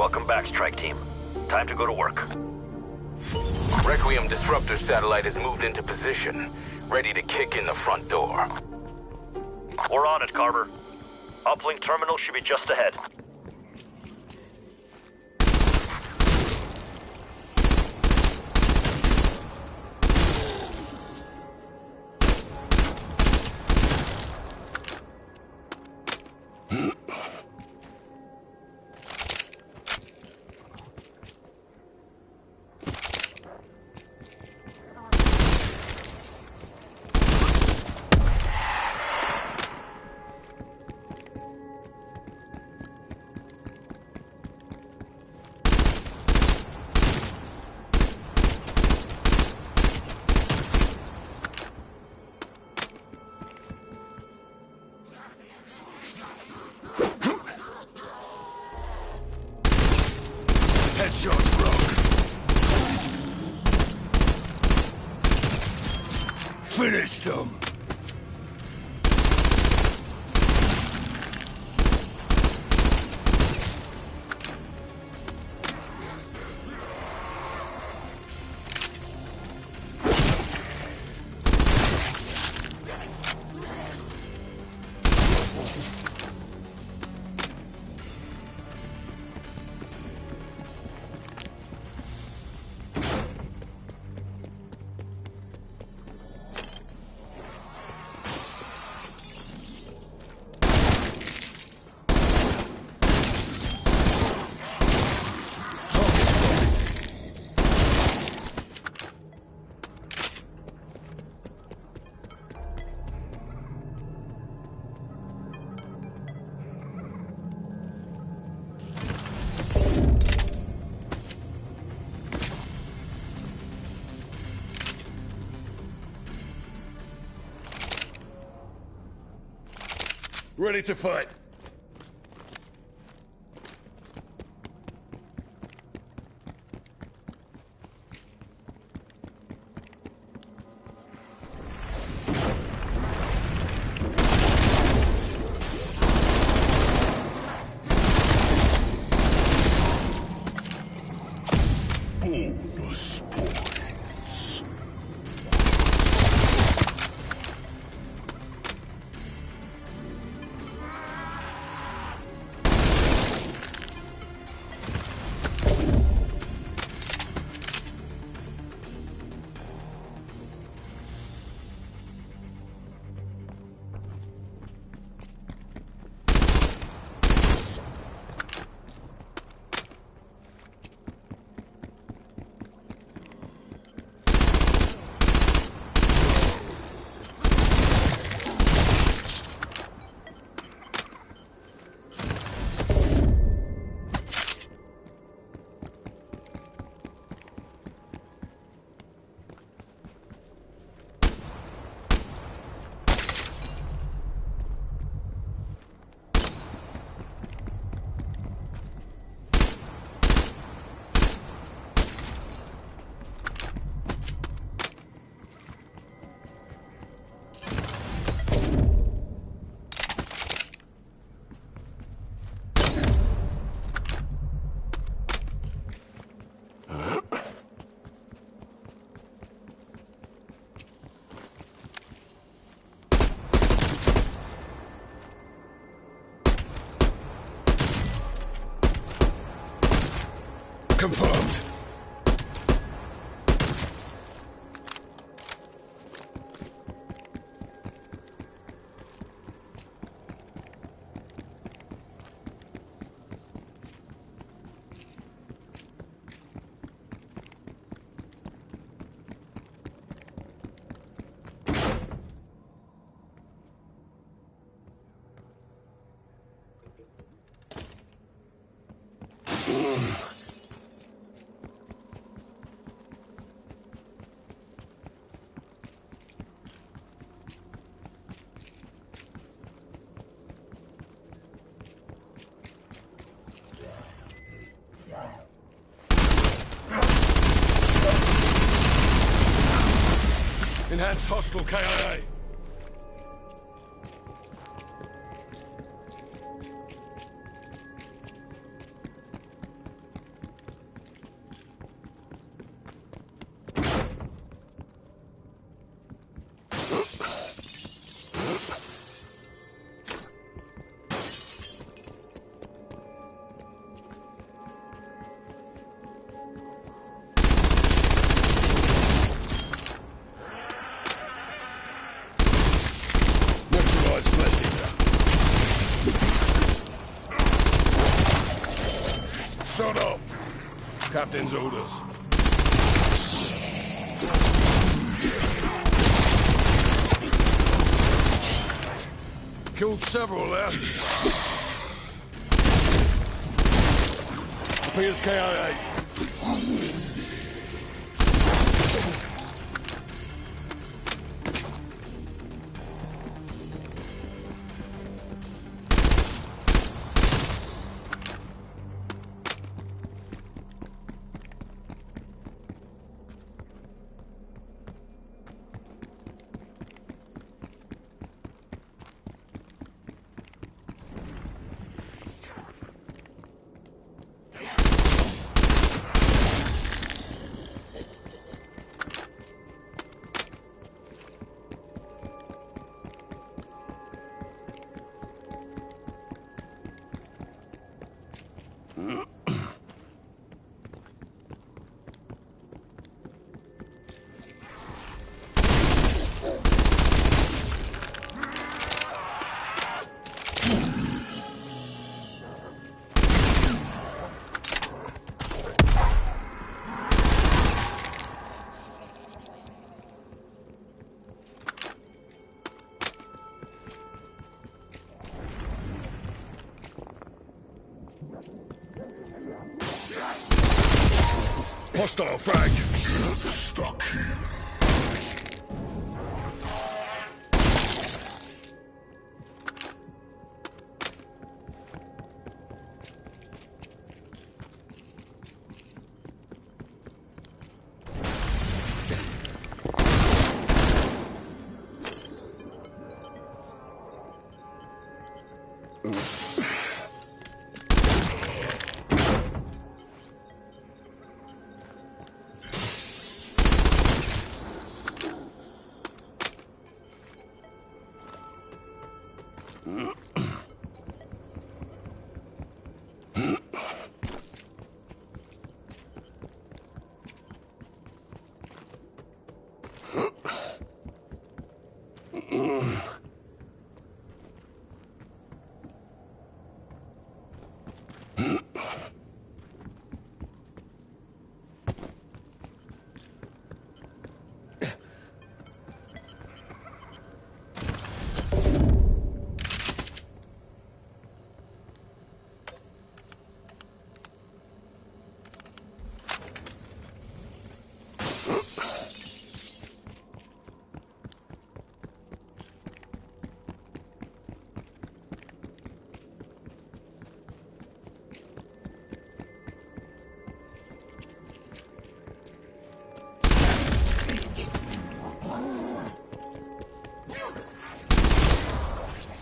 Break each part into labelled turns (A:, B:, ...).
A: Welcome back, strike team. Time to go to work.
B: Requiem disruptor satellite has moved into position, ready to kick in the front door.
A: We're on it, Carver. Uplink terminal should be just ahead.
C: Headshots, Rogue. Finished them. Ready to fight. Bonus points. Confirmed. Enhanced hostile KIA. captain's orders. Killed several there. Appears KIA. Hostile frag. Stuck here.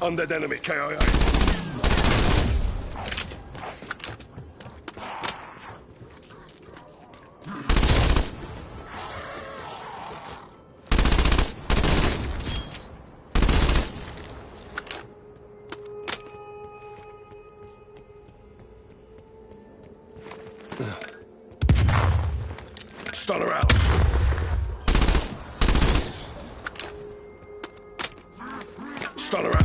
C: Undead enemy, KIA. Stunner out. Stunner out.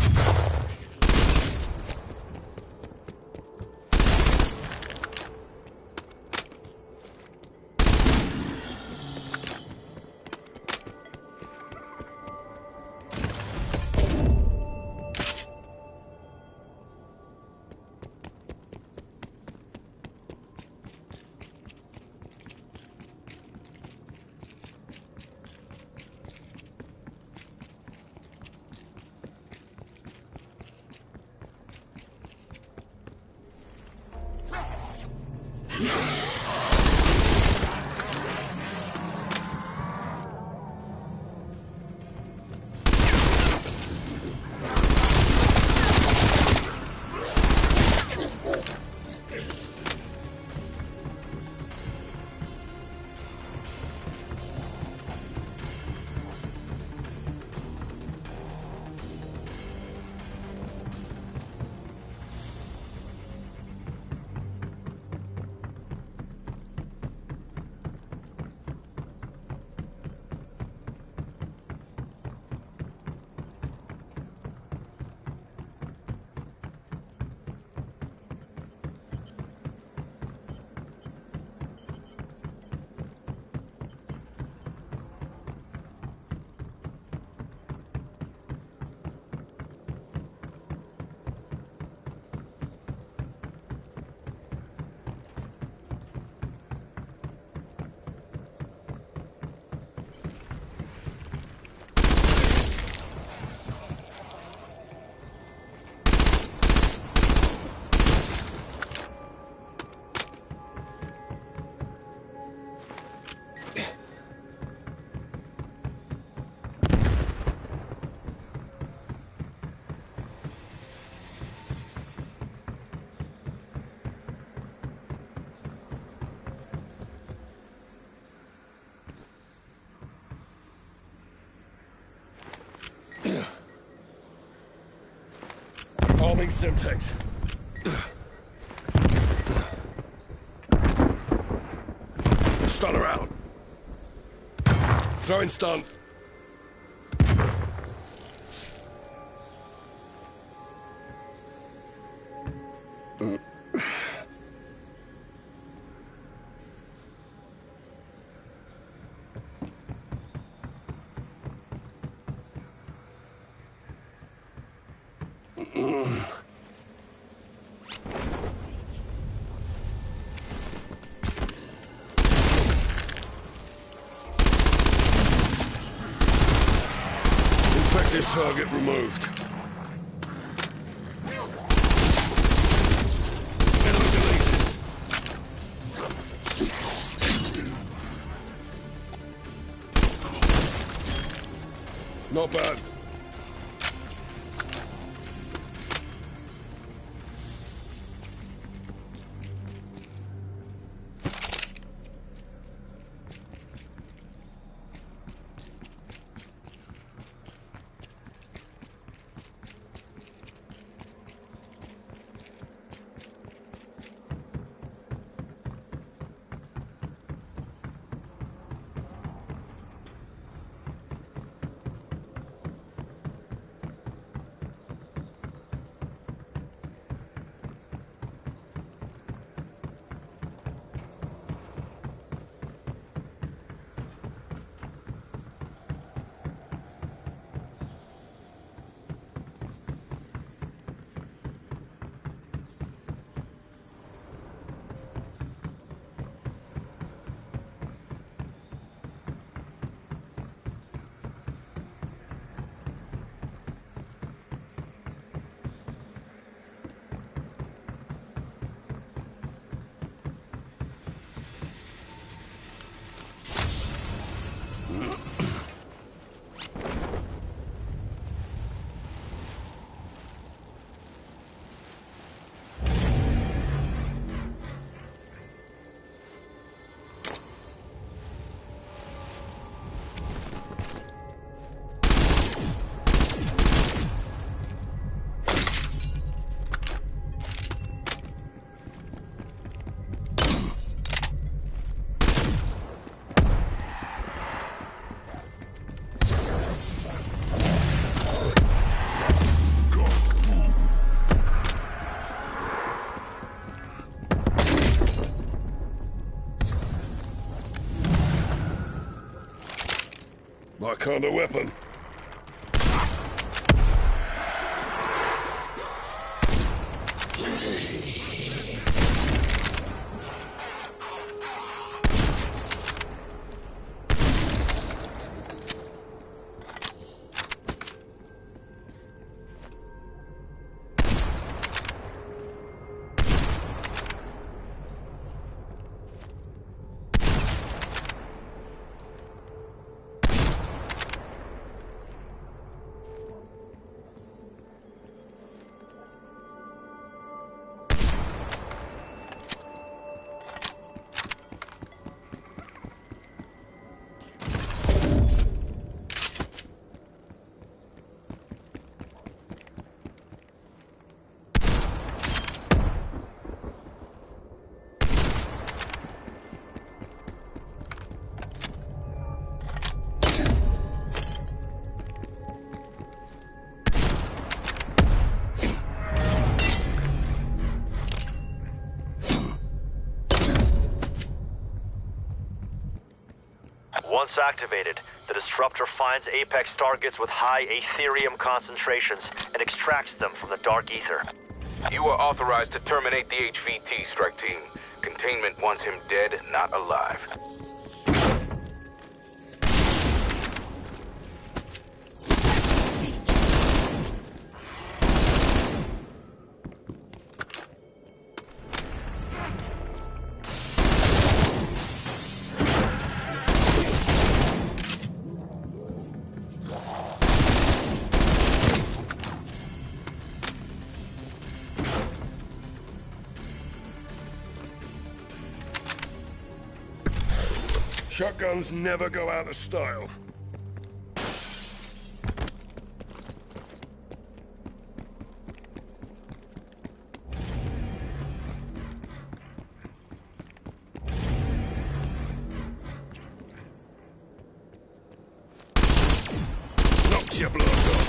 C: Stunning Semtex. Stunner out. Throwing stun. Infected target removed. Enemy deleted. Not bad. My kind of weapon.
A: Once activated, the disruptor finds Apex targets with high Aetherium concentrations and extracts them from the dark ether.
B: You are authorized to terminate the HVT, Strike Team. Containment wants him dead, not alive.
C: Shotguns never go out of style. Brace your blood off.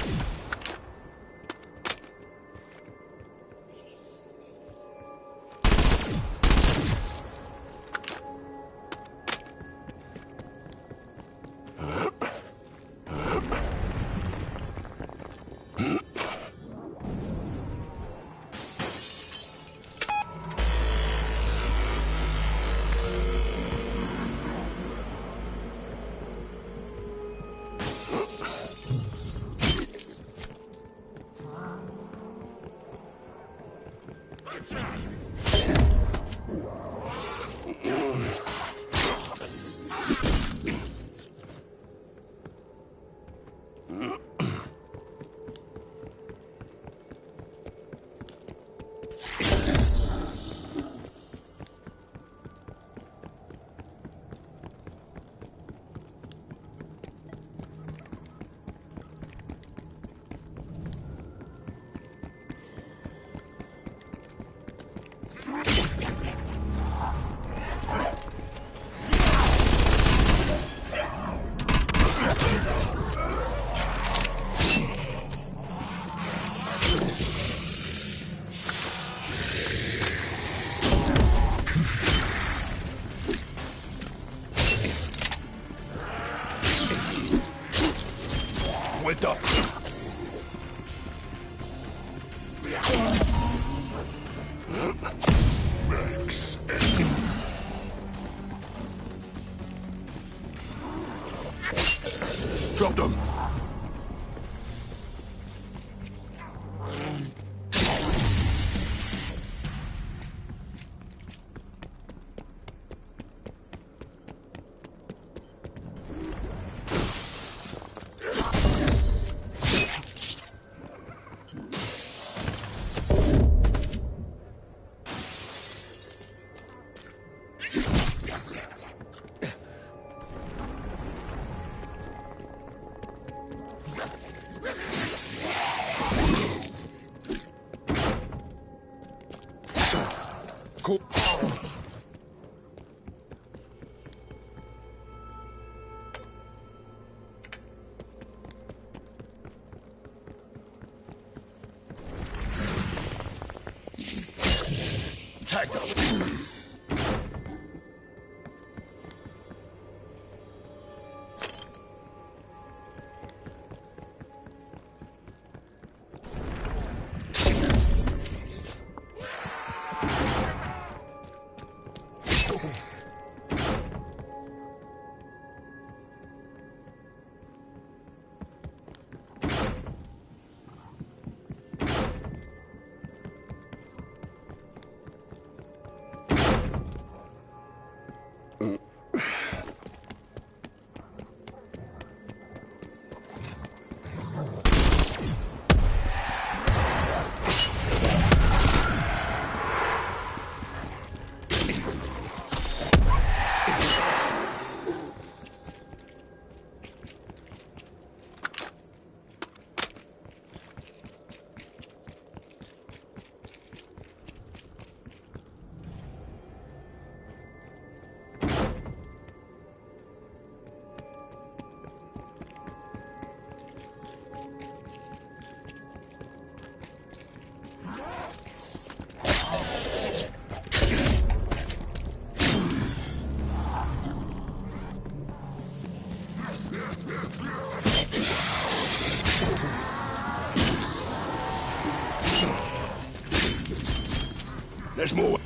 C: We're done. Max. Drop them. Cool. Tag them. There's more.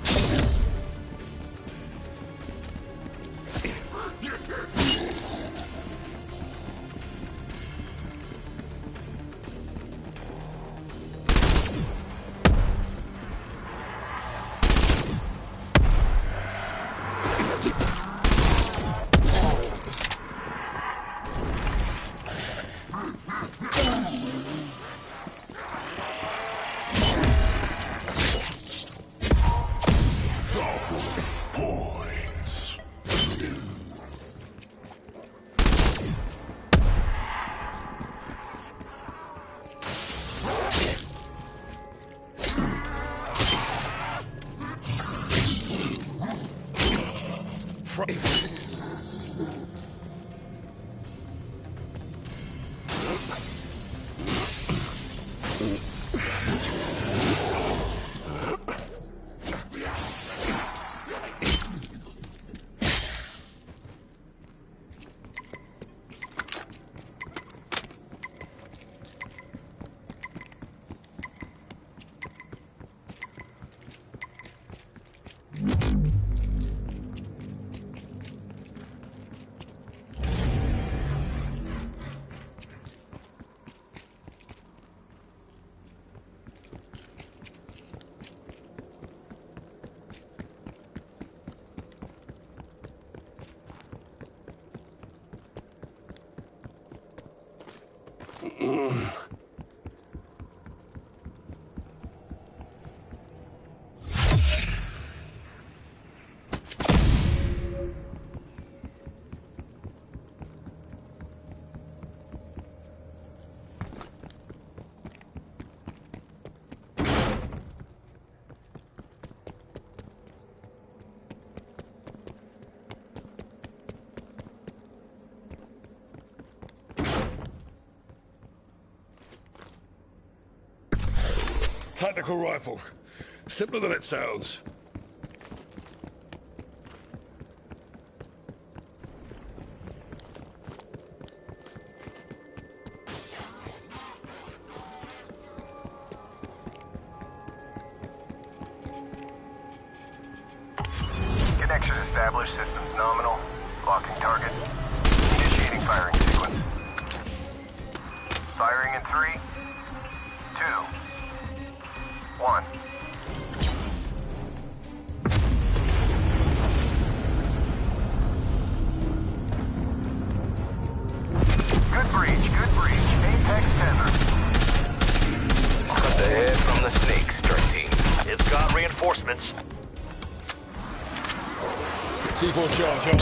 C: Tactical rifle. Simpler than it sounds.
D: Connection established. Systems nominal. Locking target. Initiating firing sequence. Firing in 3, 2, 1. Good breach, good breach. Apex tethered.
B: Cut the head from the snake, strike team.
A: It's got reinforcements.
C: C4 charge up.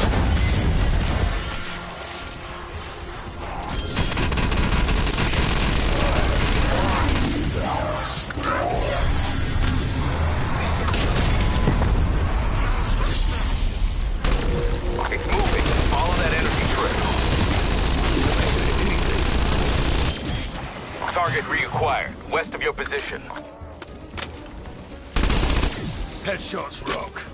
B: It's moving. Follow that energy trail. Target reacquired. West of your position.
C: Headshots rock.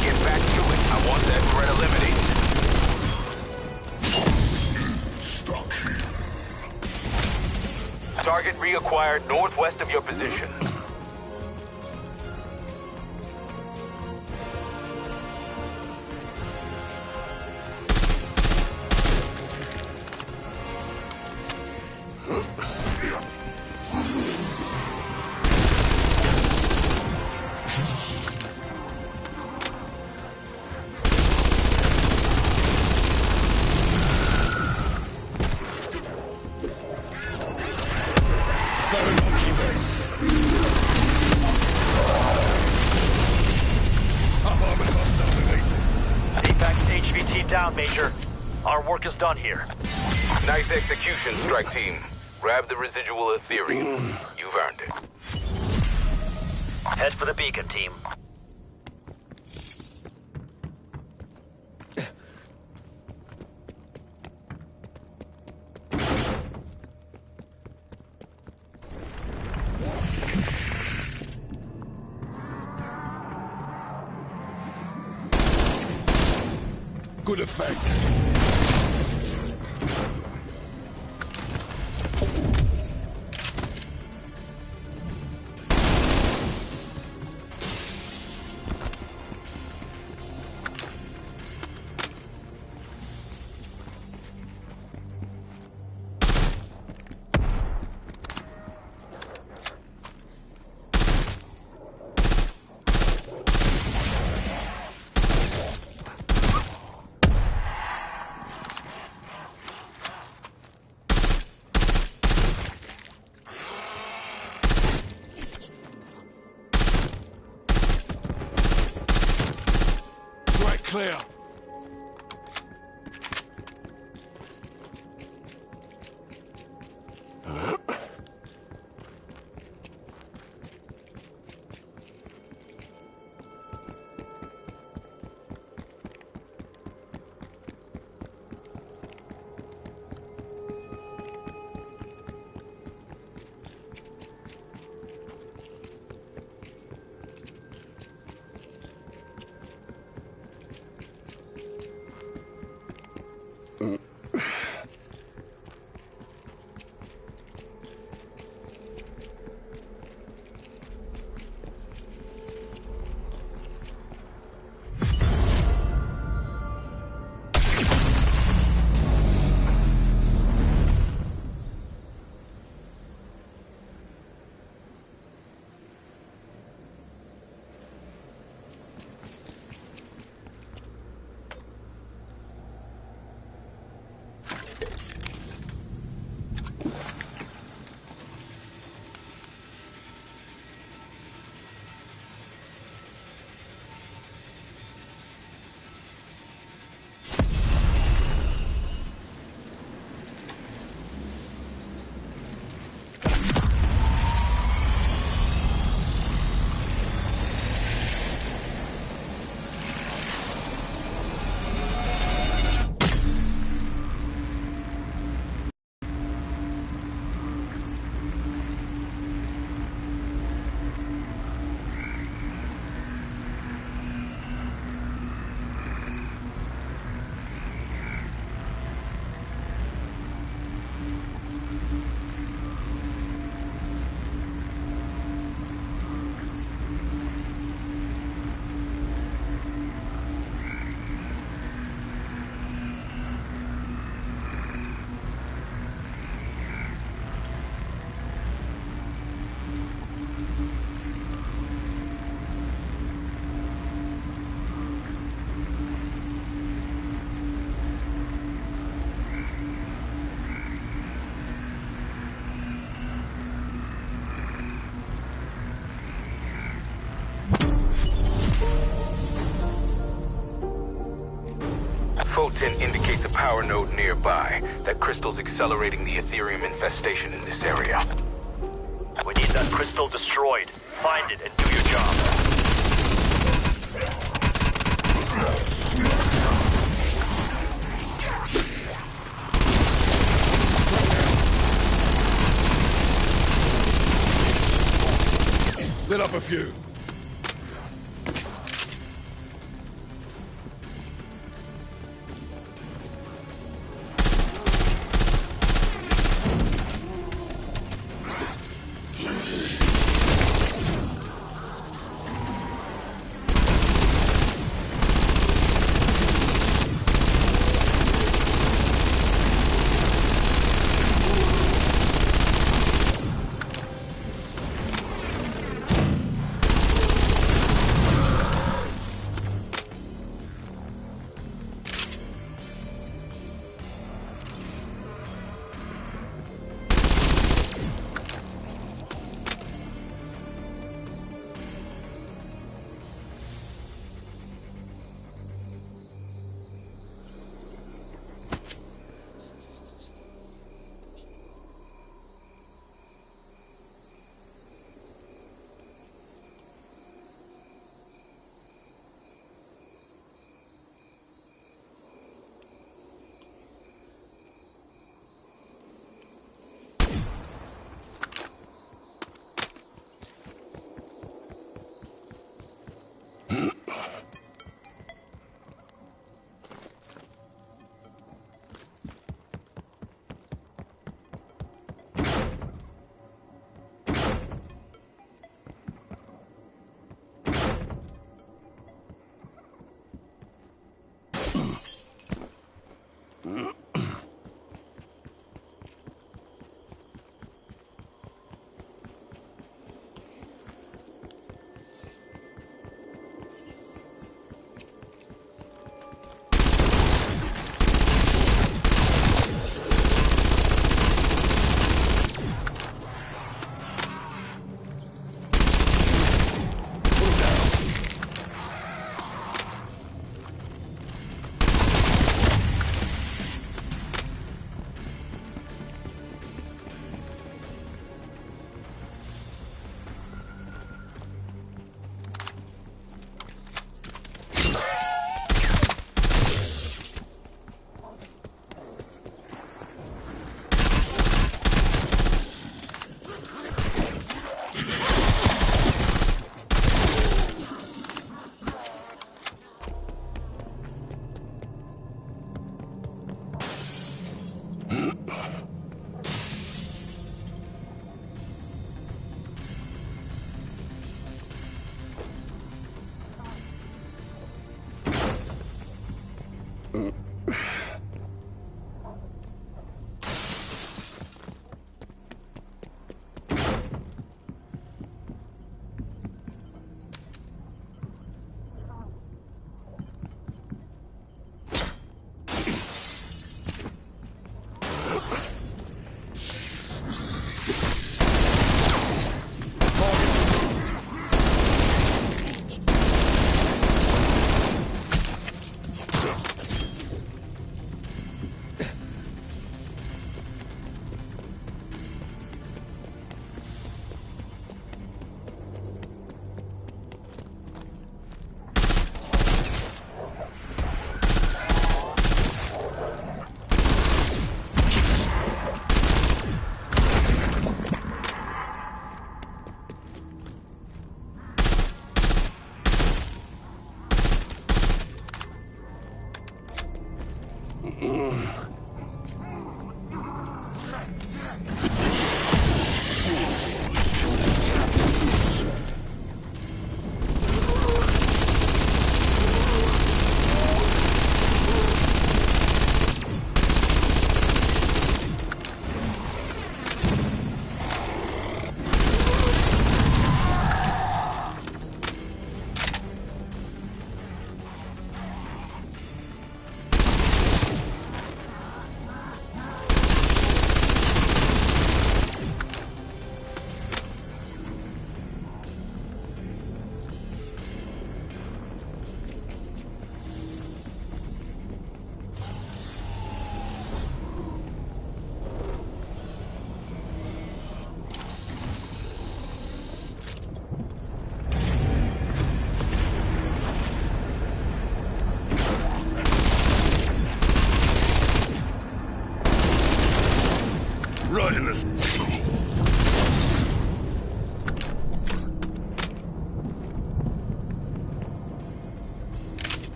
B: Get back to it. I want that threat eliminated.
C: Stuck here.
B: Target reacquired northwest of your position.
A: Apex HVT down, Major. Our work is done here.
B: Nice execution, strike team. Grab the residual Ethereum. You've earned it.
A: Head for the beacon, team.
C: Good effect. Clear.
B: tint indicates a power node nearby. That crystal's accelerating the Ethereum infestation in this area.
A: We need that crystal destroyed. Find it and do your job.
C: Lit up a few.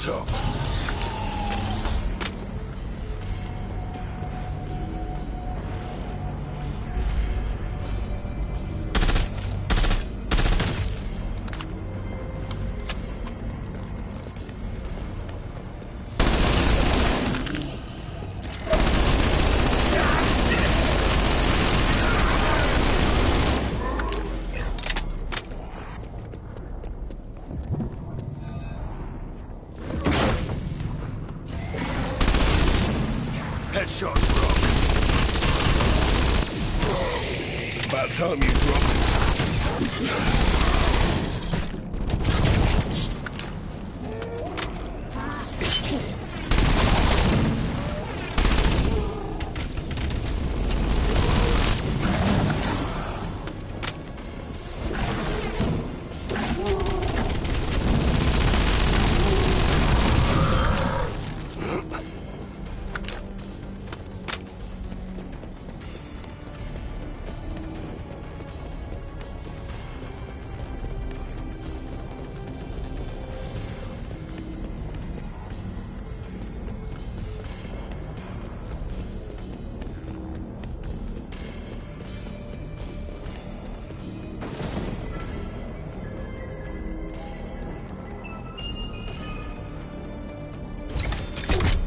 C: top. Headshots, bro. About time you drop.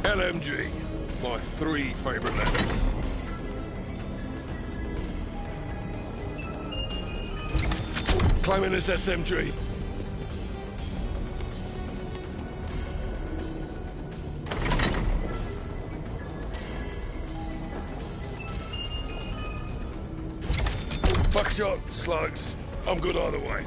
C: LMG, my 3 favorite letters. Claiming this SMG. Buckshot, slugs, I'm good either way.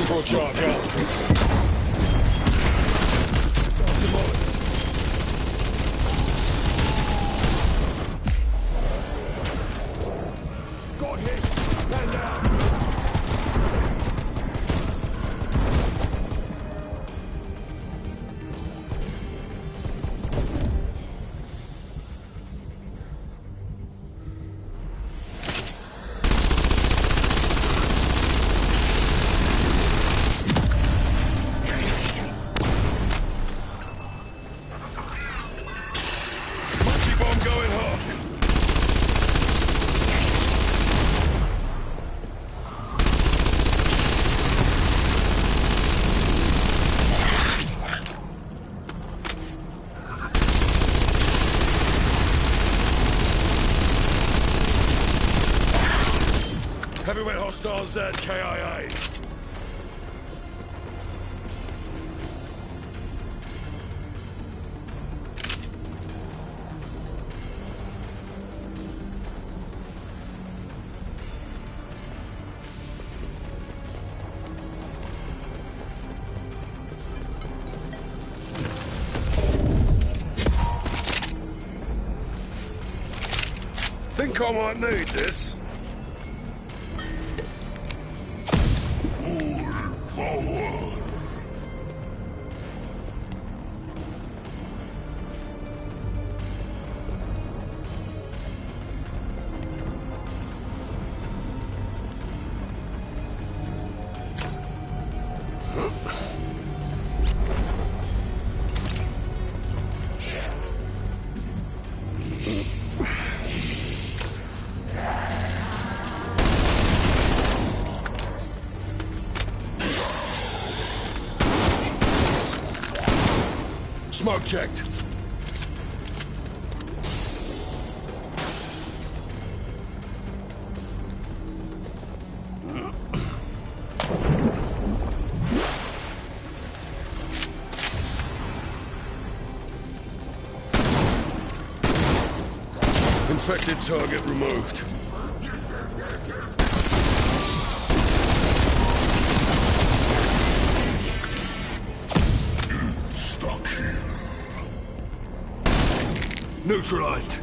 C: Full charge on. Got hit. Stand down. Going hard. Heavyweight hostiles at KIA. Think I might need this. Full power. Smoke checked. Infected target removed. Stuck here. Neutralized.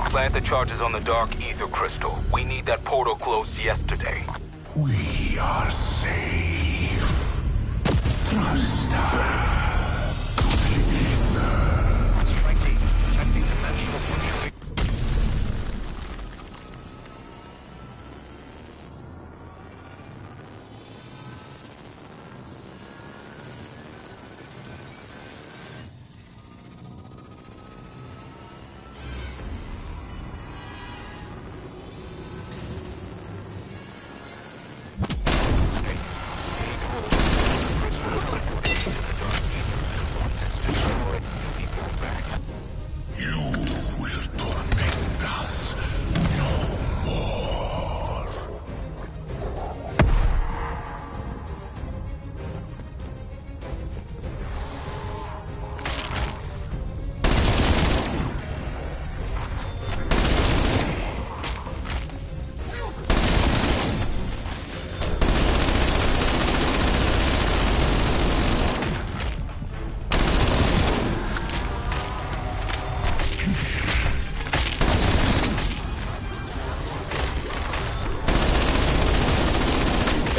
B: Plant the charges on the dark ether crystal. We need that portal closed yesterday.
E: We are safe. Trust us.
D: Striking. Detecting dimensional fluctuation.
E: You will torment us no more.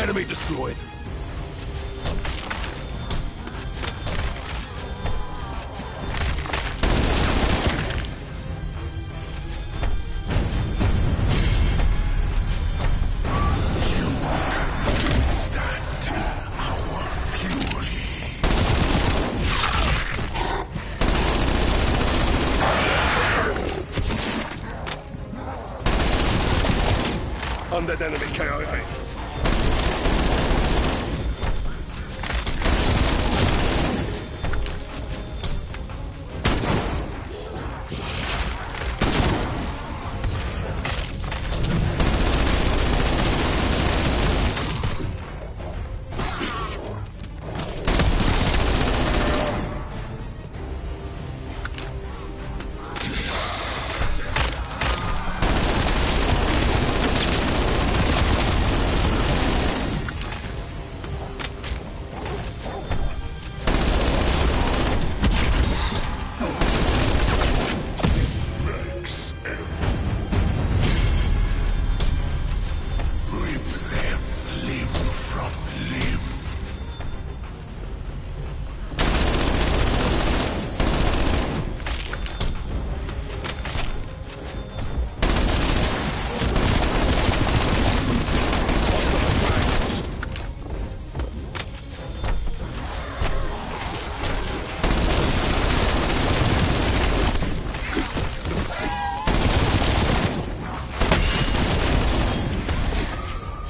C: Enemy destroyed.
E: Stand our fury.
C: Undead enemy KIA. Rip them limb from limb.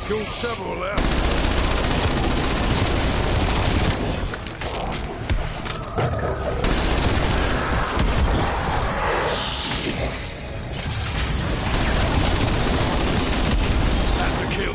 C: Killed several there. That's a kill.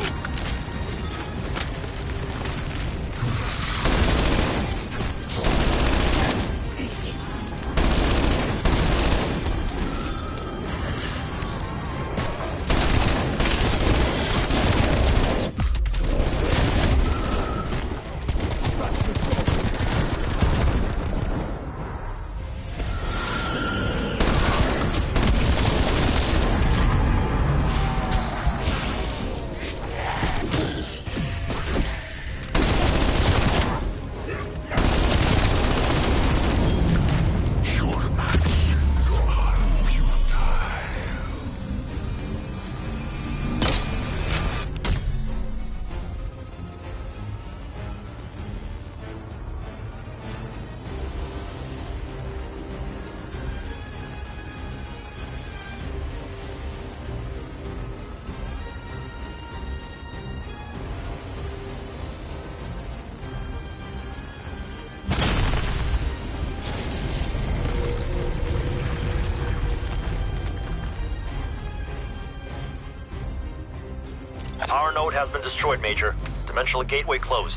A: Power node has been destroyed, Major. Dimensional gateway closed.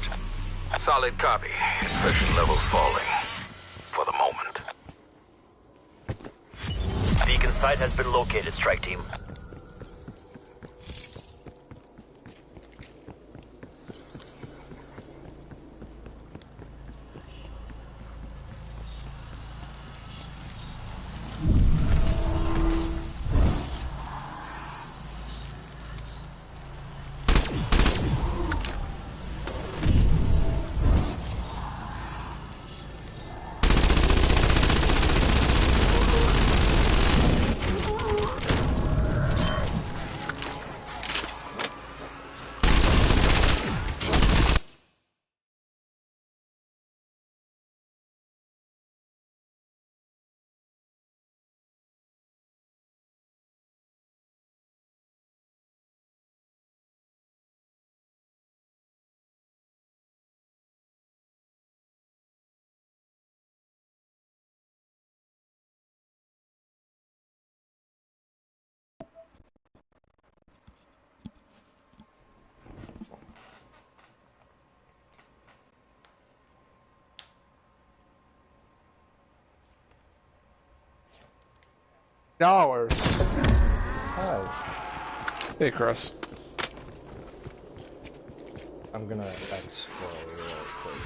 B: Solid copy. Infection levels falling. For the moment.
A: Beacon site has been located, strike team.
F: $.
G: Hi.
F: Hey, Chris.
G: I'm gonna explore real quick.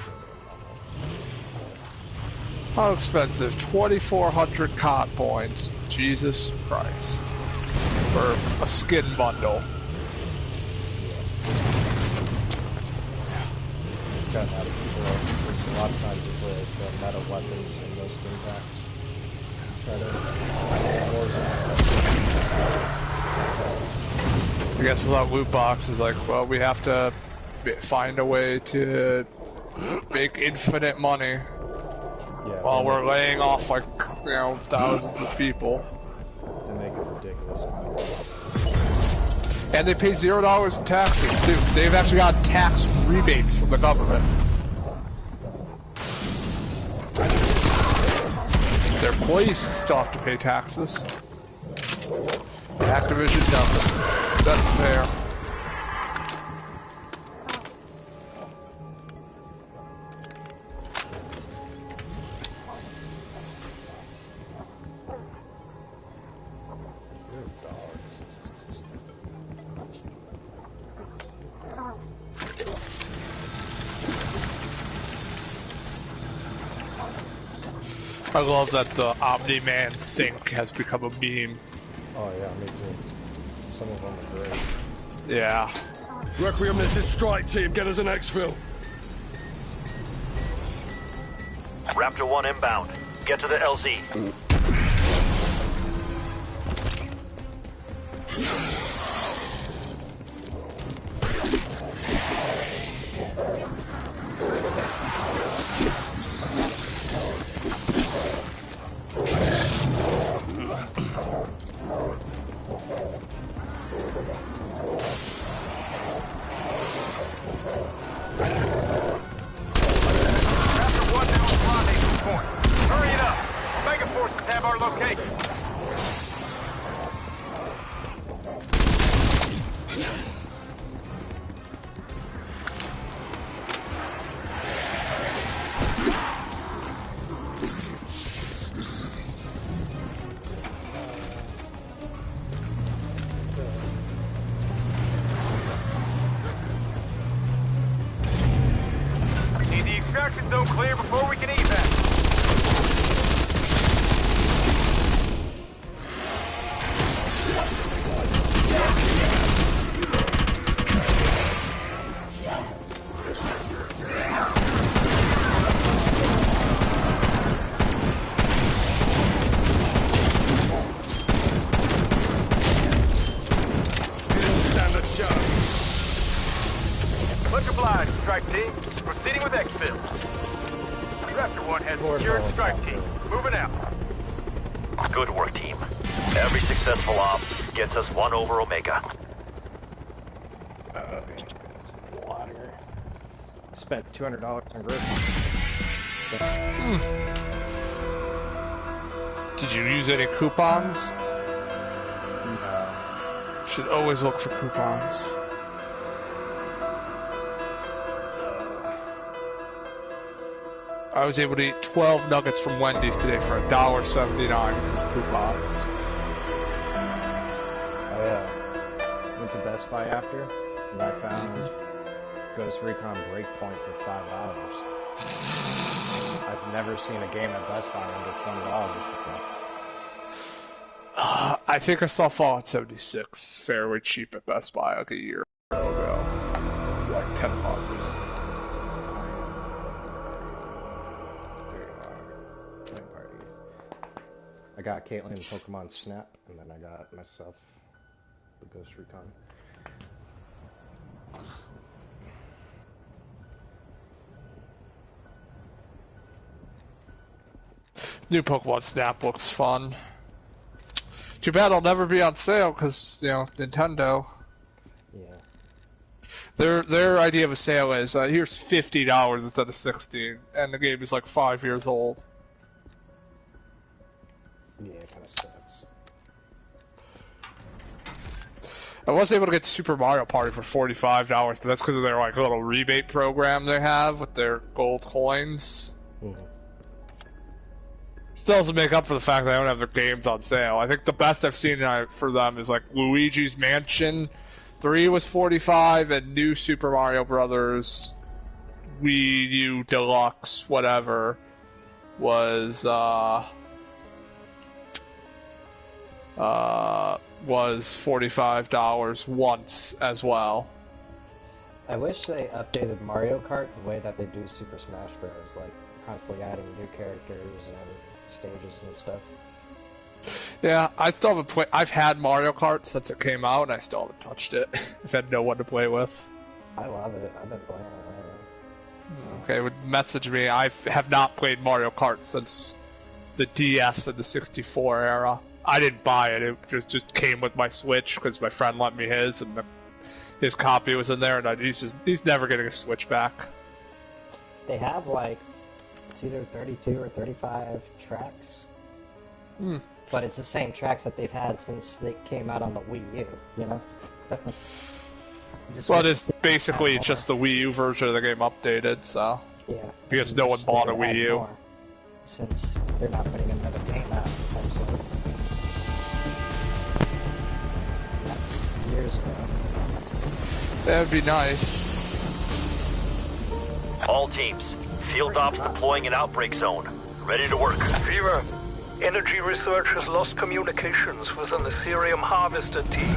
F: How expensive? 2,400 COD points. Jesus Christ. For a skin bundle.
G: It's gotten out of control. There's a lot of times you play the meta weapons in those skin packs. Try to
F: I guess without loot boxes, like, well, we have to find a way to make infinite money while we're laying off, like, you know, thousands of people.
G: They make it ridiculous.
F: And they pay $0 in taxes, too. They've actually got tax rebates from the government. Their employees still have to pay taxes. But Activision doesn't. That's fair. I love that the Omni-Man Think has become a meme.
G: Oh yeah, me too. Some of them are great.
F: Yeah.
C: Requiem, this is strike team. Get us an exfil.
A: Raptor 1 inbound. Get to the LZ. Gets us 1 over Omega.
G: That's a lot here. Spent $200 on grip.
F: Did you use any coupons?
G: No.
F: Should always look for coupons. I was able to eat 12 nuggets from Wendy's today for $1.79 because of coupons.
G: Oh yeah. Went to Best Buy after, and I found Ghost Recon Breakpoint for $5. I've never seen a game at Best Buy under $20 before.
F: I think I saw Fallout 76 fairly cheap at Best Buy like a year ago. For like $10.
G: I got Caitlyn Pokemon Snap, and then I got myself the Ghost Recon.
F: New Pokemon Snap looks fun. Too bad it'll never be on sale because, you know, Nintendo.
G: Yeah.
F: Their idea of a sale is here's $50 instead of $60, and the game is like 5 years old.
G: Yeah, it kind of sucks.
F: I was able to get Super Mario Party for $45, but that's because of their like little rebate program they have with their gold coins. Still doesn't make up for the fact that they don't have their games on sale. I think the best I've seen for them is like Luigi's Mansion 3 was $45, and New Super Mario Brothers Wii U Deluxe whatever was $45 once as well.
G: I wish they updated Mario Kart the way that they do Super Smash Bros. Like constantly adding new characters and stages and stuff.
F: Yeah, I still haven't played. I've had Mario Kart since it came out, and I still haven't touched it. I've had no one to play with.
G: I love it. I've been playing it lately.
F: Okay, would message me. I have not played Mario Kart since the DS and the 64 era. I didn't buy it. It just came with my Switch because my friend lent me his, and his copy was in there, and he's never getting a Switch back.
G: They have like it's either 32 or 35 tracks. But it's the same tracks that they've had since they came out on the Wii U, you know?
F: Well, it's basically just the Wii U version of the game updated, so... Yeah. Because no one bought a Wii U.
G: Since they're not putting another game out, so... That was years ago.
F: That would be nice.
A: All teams, field ops deploying an outbreak zone. Ready to work.
H: Fever. Energy Research has lost communications with an Ethereum harvester team.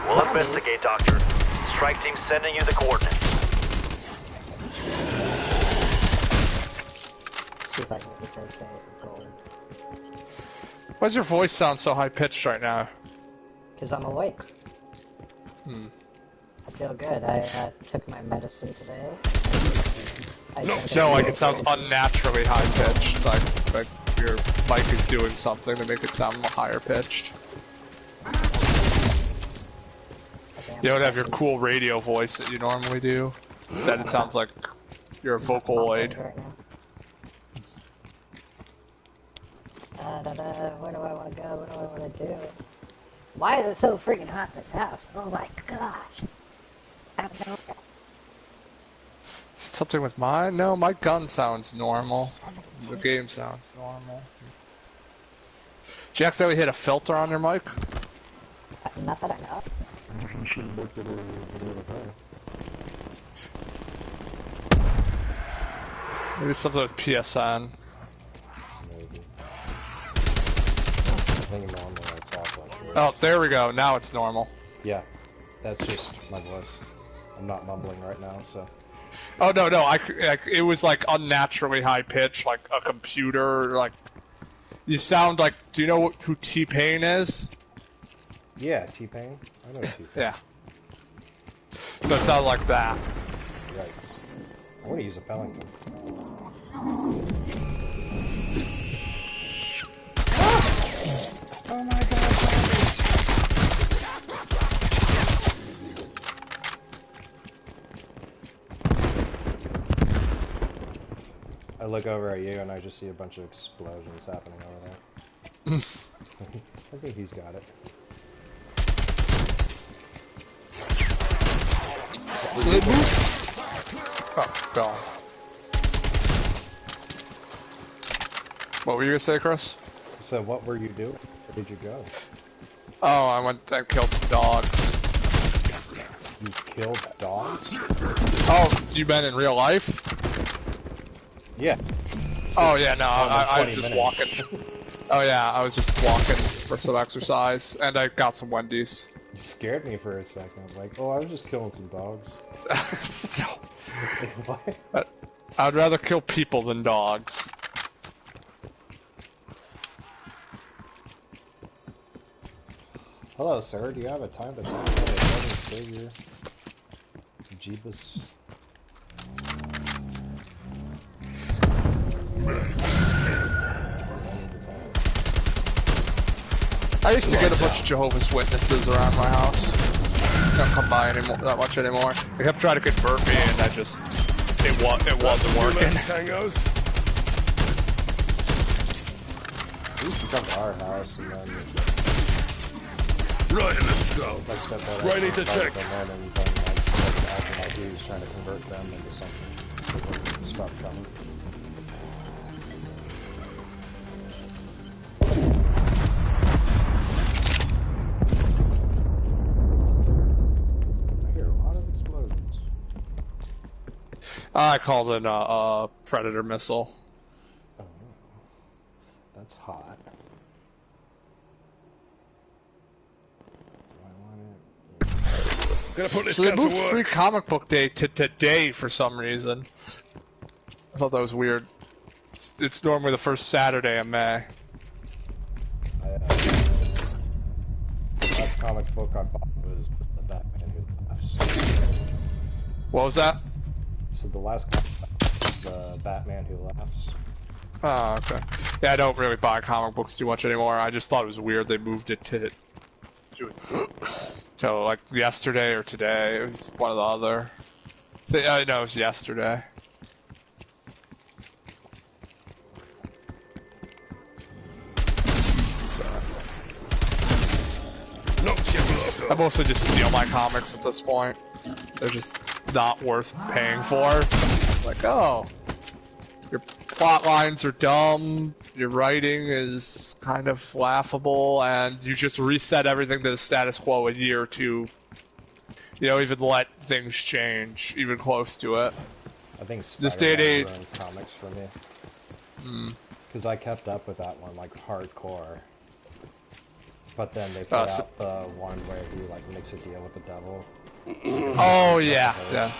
A: We'll investigate, Doctor. Strike team sending you the coordinates.
G: See if I can get this okay going.
F: Why does your voice sound so high-pitched right now?
G: Because I'm awake. I feel good. I took my medicine today.
F: No, like it sounds unnaturally high-pitched. Like your mic is doing something to make it sound higher pitched. You don't have your cool radio voice that you normally do. Instead, it sounds like you're a Vocaloid.
G: Where do I want to go? What do I want to do? Why is it so freaking hot in this house? Oh my gosh. I don't know.
F: Something with mine? No, my gun sounds normal. The game sounds normal. Did you accidentally hit a filter on your mic?
G: Not that I know.
F: Maybe it's something with PSN.
G: Maybe. I think normally I talk like this.
F: Oh, there we go. Now it's normal.
G: Yeah, that's just my voice. I'm not mumbling right now, so...
F: Oh, no, it was, like, unnaturally high-pitched, like a computer, like... You sound like... Do you know who T-Pain is?
G: Yeah, T-Pain. I know T-Pain.
F: Yeah. So it sounded like that.
G: Yikes. I want to use a Pellington. Oh my god, zombies! I look over at you and I just see a bunch of explosions happening over there. I think he's got it.
F: So they moved. Oh, gone. What were you gonna say, Chris?
G: So what were you doing? Where did you go?
F: Oh, I went and killed some dogs.
G: You killed dogs?
F: Oh, you meant in real life?
G: Yeah.
F: Oh yeah, no, I was just
G: minutes.
F: walking. Oh yeah, I was just walking for some exercise, and I got some Wendy's.
G: You scared me for a second. Like, oh, I was just killing some dogs.
F: So,
G: What?
F: I'd rather kill people than dogs.
G: Hello, sir. Do you have a time to talk about a Lord and Savior? Jeebus.
F: I used to get a bunch of Jehovah's Witnesses around my house. They don't come by anymore, that much anymore. They kept trying to convert me, and I just it wasn't working.
C: Tangos.
G: They used to come to our house, and then
C: Right in the skull.
G: my stepdad
C: Right, need to
G: actually
C: check.
G: invited them in, and then like started acting like he was trying to convert them into something. So they stopped coming.
F: I called in a Predator missile.
G: Oh, that's hot.
C: Gonna put this
F: So they
C: gun to
F: moved
C: work.
F: Free Comic Book Day to today for some reason. I thought that was weird. It's normally the first Saturday of May.
G: The last comic book I bought was The Batman Who Laughs.
F: What was that?
G: So the last comic was The Batman Who Laughs.
F: Oh, okay. Yeah, I don't really buy comic books too much anymore. I just thought it was weird they moved it to like yesterday or today. It was one or the other. So, no, it was yesterday. So. I mostly just steal my comics at this point. They're just not worth paying for. Like, oh, your plot lines are dumb, your writing is kind of laughable, and you just reset everything to the status quo a year or two. You know, even let things change, even close to it.
G: I think
F: This day and age
G: ruined comics for me. Because I kept up with that one, like, hardcore. But then they put out the one where he, like, makes a deal with the devil.
F: Oh, yeah, yeah.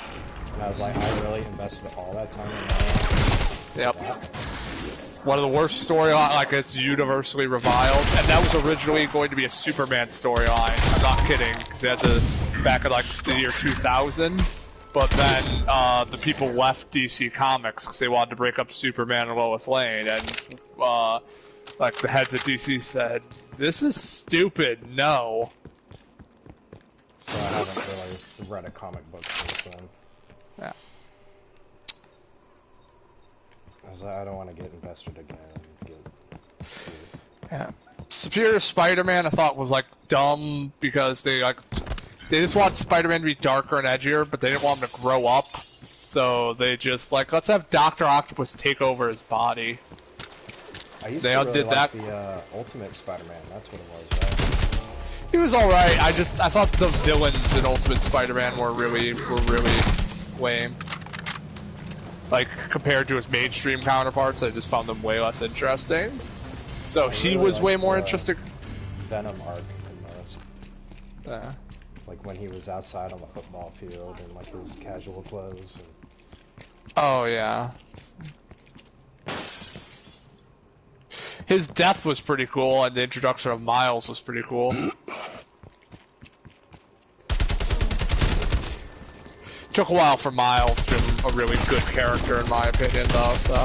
G: And I was like, I really invested all that time in that.
F: Yep. One of the worst storylines, like, it's universally reviled, and that was originally going to be a Superman storyline. I'm not kidding, because they had to, back in, like, the year 2000, but then, the people left DC Comics because they wanted to break up Superman and Lois Lane, and, like, the heads at DC said, this is stupid, no.
G: So I haven't really read a comic book since then.
F: Yeah.
G: I was like, I don't want to get invested again.
F: Yeah. Superior Spider-Man I thought was like dumb because they just want Spider-Man to be darker and edgier, but they didn't want him to grow up. So they just like, let's have Dr. Octopus take over his body.
G: I used
F: They
G: to
F: undid
G: really like
F: that.
G: the Ultimate Spider-Man. That's what it was, right?
F: He was alright. I thought the villains in Ultimate Spider-Man were really lame. Like, compared to his mainstream counterparts, I just found them way less interesting. So he was way more interesting.
G: Venom arc in those.
F: Yeah.
G: Like when he was outside on the football field in like his casual clothes. And...
F: Oh yeah. His death was pretty cool, and the introduction of Miles was pretty cool. Took a while for Miles to become a really good character, in my opinion, though. So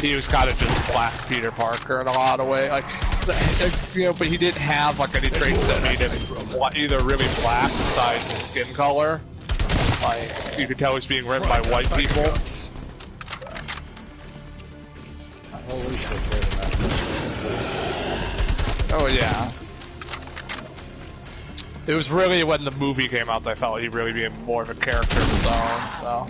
F: he was kind of just Black Peter Parker in a lot of ways, like you know. But he didn't have like any traits that made him either really black besides his skin color. Like you could tell he's being written by white people. Oh yeah. It was really when the movie came out that I felt he'd really be more of a character of his own, so.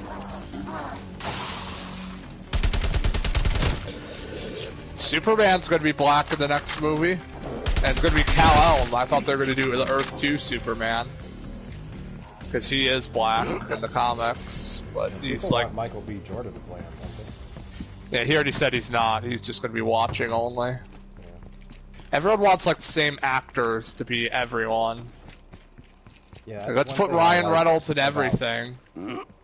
F: Superman's gonna be black in the next movie. And it's gonna be Kal-El. I thought they were gonna do the Earth 2 Superman. Because he is black in the comics, but he's
G: People
F: like...
G: want Michael B. Jordan to play him, don't they?
F: Yeah, he already said he's not. He's just gonna be watching only. Yeah. Everyone wants like the same actors to be everyone.
G: Yeah,
F: Like, let's put Ryan Reynolds in everything.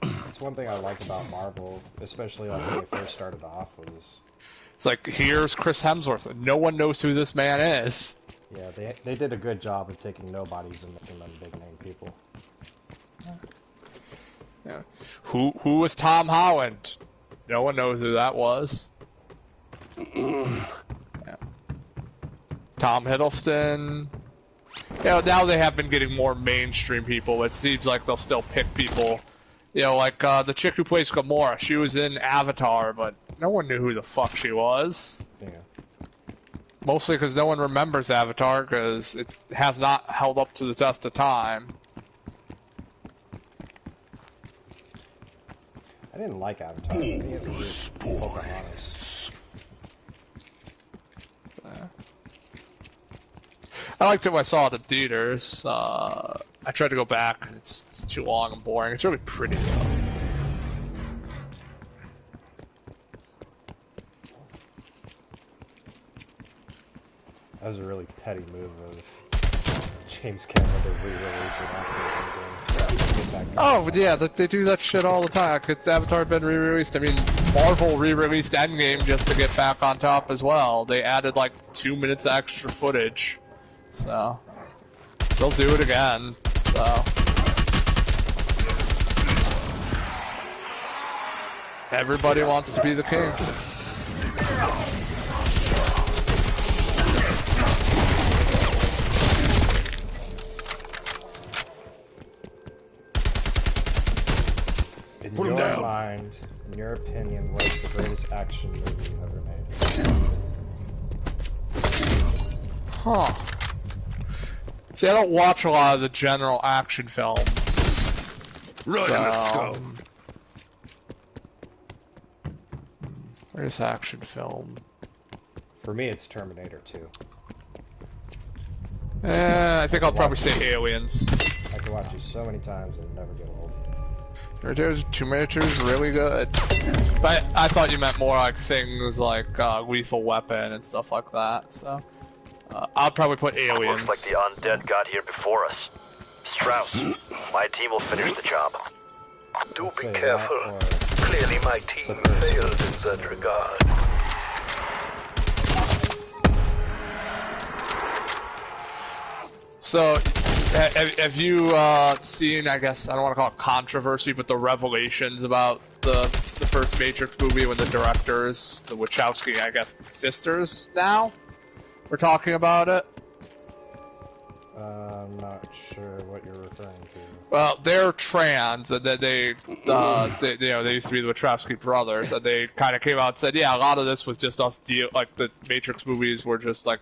G: That's one thing I like about Marvel, especially like when they first started off, was...
F: It's like, here's Chris Hemsworth. No one knows who this man is.
G: Yeah, they did a good job of taking nobodies and making them big name people.
F: Yeah. Who was Tom Holland? No one knows who that was. Yeah. Tom Hiddleston. You know, now they have been getting more mainstream people. It seems like they'll still pick people. You know, like the chick who plays Gamora. She was in Avatar, but no one knew who the fuck she was.
G: Yeah.
F: Mostly because no one remembers Avatar because it has not held up to the test of time.
G: I didn't like Avatar. I think it was Pocahontas.
F: I liked it when I saw it at theaters. I tried to go back, and it's too long and boring. It's really pretty, though.
G: That was a really petty move of James Cameron to re-release it after Endgame.
F: Oh, but yeah, they do that shit all the time. Could Avatar been re-released? I mean, Marvel re-released Endgame just to get back on top as well. They added like 2 minutes of extra footage. So, they'll do it again. So, everybody wants to be the king.
G: In your mind, in your opinion, what is the greatest action movie ever made?
F: Huh. See, I don't watch a lot of the general action films.
C: Right in the skull.
F: Where's action film?
G: For me, it's Terminator 2.
F: I think I'll probably say Aliens.
G: I can watch it so many times and never get old.
F: Terminator 2 is really good. But I thought you meant more like things like Lethal Weapon and stuff like that, so... I'll probably put Aliens.
A: Looks like the undead got here before us. Strauss, my team will finish the job.
H: Do be careful. Clearly my team failed in that regard.
F: So, have you seen, I guess, I don't want to call it controversy, but the revelations about the first Matrix movie when the directors, the Wachowski, I guess, sisters now? We're talking about it.
G: I'm not sure what you're referring to.
F: Well, they're trans, and then they used to be the Wachowski brothers, and they kind of came out and said, yeah, a lot of this was just us like the Matrix movies were just like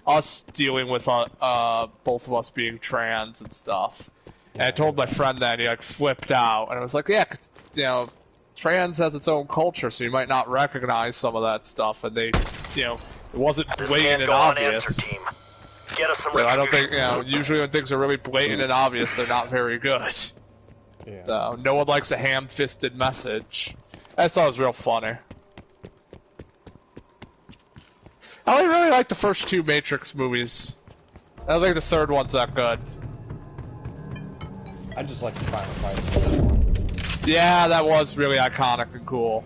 F: us dealing with both of us being trans and stuff. And I told my friend that, and he like flipped out, and I was like, yeah, 'cause, you know, trans has its own culture, so you might not recognize some of that stuff, and they, you know. It wasn't blatant and obvious.
A: Get us some
F: so I don't think, you know, usually when things are really blatant and obvious, they're not very good.
G: Yeah.
F: So, no one likes a ham-fisted message. I thought it was real funny. I really like the first two Matrix movies. I don't think the third one's that good.
G: I just like the final fight.
F: Yeah, that was really iconic and cool.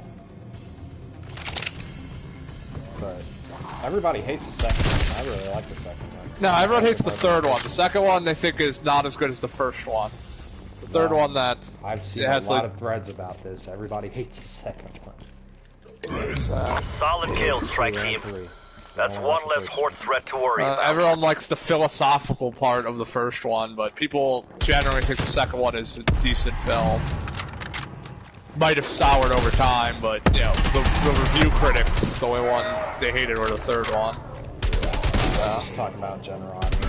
G: But everybody hates the second one. I really like the second one.
F: No, everyone hates the third one. The second one, they think, is not as good as the first one. It's the third one that...
G: I've seen a lot of threads about this. Everybody hates the second one.
A: Solid kill, strike team. That's one less horde threat to worry about.
F: Everyone likes the philosophical part of the first one, but people generally think the second one is a decent film. Might have soured over time, but, you know, the review critics, the only ones they hated were the third one.
G: Just talking about general audience.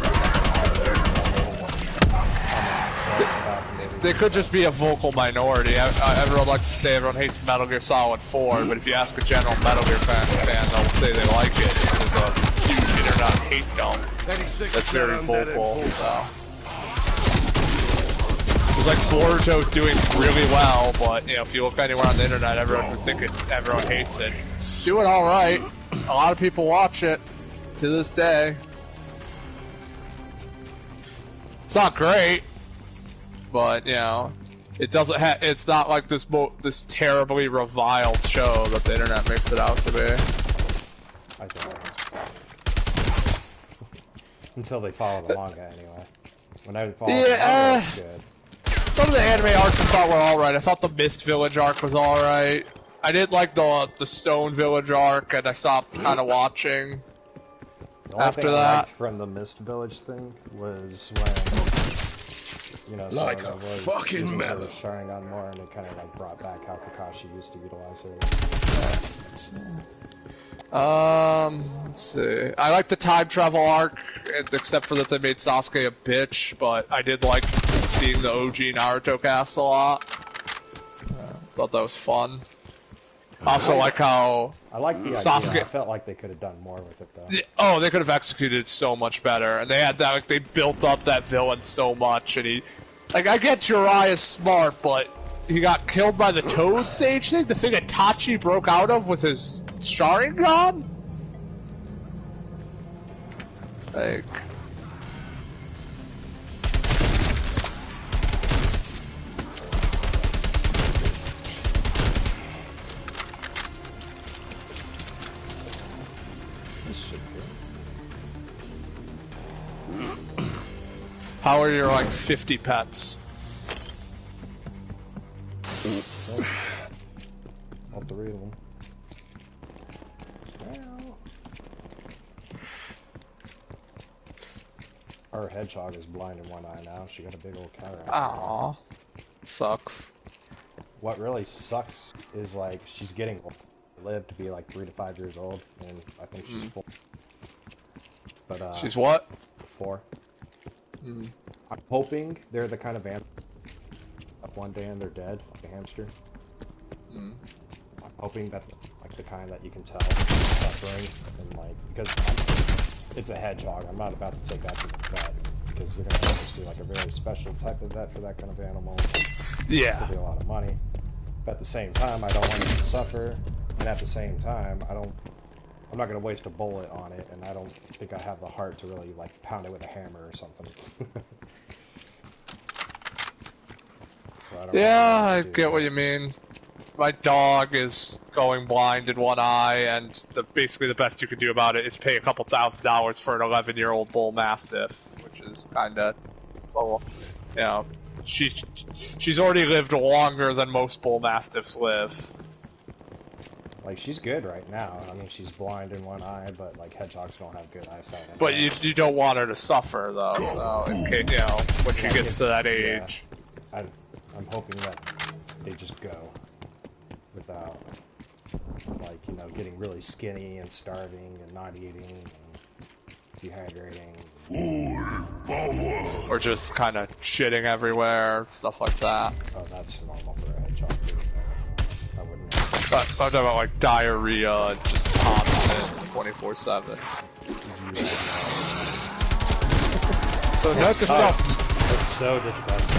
F: They could just be a vocal minority. Everyone likes to say everyone hates Metal Gear Solid 4, but if you ask a general Metal Gear fan, they'll say they like it. There's a huge internet hate dump that's very vocal, so. It's like Boruto's doing really well, but you know, if you look anywhere on the internet, everyone would think everyone hates it. It's doing alright. A lot of people watch it to this day. It's not great, but you know, it doesn't. It's not like this terribly reviled show that the internet makes it out to be.
G: I think until they follow the manga, anyway. When I follow the manga, it's good.
F: Some of the anime arcs I thought were alright. I thought the Mist Village arc was alright. I didn't like the Stone Village arc, and I stopped kind of watching.
G: The only
F: after
G: thing
F: that,
G: I liked from the Mist Village thing was when, you know,
C: like a
G: was
C: fucking melon.
G: Sharingan more, and it kind of like brought back how Kakashi used to utilize it.
F: Let's see. I like the time travel arc, except for that they made Sasuke a bitch, but I did like seeing the OG Naruto cast a lot. Thought that was fun. Also like how
G: I like the
F: Sasuke.
G: idea. I felt like they could have done more with it though.
F: Oh, they could have executed it so much better, and they had that. Like they built up that villain so much, and he, like, I get Jiraiya's smart, but he got killed by the Toad Sage thing. The thing that Tachi broke out of with his Sharingan. Like. How are your, like, 50 pets?
G: All three of them. Well, our hedgehog is blind in one eye now. She got a big old cataract.
F: Aww. Sucks.
G: What really sucks is, like, she's getting live to be like 3 to 5 years old, and I think she's 4. But
F: she's what?
G: 4. I'm hoping they're the kind of animal up one day and they're dead, like a hamster. I'm hoping that like the kind that you can tell suffering, and like because it's a hedgehog, I'm not about to take that to the vet because you're gonna have to see like a very special type of vet for that kind of animal.
F: Yeah,
G: it's gonna be a lot of money. But at the same time, I don't want it to suffer, and at the same time, I'm not gonna waste a bullet on it, and I don't think I have the heart to really like pound it with a hammer or something. So
F: I get what you mean. My dog is going blind in one eye, and basically the best you can do about it is pay a couple $1,000s for an 11-year-old bull mastiff, which is kind of, you know, she's already lived longer than most bull mastiffs live.
G: Like, she's good right now. I mean, she's blind in one eye, but like hedgehogs don't have good eyesight.
F: But you don't want her to suffer though, so in case, you know, when she gets to that age.
G: Yeah, I'm hoping that they just go without, like, you know, getting really skinny and starving and not eating and dehydrating.
F: Or just kind of shitting everywhere, stuff like that.
G: Oh, that's normal for a hedgehog. I wouldn't.
F: But I'm talking about like diarrhea, just constant, 24/7. So note to self.
G: It's so disgusting.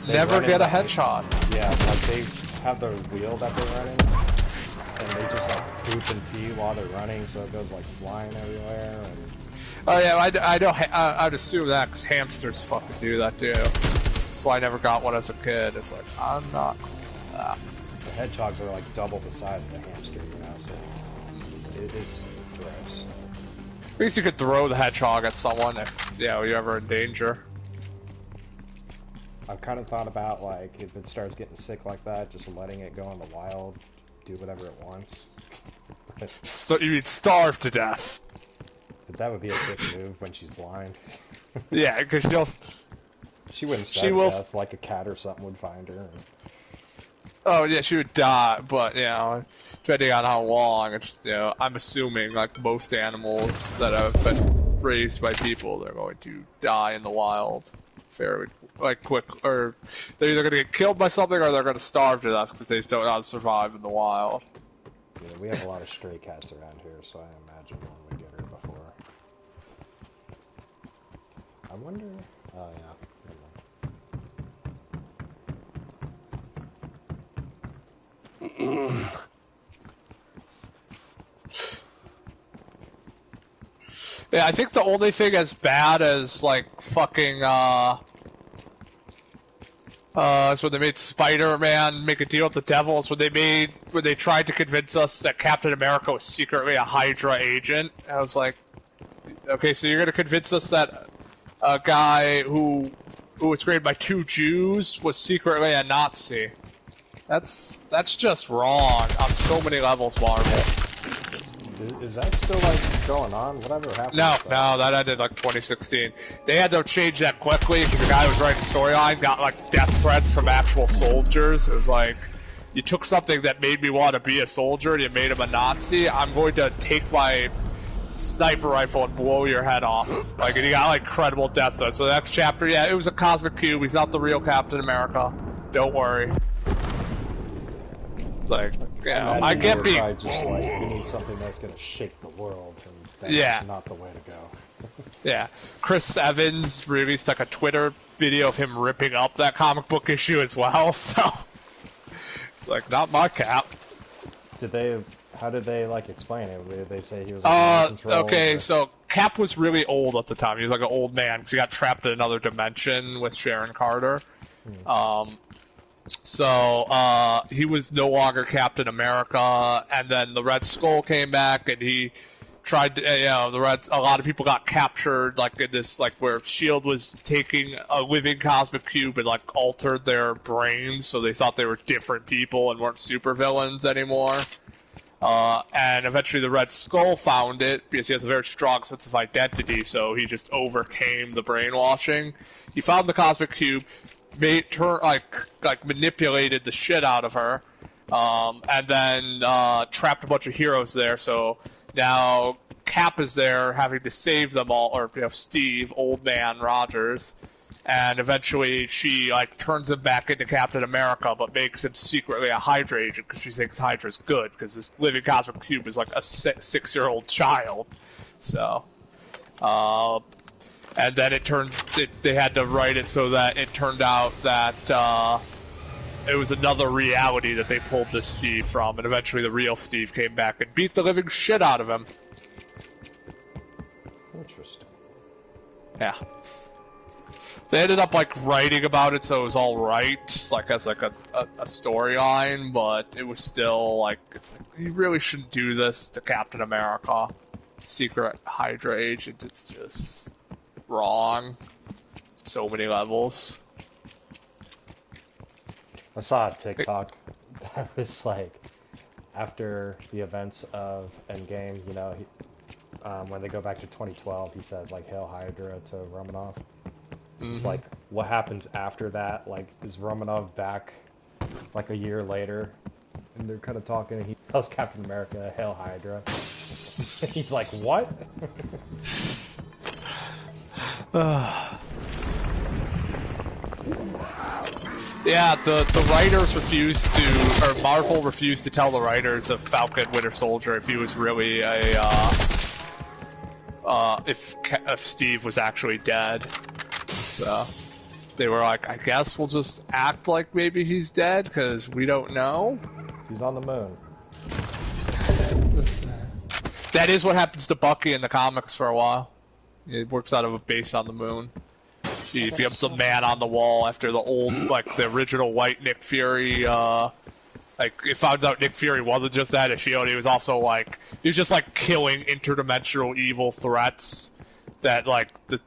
F: Never get a headshot.
G: Yeah, like they have their wheel that they're running, and they just like poop and pee while they're running, so it goes like flying everywhere. And
F: oh yeah, I know. I'd assume that because hamsters fucking do that too. That's why I never got one as a kid. It's like I'm not cool with that.
G: The hedgehogs are like double the size of the hamster, you know, so it's gross.
F: At least you could throw the hedgehog at someone if, you know, you're ever in danger.
G: I've kind of thought about, like, if it starts getting sick like that, just letting it go in the wild, do whatever it wants.
F: So you'd starve to death.
G: But that would be a good move when she's blind.
F: Yeah, because
G: she wouldn't starve to death like a cat or something would find her.
F: Oh yeah, she would die, but you know, depending on how long, it's, you know, I'm assuming like most animals that have been raised by people, they're going to die in the wild fairly quick, or they're either going to get killed by something or they're going to starve to death because they don't know how to survive in the wild.
G: Yeah, we have a lot of stray cats around here, so I imagine one would get her before. I wonder. Oh yeah.
F: Yeah, I think the only thing as bad as, like, fucking, is when they made Spider-Man make a deal with the devil, is when they tried to convince us that Captain America was secretly a Hydra agent. I was like, okay, so you're gonna convince us that a guy who was created by 2 Jews was secretly a Nazi. That's just wrong on so many levels, Marvel.
G: Is that still, like, going on? Whatever happened?
F: No, that ended, like, 2016. They had to change that quickly because the guy who was writing the storyline got, like, death threats from actual soldiers. It was like, you took something that made me want to be a soldier and you made him a Nazi, I'm going to take my sniper rifle and blow your head off. Like, and he got, like, credible death threats. So the next chapter, yeah, it was a cosmic cube. He's not the real Captain America. Don't worry. Like, you know, I get being...
G: Just like, you need something that's gonna shake the world, and that's not the way to go.
F: Yeah. Chris Evans released, like, a Twitter video of him ripping up that comic book issue as well, so... It's like, not my Cap.
G: How did they, like, explain it? Did they say he was, like, control? Okay,
F: so Cap was really old at the time. He was, like, an old man, because he got trapped in another dimension with Sharon Carter. So, he was no longer Captain America, and then the Red Skull came back, and he tried to, a lot of people got captured, like, in this, like, where S.H.I.E.L.D. was taking a living cosmic cube and, like, altered their brains, so they thought they were different people and weren't supervillains anymore. And eventually the Red Skull found it, because he has a very strong sense of identity, so he just overcame the brainwashing. He found the cosmic cube, manipulated the shit out of her, and then trapped a bunch of heroes there. So now Cap is there, having to save them all, or Steve, old man Rogers, and eventually she turns him back into Captain America, but makes him secretly a Hydra agent because she thinks Hydra's good because this living cosmic cube is like a 6-year-old child. So. And then they had to write it so that it turned out that it was another reality that they pulled this Steve from, and eventually the real Steve came back and beat the living shit out of him.
G: Interesting.
F: Yeah. They ended up writing about it so it was all right, as a storyline, but it was still you really shouldn't do this to Captain America, secret Hydra agent. It's just wrong. So many levels.
G: I saw a TikTok that was after the events of Endgame, when they go back to 2012, he says Hail Hydra to Romanov. It's what happens after that? Is Romanov back a year later? And they're kind of talking, and he tells Captain America, Hail Hydra. He's like, what?
F: Yeah, the writers refused to, or Marvel refused to tell the writers of Falcon Winter Soldier if he was really if Steve was actually dead. So they were like, I guess we'll just act like maybe he's dead because we don't know.
G: He's on the moon.
F: That is what happens to Bucky in the comics for a while. He works out of a base on the moon. He becomes a man on the wall after the old, the original white Nick Fury, it found out Nick Fury wasn't just that S.H.I.E.L.D., he was also, he was just, killing interdimensional evil threats that,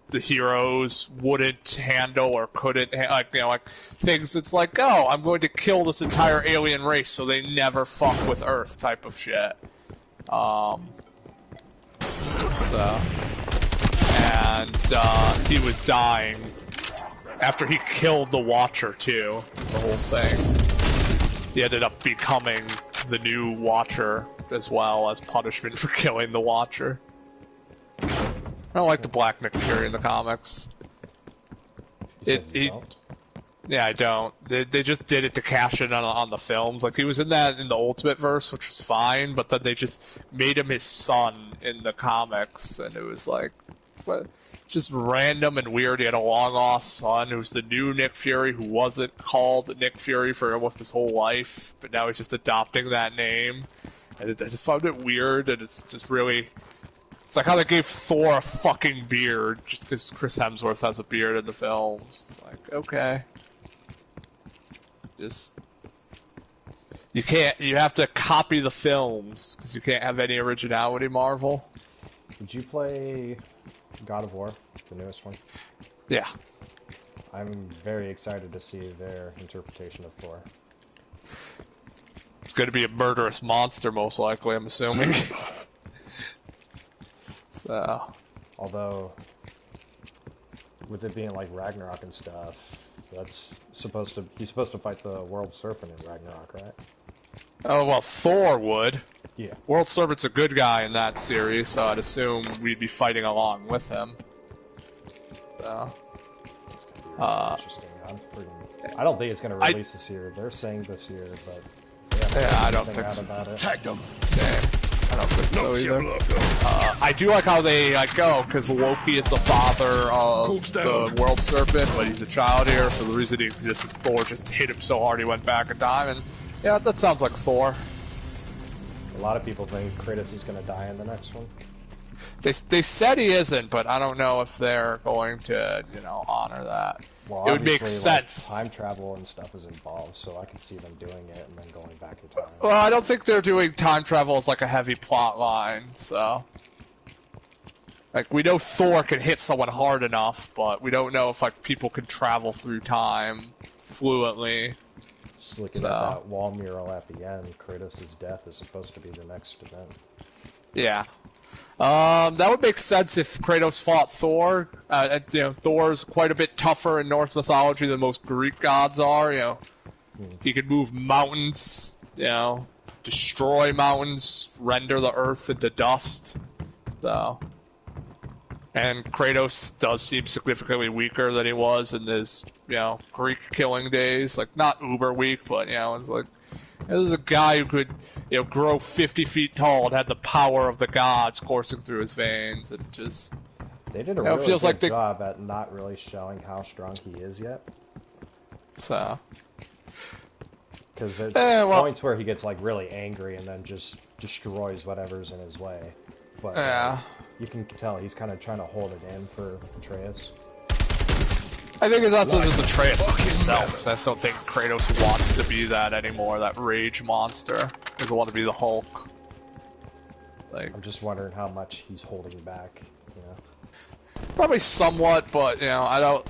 F: the heroes wouldn't handle or couldn't, things, it's oh, I'm going to kill this entire alien race so they never fuck with Earth type of shit. And he was dying after he killed the Watcher, too. The whole thing. He ended up becoming the new Watcher as well as punishment for killing the Watcher. I don't like the Black Nick Fury in the comics. Yeah, I don't. They just did it to cash in on the films. Like, he was in that in the Ultimate Verse, which was fine, but then they just made him his son in the comics, and it was like, just random and weird. He had a long-lost son who was the new Nick Fury, who wasn't called Nick Fury for almost his whole life, but now he's just adopting that name. And I just found it weird, and it's just really... It's like how they gave Thor a fucking beard, just because Chris Hemsworth has a beard in the films. It's like, okay. Just... You have to copy the films, because you can't have any originality, Marvel.
G: Did you play God of War, the newest one?
F: Yeah.
G: I'm very excited to see their interpretation of Thor.
F: It's going to be a murderous monster, most likely, I'm assuming. So...
G: Although, with it being like Ragnarok and stuff, he's supposed to fight the World Serpent in Ragnarok, right?
F: Oh, well, Thor would.
G: Yeah.
F: World Serpent's a good guy in that series, so I'd assume we'd be fighting along with him. So...
G: It's gonna be really interesting. I don't think it's gonna release this year. They're saying this year, but...
F: Yeah, I don't think so.
G: About it.
C: Tag them.
F: Same. I don't think so either. I do like how they go, because Loki is the father of the World Serpent, but he's a child here, so the reason he exists is Thor just hit him so hard he went back in time, and yeah, that sounds like Thor.
G: A lot of people think Kratos is going to die in the next one.
F: They said he isn't, but I don't know if they're going to, honor that.
G: Well,
F: it would make sense.
G: Time travel and stuff is involved, so I could see them doing it and then going back in time.
F: Well, I don't think they're doing time travel as like a heavy plot line, so... Like, we know Thor can hit someone hard enough, but we don't know if, like, people can travel through time fluently.
G: Just looking at that wall mural at the end, Kratos' death is supposed to be the next event.
F: Yeah. That would make sense if Kratos fought Thor. Thor's quite a bit tougher in Norse mythology than most Greek gods are, He could move mountains, destroy mountains, render the earth into dust. So... And Kratos does seem significantly weaker than he was in his, Greek killing days. Like, not uber weak, but, it's like... This is a guy who could, grow 50 feet tall and had the power of the gods coursing through his veins, and just...
G: They did a really good job at not really showing how strong he is yet.
F: So...
G: Because there's points where he gets, like, really angry and then just destroys whatever's in his way. But you can tell he's kind of trying to hold it in for Atreus.
F: I think it's also just Atreus himself, because I just don't think Kratos wants to be that anymore, that rage monster. He doesn't want to be the Hulk. Like,
G: I'm just wondering how much he's holding back,
F: Probably somewhat, but, I don't,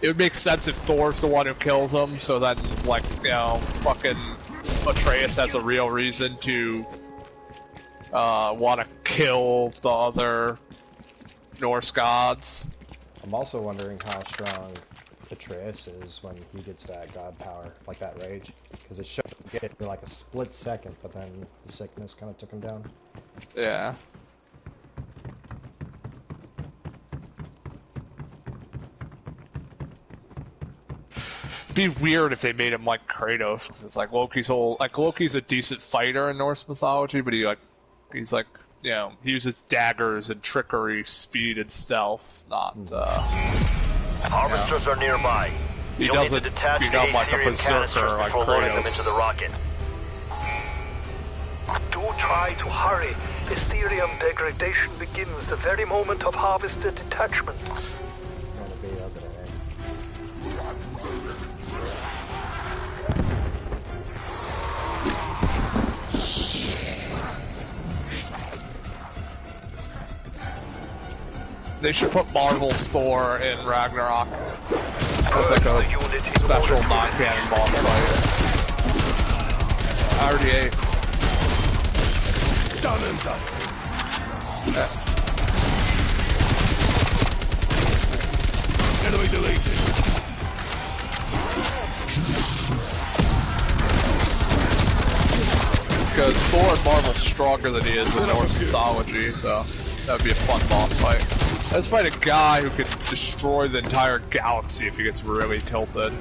F: It would make sense if Thor's the one who kills him, so then, like, fucking Atreus has a real reason to, want to kill the other Norse gods.
G: I'm also wondering how strong Atreus is when he gets that god power, like that rage. Because it showed him for like a split second, but then the sickness kind of took him down.
F: Yeah. It'd be weird if they made him like Kratos, because it's like Loki's a decent fighter in Norse mythology, but he's like, he uses daggers and trickery, speed, and stealth, not,
A: Harvesters are nearby.
F: He doesn't become like a berserker like
A: loading them into the rocket.
H: Do try to hurry. Ethereum degradation begins the very moment of harvested detachment.
F: They should put Marvel's Thor in Ragnarok as like a special non-canon boss fight. I already ate.
C: Done and dusted. Enemy deleted.
F: Because Thor in Marvel's stronger than he is in Norse mythology, so that would be a fun boss fight. Let's fight a guy who can destroy the entire galaxy if he gets really tilted.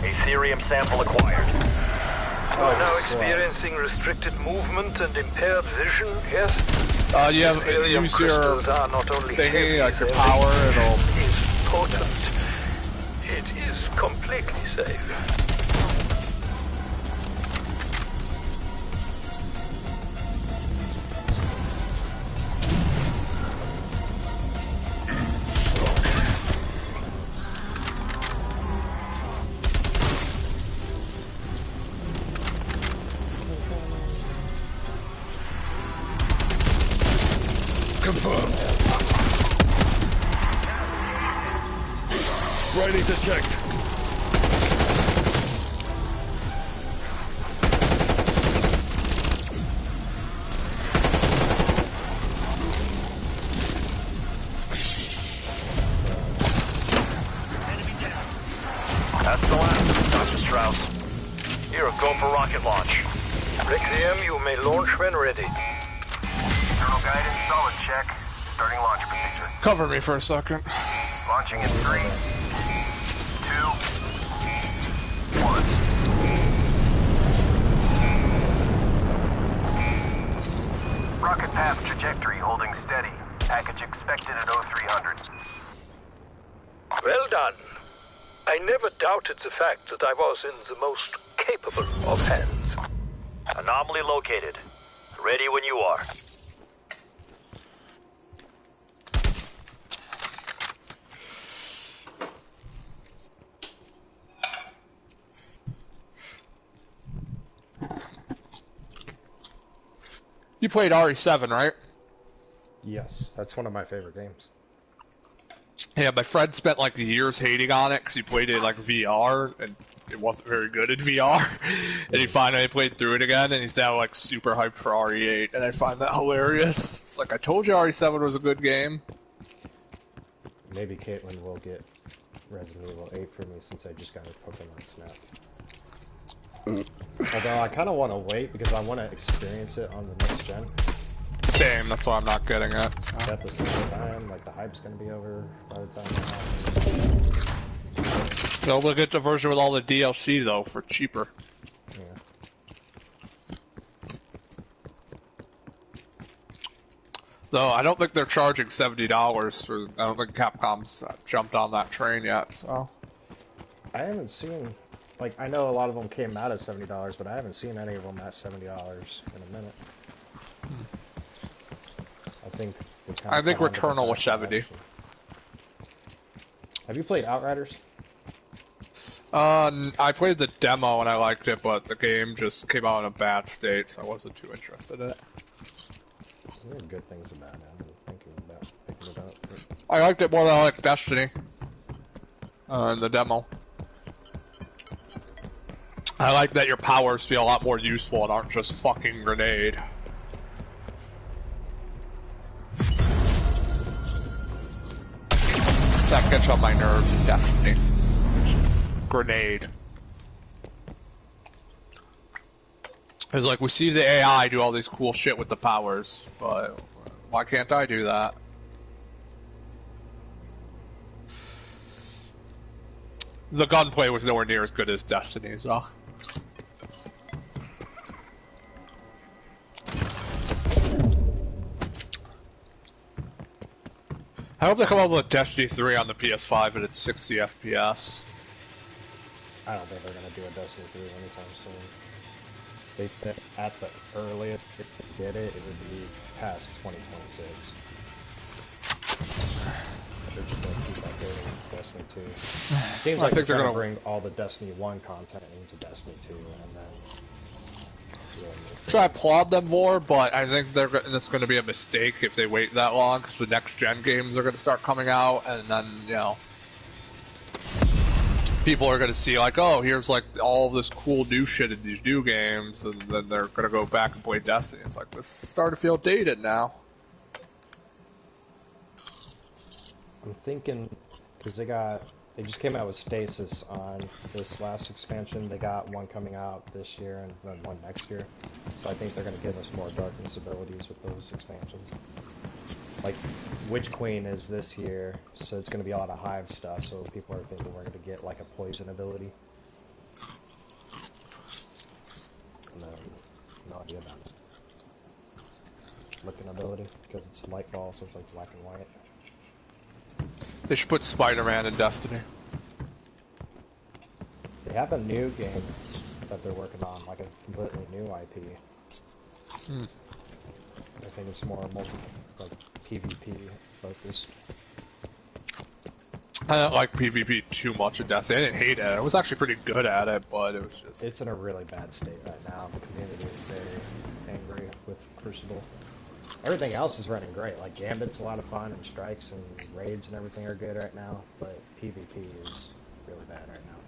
A: Ethereum sample acquired.
H: You are now experiencing restricted movement and impaired vision, yes?
F: Yeah,
H: Ethereum
F: use your
H: crystals are not only
F: thingy,
H: heavy,
F: like your
H: their
F: power, it'll...
H: is potent. It is completely safe.
C: Confirmed. Ready to check.
A: That's the last, Dr. Strauss. Here, go for rocket launch.
H: Requiem, you may launch when ready.
D: Internal guidance, solid check. Starting launch procedure.
F: Cover me for a second.
D: Launching in 3, 2, 1. Rocket path trajectory holding steady. Package expected at 0300.
H: Well done. I never doubted the fact that I was in the most capable of hands.
A: Anomaly located. Ready when you are.
F: You played RE7, right?
G: Yes, that's one of my favorite games.
F: Yeah, my friend spent like years hating on it because he played it like VR and it wasn't very good in VR. And he finally played through it again and he's now like super hyped for RE8 and I find that hilarious. It's like, I told you RE7 was a good game.
G: Maybe Caitlin will get Resident Evil 8 for me since I just got a Pokemon Snap. Although I kind of want to wait because I want to experience it on the next gen.
F: Same, that's why I'm not getting it. So.
G: At the same time, like the hype's gonna be over by the time that happens.
F: We'll get the version with all the DLC though for cheaper.
G: Yeah.
F: Though I don't think they're charging $70 for. I don't think Capcom's jumped on that train yet. So.
G: I haven't seen. Like, I know a lot of them came out at $70, but I haven't seen any of them at $70 in a minute. I think
F: Returnal was 70.
G: Have you played Outriders?
F: I played the demo and I liked it, but the game just came out in a bad state, so I wasn't too interested in it.
G: There are good things about it. I'm thinking about picking it up.
F: I liked it more than I liked Destiny. In the demo. I like that your powers feel a lot more useful and aren't just fucking grenade. That gets on my nerves in Destiny. Grenade. It's like, we see the AI do all these cool shit with the powers, but why can't I do that? The gunplay was nowhere near as good as Destiny's, though. I hope they come out with Destiny 3 on the PS5 and it's 60 FPS.
G: I don't think they're gonna do a Destiny 3 anytime soon. They said at the earliest, if they did it, it would be past 2026. They're just gonna keep updating Destiny 2. Seems like they're gonna bring all the Destiny 1 content into Destiny 2, and then...
F: So I applaud them more, but I think it's going to be a mistake if they wait that long, because the next-gen games are going to start coming out, and then, you know... people are going to see, like, oh, here's, like, all this cool new shit in these new games, and then they're going to go back and play Destiny. It's like, this is starting to feel dated now.
G: I'm thinking, because they got They just came out with Stasis on this last expansion. They got one coming out this year and then one next year. So I think they're going to give us more darkness abilities with those expansions. Like, Witch Queen is this year, so it's going to be a lot of Hive stuff, so people are thinking we're going to get, like, a poison ability. And then, no idea about it. Looking ability, because it's Lightfall, so it's like black and white.
F: They should put Spider-Man in Destiny.
G: They have a new game that they're working on, like a completely new IP. I think it's more like PvP focused.
F: I didn't like PvP too much in Destiny. I didn't hate it. I was actually pretty good at it, but it was just...
G: It's in a really bad state right now. The community is very angry with Crucible. Everything else is running great. Like, Gambit's a lot of fun, and Strikes and Raids and everything are good right now, but PvP is really bad right now.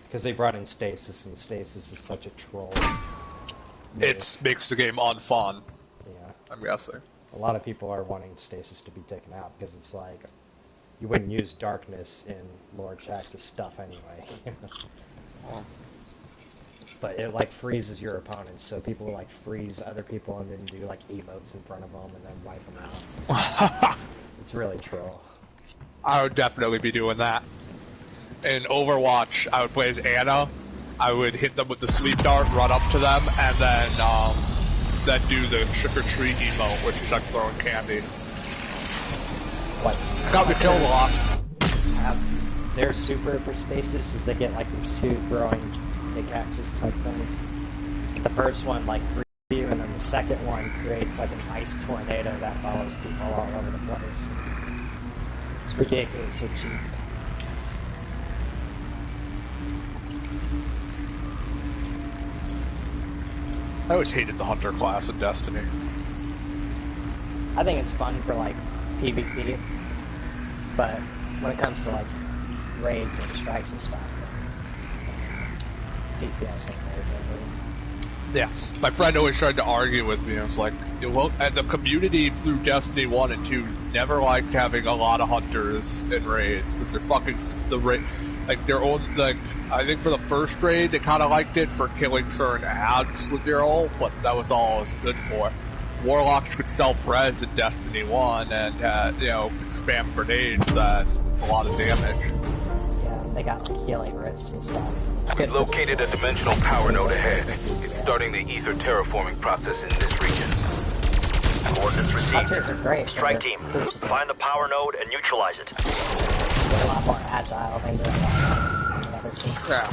G: Because they brought in Stasis, and Stasis is such a troll.
F: It makes the game unfun.
G: Yeah.
F: I'm guessing.
G: A lot of people are wanting Stasis to be taken out, because it's like, you wouldn't use Darkness in Lord Shax's stuff anyway. But it, like, freezes your opponents, so people, like, freeze other people and then do, like, emotes in front of them and then wipe them out. It's really troll.
F: I would definitely be doing that. In Overwatch, I would play as Ana. I would hit them with the sleep dart, run up to them, and then do the trick-or-treat emote, which is like throwing candy.
G: What?
F: Got me killed a lot.
G: Their super for Stasis is they get, like, these two throwing pickaxes type things. The first one, like, frees you, and then the second one creates, like, an ice tornado that follows people all over the place. It's ridiculously cheap.
F: I always hated the Hunter class in Destiny.
G: I think it's fun for, like, PvP, but when it comes to, like, raids and strikes and stuff, DPS ain't very good.
F: Yeah, my friend always tried to argue with me. I was like, well, and the community through Destiny 1 and 2 never liked having a lot of hunters in raids, because they're fucking, like, their own, like, I think for the first raid, they kind of liked it for killing certain ads with their ult, but that was all it was good for. Warlocks could self-res in Destiny 1 and, you know, could spam grenades, and it's a lot of damage.
G: Yeah, they got, like, healing rifts and stuff.
B: We've located a dimensional power node ahead. It's starting the ether terraforming process in this region.
A: Coordinates received.
G: Hunters are great.
A: Strike team, find the power node and neutralize it.
G: They're a lot more agile than the other team.
F: Yeah.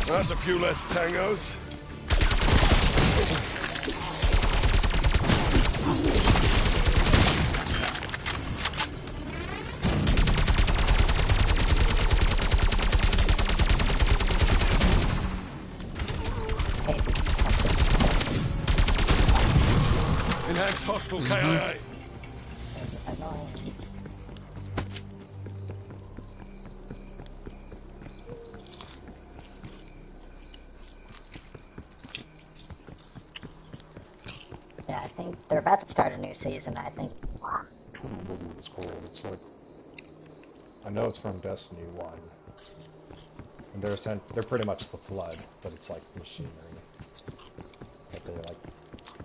C: That's a few less tangos. Enhanced hostile KIA.
I: Yeah, I think they're about to start a new season, I think.
G: It's cool. It's like, I know it's from Destiny 1. And they're pretty much the Flood, but it's like machinery. That they like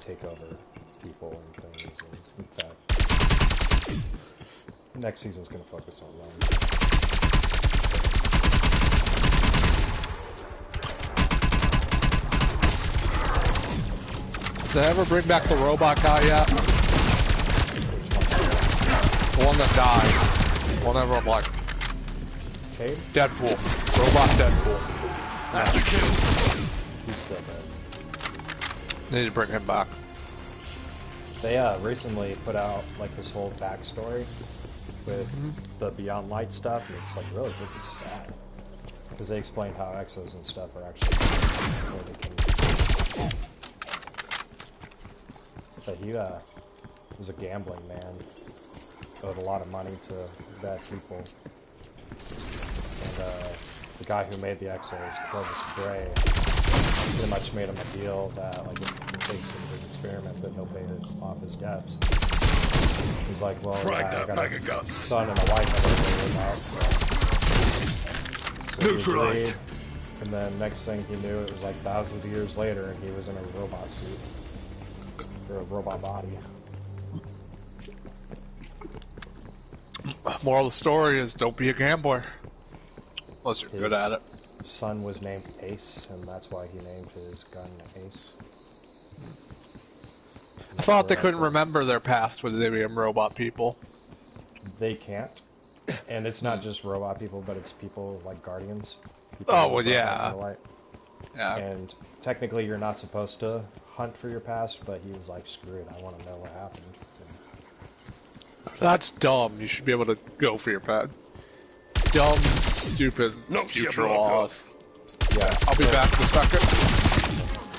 G: take over people and things. And in fact, next season's gonna focus on them.
F: Did they ever bring back the robot guy yet? The one that died. Whenever I'm like...
G: Cade?
F: Deadpool. Robot Deadpool.
C: That's a kill.
G: He's still dead.
F: They need to bring him back.
G: They recently put out like this whole backstory with the Beyond Light stuff, and it's like really sad. Because they explained how exos and stuff are actually where they can... But he was a gambling man, owed a lot of money to bad people, and the guy who made the X-rays, Clovis Bray, pretty much made him a deal that, like, if he takes his experiment, that he'll pay off his debts. He's like, well, yeah, I got a son and a wife I don't know about, so
C: Neutralized.
G: And then next thing he knew, it was like thousands of years later, and he was in a robot suit. Or a robot body.
F: Moral of the story is don't be a gambler. Unless you're good at it.
G: His son was named Ace, and that's why he named his gun Ace.
F: I thought they couldn't remember their past when they became robot people.
G: They can't. And it's not just robot people, but it's people like Guardians.
F: Oh, well, yeah.
G: Yeah. And technically you're not supposed to hunt for your past, but he was like, screw it, I want to know what happened.
F: That's dumb. You should be able to go for your past. Dumb, stupid future laws.
G: Yeah.
F: I'll be back in a second.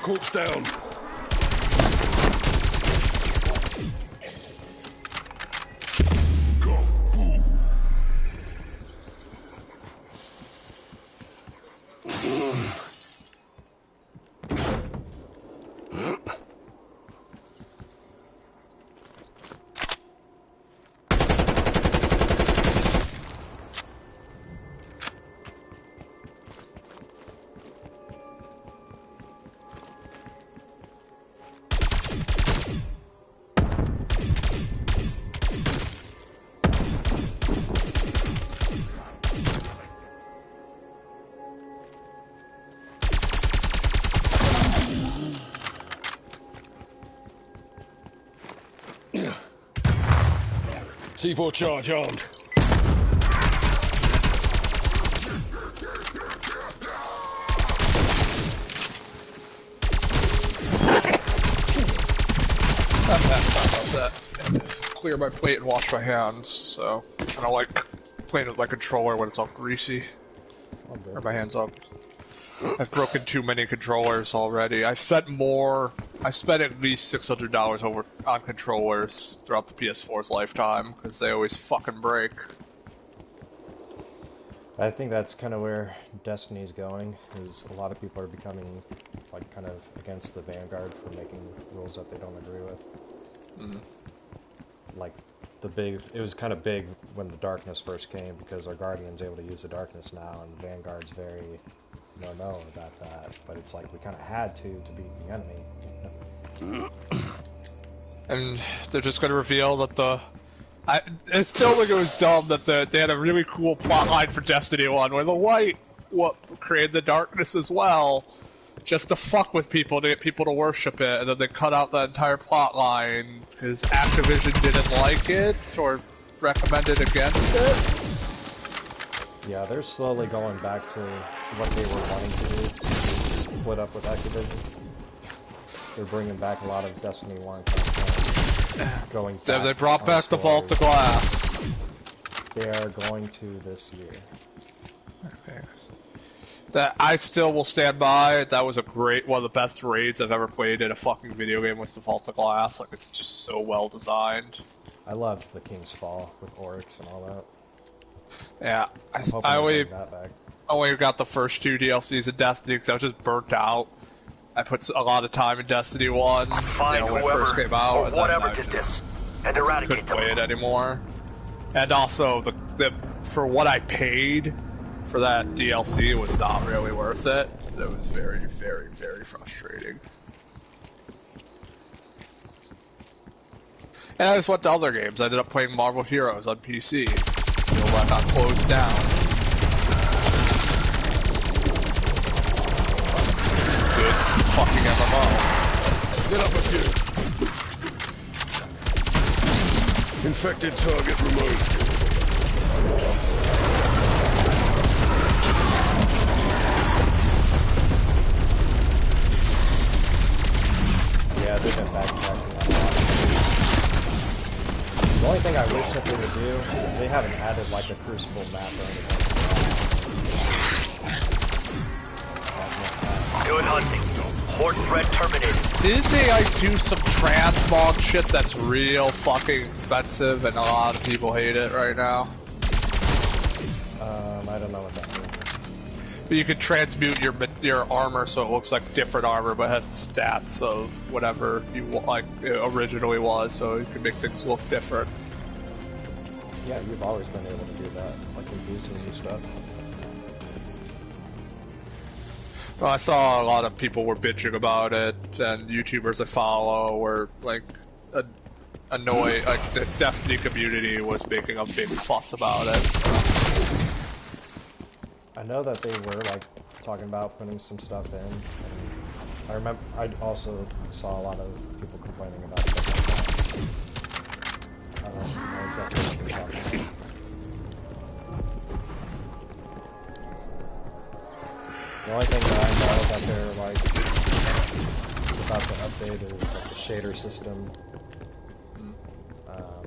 C: Corpse down. C4 charge armed.
F: Clear my plate and wash my hands, so I don't like playing with my controller when it's all greasy. Or my hands up. I've broken too many controllers already. I spent at least $600 on controllers throughout the PS4's lifetime, because they always fucking break.
G: I think that's kind of where Destiny's going, is a lot of people are becoming, like, kind of against the Vanguard for making rules that they don't agree with. Like, it was kind of big when the Darkness first came, because our Guardian's able to use the Darkness now, and Vanguard's very no about that, but it's like we kind of had to beat the enemy.
F: And they're just going to reveal that I still think it was dumb that they had a really cool plot line for Destiny 1 where the light created the darkness as well, just to fuck with people, to get people to worship it, and then they cut out that entire plot line because Activision didn't like it or recommended against it.
G: Yeah, they're slowly going back to what they were wanting to do since they split up with Activision. They're bringing back a lot of Destiny 1 content. Going back
F: they brought back the Vault of Glass.
G: They are going to this year.
F: Okay. That I still will stand by. That was one of the best raids I've ever played in a fucking video game, was the Vault of Glass. Like, it's just so well designed.
G: I loved the King's Fall with Oryx and all that.
F: Yeah, I only got the first 2 DLCs of Destiny because I was just burnt out. I put a lot of time in Destiny 1, when it first came out, and then I just couldn't play it anymore. And also, for what I paid for that DLC, it was not really worth it. It was very, very, very frustrating. And I just went to other games. I ended up playing Marvel Heroes on PC. That got closed down. Good fucking MMO.
C: Get up with you. Infected target removed.
G: Yeah, they've been backtracking on that. The only thing I wish that they would do is they haven't added like a Crucible map or anything.
A: Good hunting. Horde threat terminated.
F: Did they do some transmog shit that's real fucking expensive and a lot of people hate it right now?
G: I don't know what that means.
F: You could transmute your armor so it looks like different armor, but has the stats of whatever you like it originally was, so you can make things look different.
G: Yeah, you've always been able to do that, like in boosting and stuff.
F: Well, I saw a lot of people were bitching about it, and YouTubers I follow were like annoyed. Like the Destiny community was making a big fuss about it. So.
G: I know that they were like talking about putting some stuff in. And I remember I also saw a lot of people complaining about stuff like that. I don't know exactly what they're talking about. The only thing that I know that they're like about to update is like the shader system.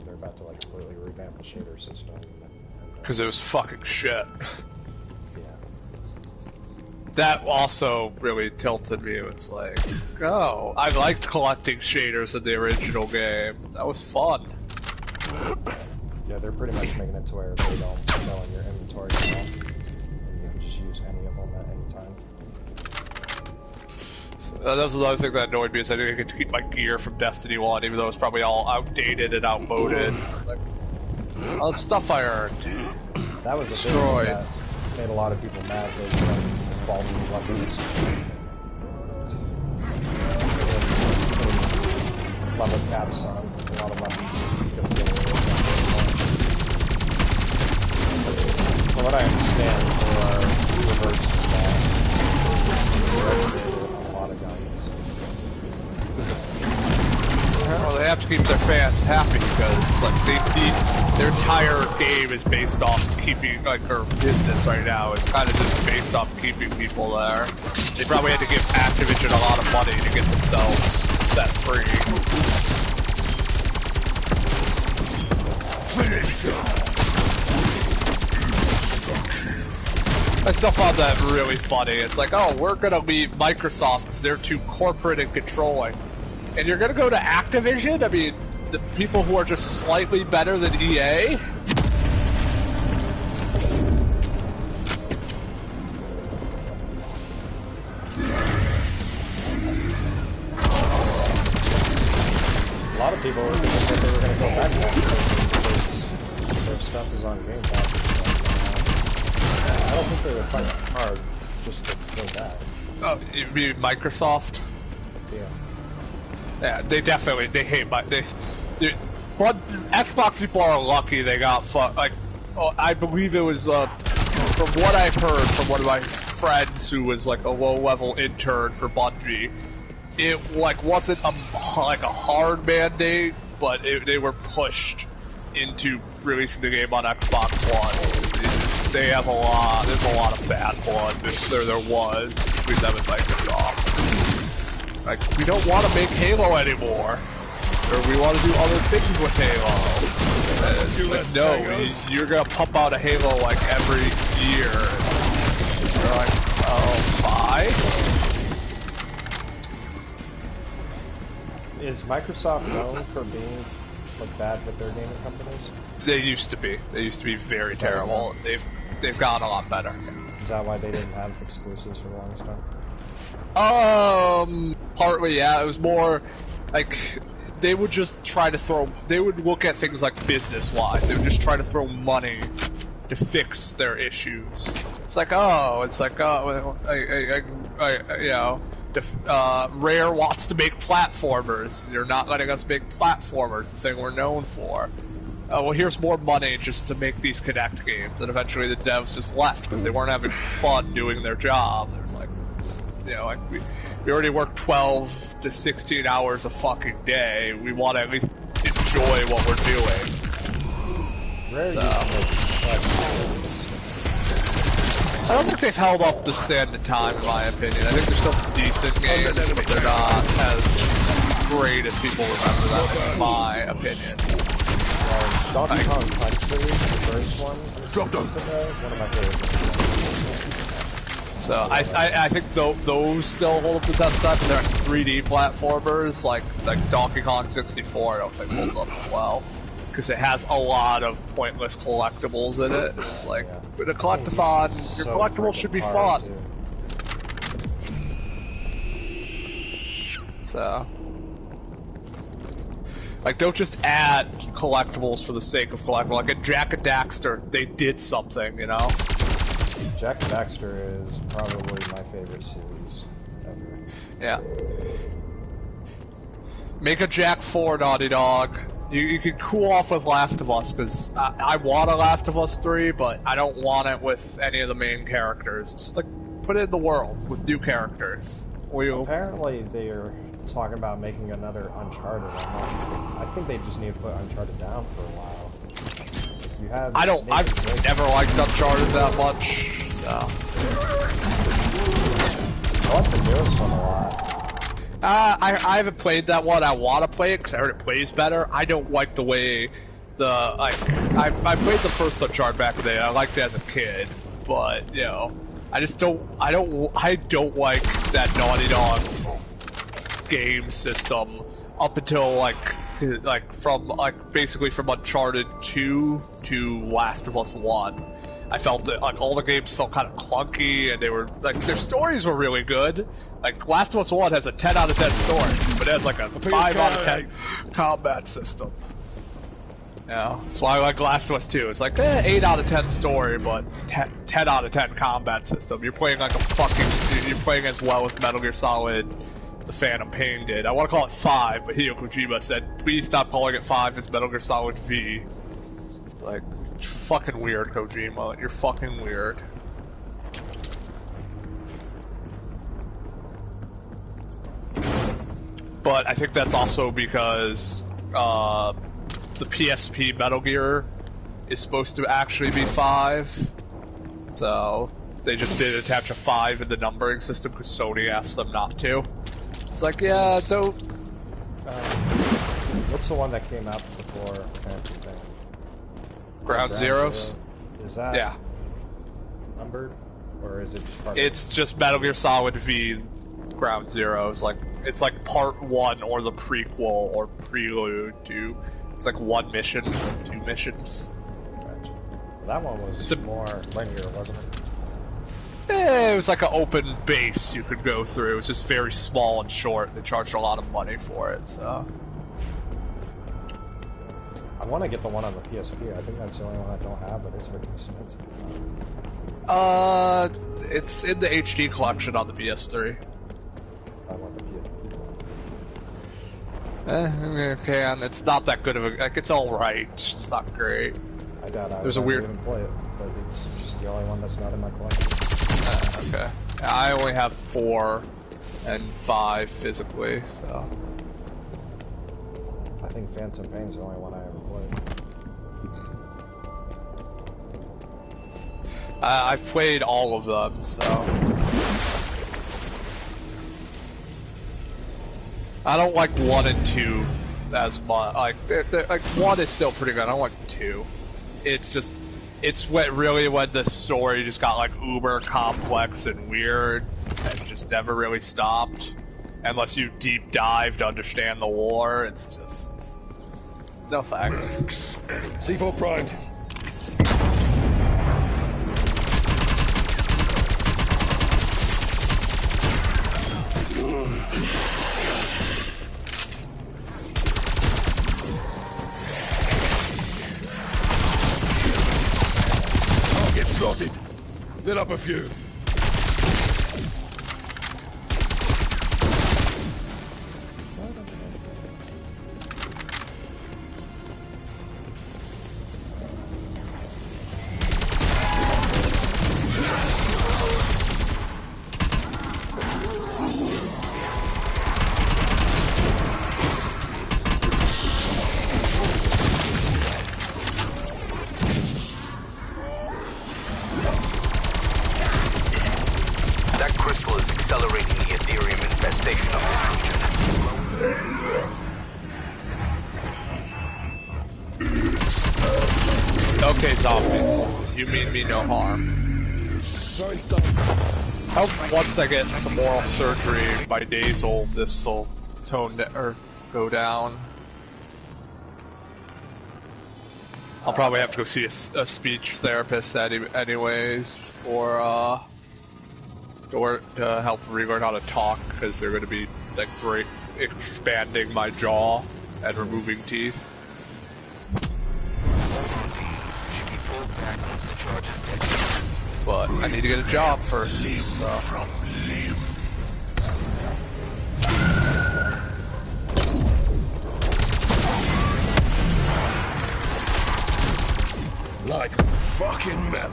G: They're about to like completely revamp the shader system.
F: Because it was fucking shit.
G: Yeah.
F: That also really tilted me. It was like, oh, I liked collecting shaders in the original game. That was fun.
G: Yeah, they're pretty much making it to where they don't go in your inventory now. And you can just use any of them at any time.
F: That was another thing that annoyed me, is I didn't get to keep my gear from Destiny 1, even though it's probably all outdated and outmoded. Like, all the stuff I earned.
G: That was
F: destroyed.
G: The thing that made a lot of people mad, was quality weapons. Level caps on a lot of weapons. From what I understand, there are reverse on a lot of guns.
F: Well, they have to keep their fans happy, because like their entire game is based off keeping, like, their business right now is kind of just based off keeping people there. They probably had to give Activision a lot of money to get themselves set free. I still found that really funny. It's like, oh, we're gonna leave Microsoft because they're too corporate and controlling. And you're gonna go to Activision? I mean, the people who are just slightly better than EA?
G: A lot of people were thinking that they were going to go back to that because their stuff is on Game Pass and stuff. I don't think they would fight hard just to go back.
F: Oh, you mean Microsoft?
G: Yeah.
F: Yeah, they definitely, they hate but Xbox people are lucky they got like, I believe it was, from what I've heard from one of my friends who was like a low-level intern for Bungie, it like wasn't a hard mandate, but they were pushed into releasing the game on Xbox One. They have there's a lot of bad blood there was between them and Microsoft. Like, we don't want to make Halo anymore, or we want to do other things with Halo. Like, no, you're gonna pump out a Halo like every year. You're like, oh, bye.
G: Is Microsoft known for being like bad with their gaming companies?
F: They used to be. They used to be very terrible. They've gotten a lot better.
G: Is that why they didn't have exclusives for the longest time?
F: Partly, yeah. It was more like they would just try to they would look at things like business-wise. They would just try to throw money to fix their issues. It's like, you know, Rare wants to make platformers. They're not letting us make platformers, the thing we're known for. Well, here's more money just to make these Kinect games. And eventually the devs just left because they weren't having fun doing their job. There's like, you know, like we already work 12 to 16 hours a fucking day. We want to at least enjoy what we're doing.
G: Rare
F: I don't think they've held up the stand of time, in my opinion. I think they're still decent games, but they're not as great as people remember them, in my opinion.
G: Donkey Kong Country, the first one, one of my favorite games.
F: So I think those still hold up the test of time. They're 3D platformers, like Donkey Kong 64. I don't think holds up as well. because it has a lot of pointless collectibles in it. It's like, with a collectathon, your collectibles should be fun. So, like, don't just add collectibles for the sake of collectible. Like, in Jack and Daxter, they did something, you know?
G: Jack and Daxter is probably my favorite series ever.
F: Yeah. Make a Jack 4, Naughty Dog. You can cool off with Last of Us, because I want a Last of Us 3, but I don't want it with any of the main characters. Just, like, put it in the world with new characters.
G: Apparently, they're talking about making another Uncharted. I think they just need to put Uncharted down for a while. You have
F: I've never liked Uncharted that much, so.
G: I like the newest one a lot.
F: I haven't played that one. I want to play it because I heard it plays better. I don't like the way I played the first Uncharted back in the day. I liked it as a kid, but you know, I don't like that Naughty Dog game system up until basically from Uncharted 2 to Last of Us 1. I felt that like all the games felt kind of clunky, and they were like their stories were really good. Like Last of Us 1 has a 10 out of 10 story, but it has like a 5 out of 10 combat system. Yeah, that's why I like Last of Us 2. It's like 8 out of 10 story, but 10 out of 10 combat system. You're playing like you're playing as well as Metal Gear Solid The Phantom Pain did. I want to call it 5, but Hideo Kojima said, please stop calling it 5, it's Metal Gear Solid V. It's like, fucking weird, Kojima. You're fucking weird. But I think that's also because the PSP Metal Gear is supposed to actually be 5. So they just didn't attach a 5 in the numbering system because Sony asked them not to. It's like, yeah, don't...
G: What's the one that came out before Phantom Pain?
F: Ground Zeroes?
G: Is that
F: yeah.
G: numbered? Or is it part
F: It's just Metal Gear Solid V Ground Zeroes. Like, it's like part 1 or the prequel or prelude to... It's like 1 mission, 2 missions.
G: Gotcha. That one was more linear, wasn't it?
F: It was like an open base you could go through. It was just very small and short. They charged a lot of money for it, so...
G: I want to get the one on the PSP. I think that's the only one I don't have, but it's pretty expensive.
F: It's in the HD collection on the PS3.
G: I want the PSP one.
F: Okay, and it's not that good of a... Like, it's alright. It's not great.
G: I doubt I
F: There's
G: would
F: a weird...
G: even play it, but it's just the only one that's not in my collection.
F: Okay. I only have 4 and 5 physically, so...
G: I think Phantom Pain's the only one I ever played.
F: I've played all of them, so... I don't like 1 and 2 as much. Like, like 1 is still pretty good. I don't like 2. It's just... It's when the story just got like uber complex and weird and just never really stopped. Unless you deep dive to understand the lore, it's just... No thanks.
C: C4 primed. Target slotted. Lit up a few.
F: Okay, zombies. You mean me no harm. Hope once I get some moral surgery, my days will go down. I'll probably have to go see a speech therapist anyways for to help relearn how to talk, because they're going to be like expanding my jaw and removing teeth. But I need to get a job first, so.
C: Like a fucking melon.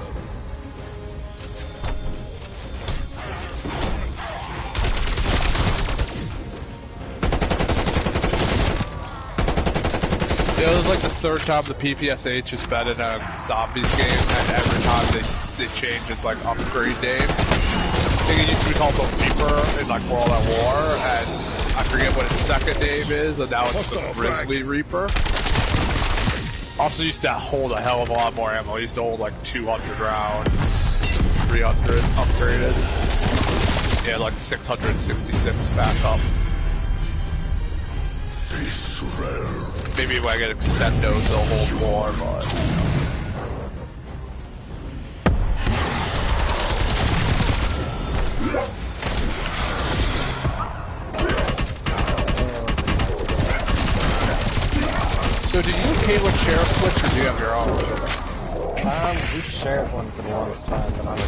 F: Yeah, it was like the third time the PPSH has been in a zombies game, and every time they change its like upgrade name. I think it used to be called the Reaper in like World at War, and I forget what its second name is, and now it's the Grizzly Reaper. Also used to hold a hell of a lot more ammo. It used to hold like 200 rounds, 300 upgraded. Yeah, like 666 backup. Maybe when I get extendos, they'll hold more, but... So do you and Caitlin share a Switch, or do you have your own?
G: We shared one for the longest time, but I'm not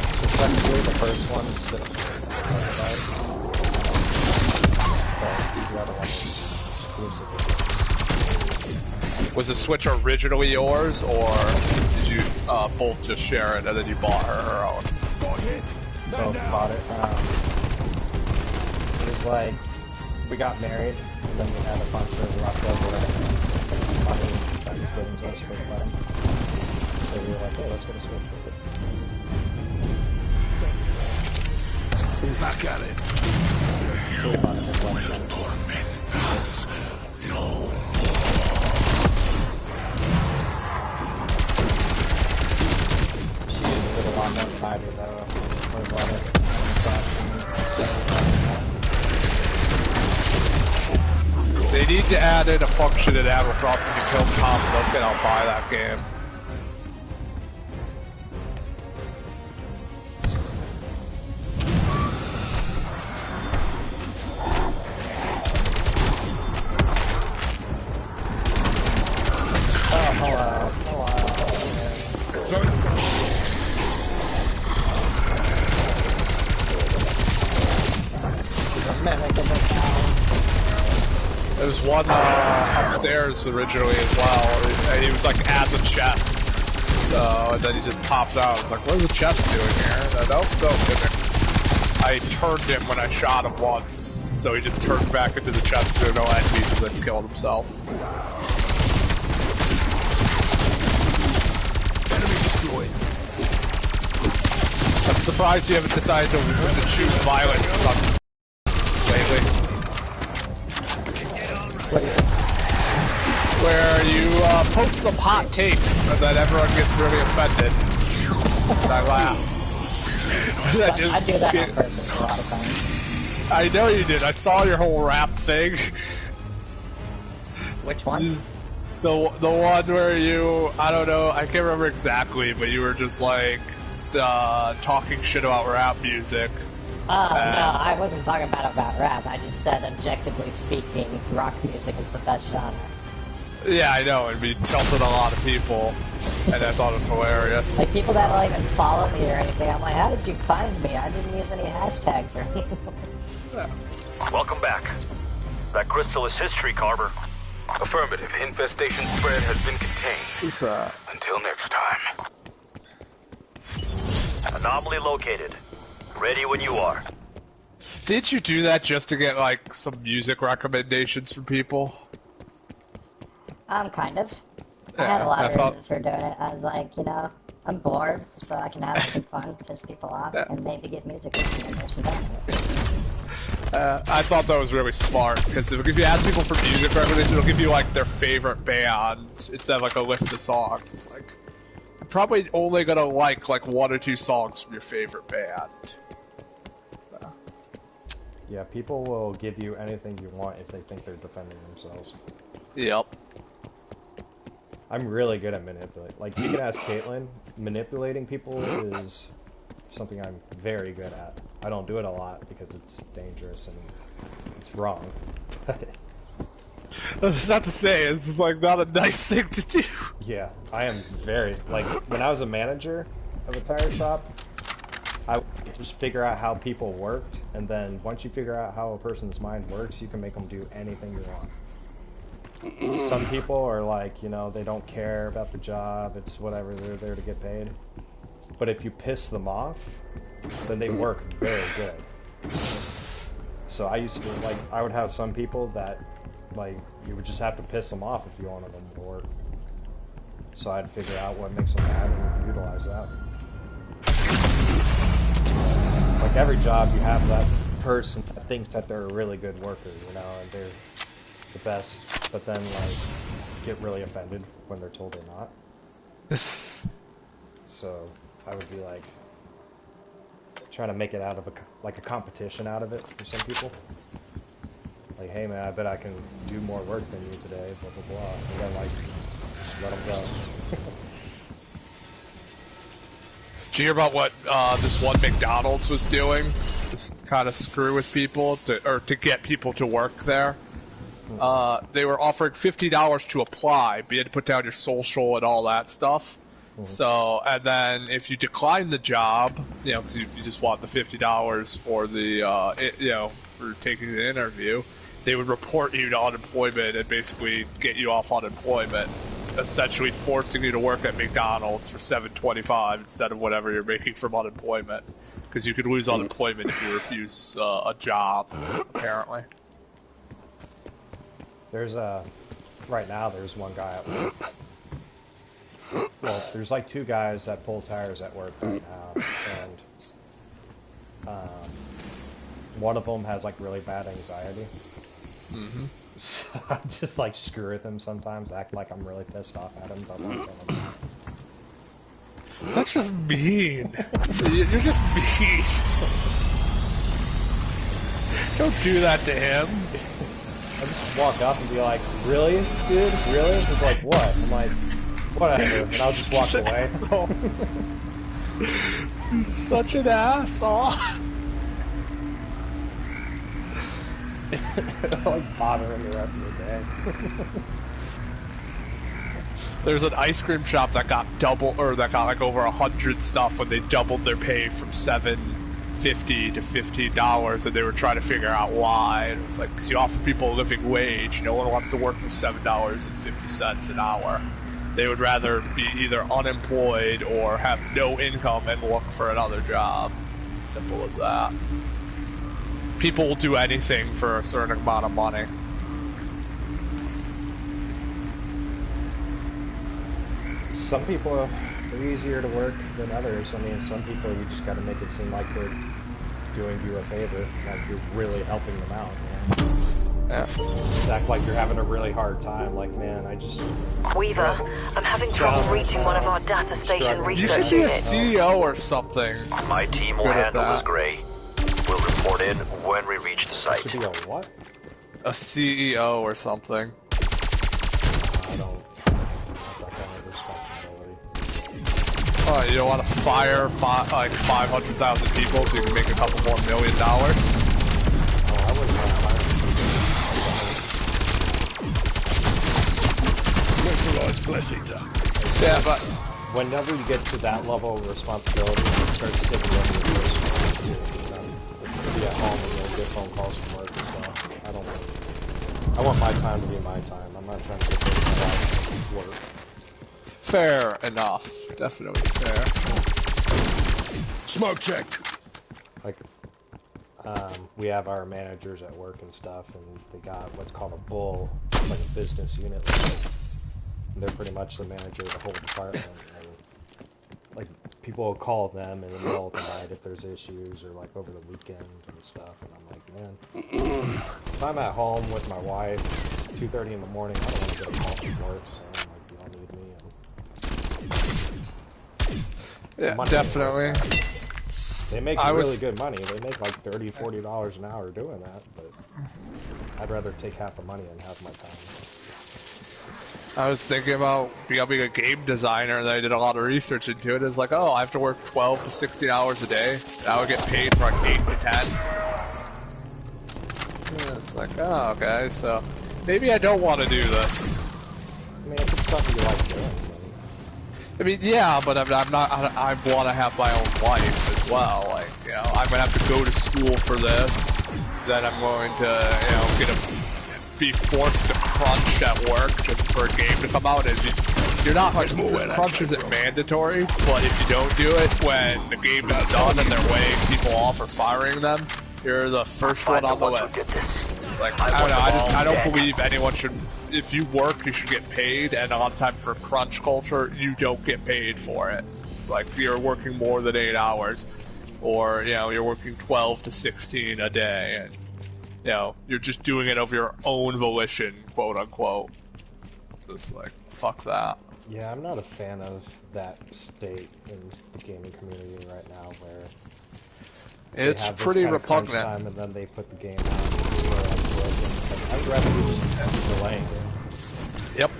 G: so technically the first one's the other one is exclusive.
F: Was the Switch originally yours, or did you both just share it and then you bought her own?
G: Both bought it. It was like, we got married, and then we had a bunch of leftover money that was given to us for the wedding. So we were like, hey, let's get a Switch with it.
C: Back at it.
G: So we bought it for $1.
E: Torment us no more.
G: She is a little lot more tighter though. There's a lot of
F: They need to add in a function in Animal Crossing to kill Tom Nook, and I'll buy that game. There's one upstairs originally as well. He was like as a chest, so and then he just popped out. I was like, "What's the chest doing here?" And nope. I turned him when I shot him once, so he just turned back into the chest with no enemies and then killed himself.
C: Enemy destroyed.
F: I'm surprised you haven't decided to choose violence lately. Where you post some hot takes and then everyone gets really offended. And I laugh.
I: I do that on purpose a lot of times.
F: I know you did. I saw your whole rap thing.
I: Which one?
F: The one where you, I don't know, I can't remember exactly, but you were just like talking shit about rap music.
I: No, I wasn't talking about rap. I just said, objectively speaking, rock music is the best genre.
F: Yeah, I know. It'd be tilted a lot of people, and I thought it was hilarious.
I: Like, people that don't even follow me or anything, I'm like, how did you find me? I didn't use any hashtags or anything.
F: Yeah.
A: Welcome back. That crystal is history, Carver.
B: Affirmative. Infestation spread has been contained.
F: What's that?
B: Until next time.
A: Anomaly located. Ready when you are.
F: Did you do that just to get, like, some music recommendations from people?
I: Kind of. I had a lot of reasons for doing it. I was like, you know, I'm bored, so I can have some fun, piss people off, and maybe get music recommendations out of it.
F: I thought that was really smart, because if you ask people for music recommendations, it'll give you, like, their favorite band instead of, like, a list of songs. It's like, I'm probably only gonna like 1 or 2 songs from your favorite band.
G: Yeah, people will give you anything you want if they think they're defending themselves.
F: Yep.
G: I'm really good at manipulating. Like, you can ask Caitlin, manipulating people is something I'm very good at. I don't do it a lot because it's dangerous and it's wrong.
F: That's not to say, it's just like not a nice thing to do.
G: Yeah, I am very, like, when I was a manager of a tire shop, I would just figure out how people worked, and then once you figure out how a person's mind works, you can make them do anything you want. Some people are like, you know, they don't care about the job, it's whatever, they're there to get paid. But if you piss them off, then they work very good. So I used to, like, I would have some people that, like, you would just have to piss them off if you wanted them to work. So I'd figure out what makes them mad and utilize that. Like, every job you have that person that thinks that they're a really good worker, you know, and they're the best, but then, like, get really offended when they're told they're not. So I would be like, trying to make it out of a competition out of it for some people. Like, hey man, I bet I can do more work than you today, blah blah blah. And then, like, just let them go.
F: Did you hear about what this one McDonald's was doing? Just kind of screw with people to get people to work there. They were offering $50 to apply, but you had to put down your social and all that stuff. So, and then if you decline the job, you know, 'cause you just want the $50 for the, you know, for taking the interview, they would report you to unemployment and basically get you off unemployment, essentially forcing you to work at McDonald's for $7.25 instead of whatever you're making from unemployment, because you could lose unemployment if you refuse a job, apparently.
G: There's right now there's one guy at work. Well, there's like two guys that pull tires at work right now, and one of them has like really bad anxiety. Mm-hmm. So I just like screw with him sometimes, act like I'm really pissed off at him, but won't tell him that.
F: That's just mean. You're just mean. Don't do that to him.
G: I just walk up and be like, really, dude? Really? He's like, what? I'm like, whatever. And I'll just walk away.
F: Such an asshole.
G: It'll like bother him the rest of the day.
F: There's an ice cream shop that got that got like over 100 stuff when they doubled their pay from $7.50 to $15, and they were trying to figure out why. And it was like, because you offer people a living wage, no one wants to work for $7.50 an hour. They would rather be either unemployed or have no income and look for another job. Simple as that. People will do anything for a certain amount of money.
G: Some people are easier to work than others. I mean, some people you just got to make it seem like they're doing you a favor, like you're really helping them out. Man.
F: Yeah.
G: Just act like you're having a really hard time. Like, man, I just...
J: Weaver, I'm having trouble reaching one of our data station research
F: You should be a CEO or something.
A: My team will handle this, Gray. We'll report in when we reach the site.
G: Should be a what?
F: A CEO or something.
G: I don't have that kind of responsibility.
F: Oh, you don't want to fire like 500,000 people so you can make a couple more $1 million?
G: Oh, I wouldn't want to fire
C: Neutralize Blessita.
F: Yeah, but
G: whenever you get to that level of responsibility, it starts taking over your personal too. You'll be at home and you'll get phone calls from work and stuff. I want my time to be my time. I'm not trying to get paid for work.
F: fair enough. Definitely fair.
C: Smoke check.
G: Like, we have our managers at work and stuff, and they got what's called a bull. It's like a business unit. And they're pretty much the manager of the whole department. And, like, people will call them in the middle of the night if there's issues, or like over the weekend and stuff. And I'm like, man, if I'm at home with my wife, 2:30 in the morning, I don't want to get a call from work. So I'm like, you all need me. And
F: yeah, definitely.
G: They make really good money. They make like $30, $40 an hour doing that, but I'd rather take half the money and half my time.
F: I was thinking about becoming a game designer, and I did a lot of research into it. It's like, oh, I have to work 12 to 16 hours a day, and I would get paid for like 8 to 10. Yeah, it's like, oh, okay, so maybe I don't want to do this.
G: I mean, if it's something you like doing.
F: I mean, yeah, but I'm not. I want to have my own life as well. Like, you know, I'm gonna have to go to school for this. Then I'm going to, be forced to crunch at work just for a game to come out. You're not like crunch isn't mandatory, but if you don't do it when the game is done and they're weighing people off or firing them, you're the first one on the list. It's like, I don't know. I don't believe anyone should. If you work, you should get paid, and a lot of times for crunch culture, you don't get paid for it. It's like you're working more than 8 hours, or you're working 12 to 16 a day, and you're just doing it of your own volition, quote unquote. Just like, fuck that.
G: Yeah, I'm not a fan of that state in the gaming community right now, where
F: it's pretty repugnant.
G: Time and then they put the game out and it's slow and broken. Like, I'd rather just keep delaying it.
F: Yep.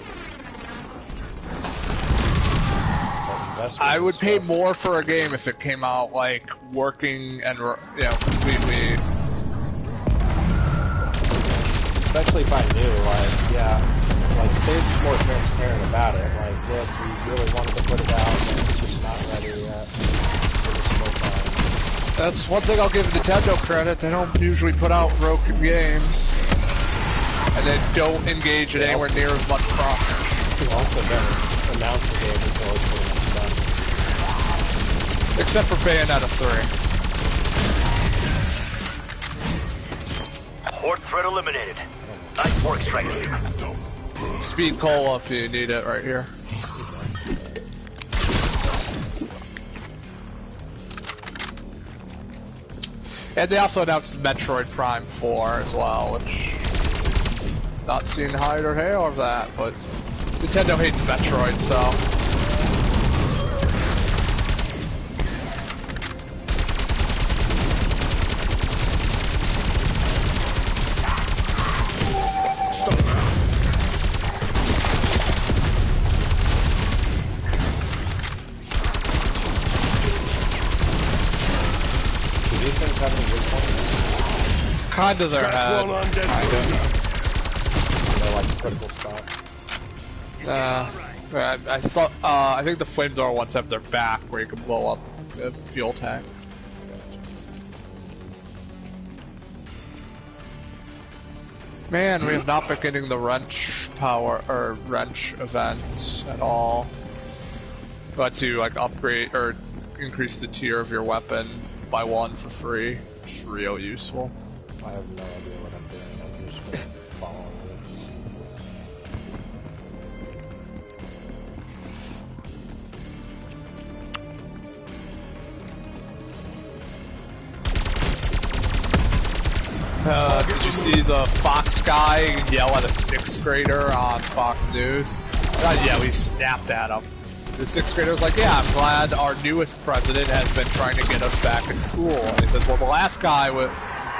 F: I would pay more for a game if it came out like working and completely.
G: Especially if I knew, like they're more transparent about it. Like, look, we really wanted to put it out, and it's just not ready yet.
F: That's one thing I'll give Nintendo credit. They don't usually put out broken games, and they don't engage in anywhere near as much progress.
G: They also don't announce the game until it's pretty much done.
F: Except for Bayonetta 3.
A: Horde threat eliminated. Nice work, Strike Team.
F: Speed cola if you need it right here. And they also announced Metroid Prime 4 as well, which not seen hide or hail of that, but Nintendo hates Metroid, so. Kinda their head.
G: They're like a critical spot.
F: I saw. I think the flamethrower ones have their back where you can blow up a fuel tank. Man, we have not been getting the wrench power or wrench events at all. But to like upgrade or increase the tier of your weapon by 1 for free. It's real useful.
G: I have no idea what I'm doing. I'm just been following
F: it. Did you see the Fox guy yell at a 6th grader on Fox News? Not yell, he snapped at him. The 6th grader was like, yeah, I'm glad our newest president has been trying to get us back in school. And he says, well, the last guy was...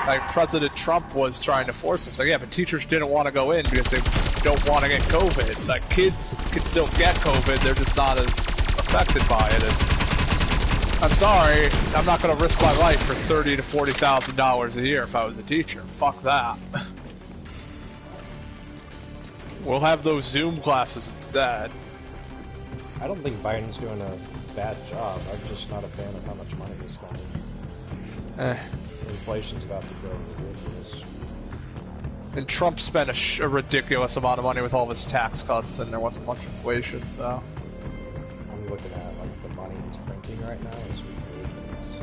F: Like, President Trump was trying to force us. Like, yeah, but teachers didn't want to go in because they don't want to get COVID. Like, kids can still get COVID, they're just not as affected by it. And I'm sorry, I'm not going to risk my life for $30,000 to $40,000 a year if I was a teacher. Fuck that. We'll have those Zoom classes instead.
G: I don't think Biden's doing a bad job. I'm just not a fan of how much money he's spending. Inflation's about to go ridiculous.
F: And Trump spent a ridiculous amount of money with all of his tax cuts, and there wasn't much inflation, so.
G: I'm looking at, like, the money he's printing right now is ridiculous.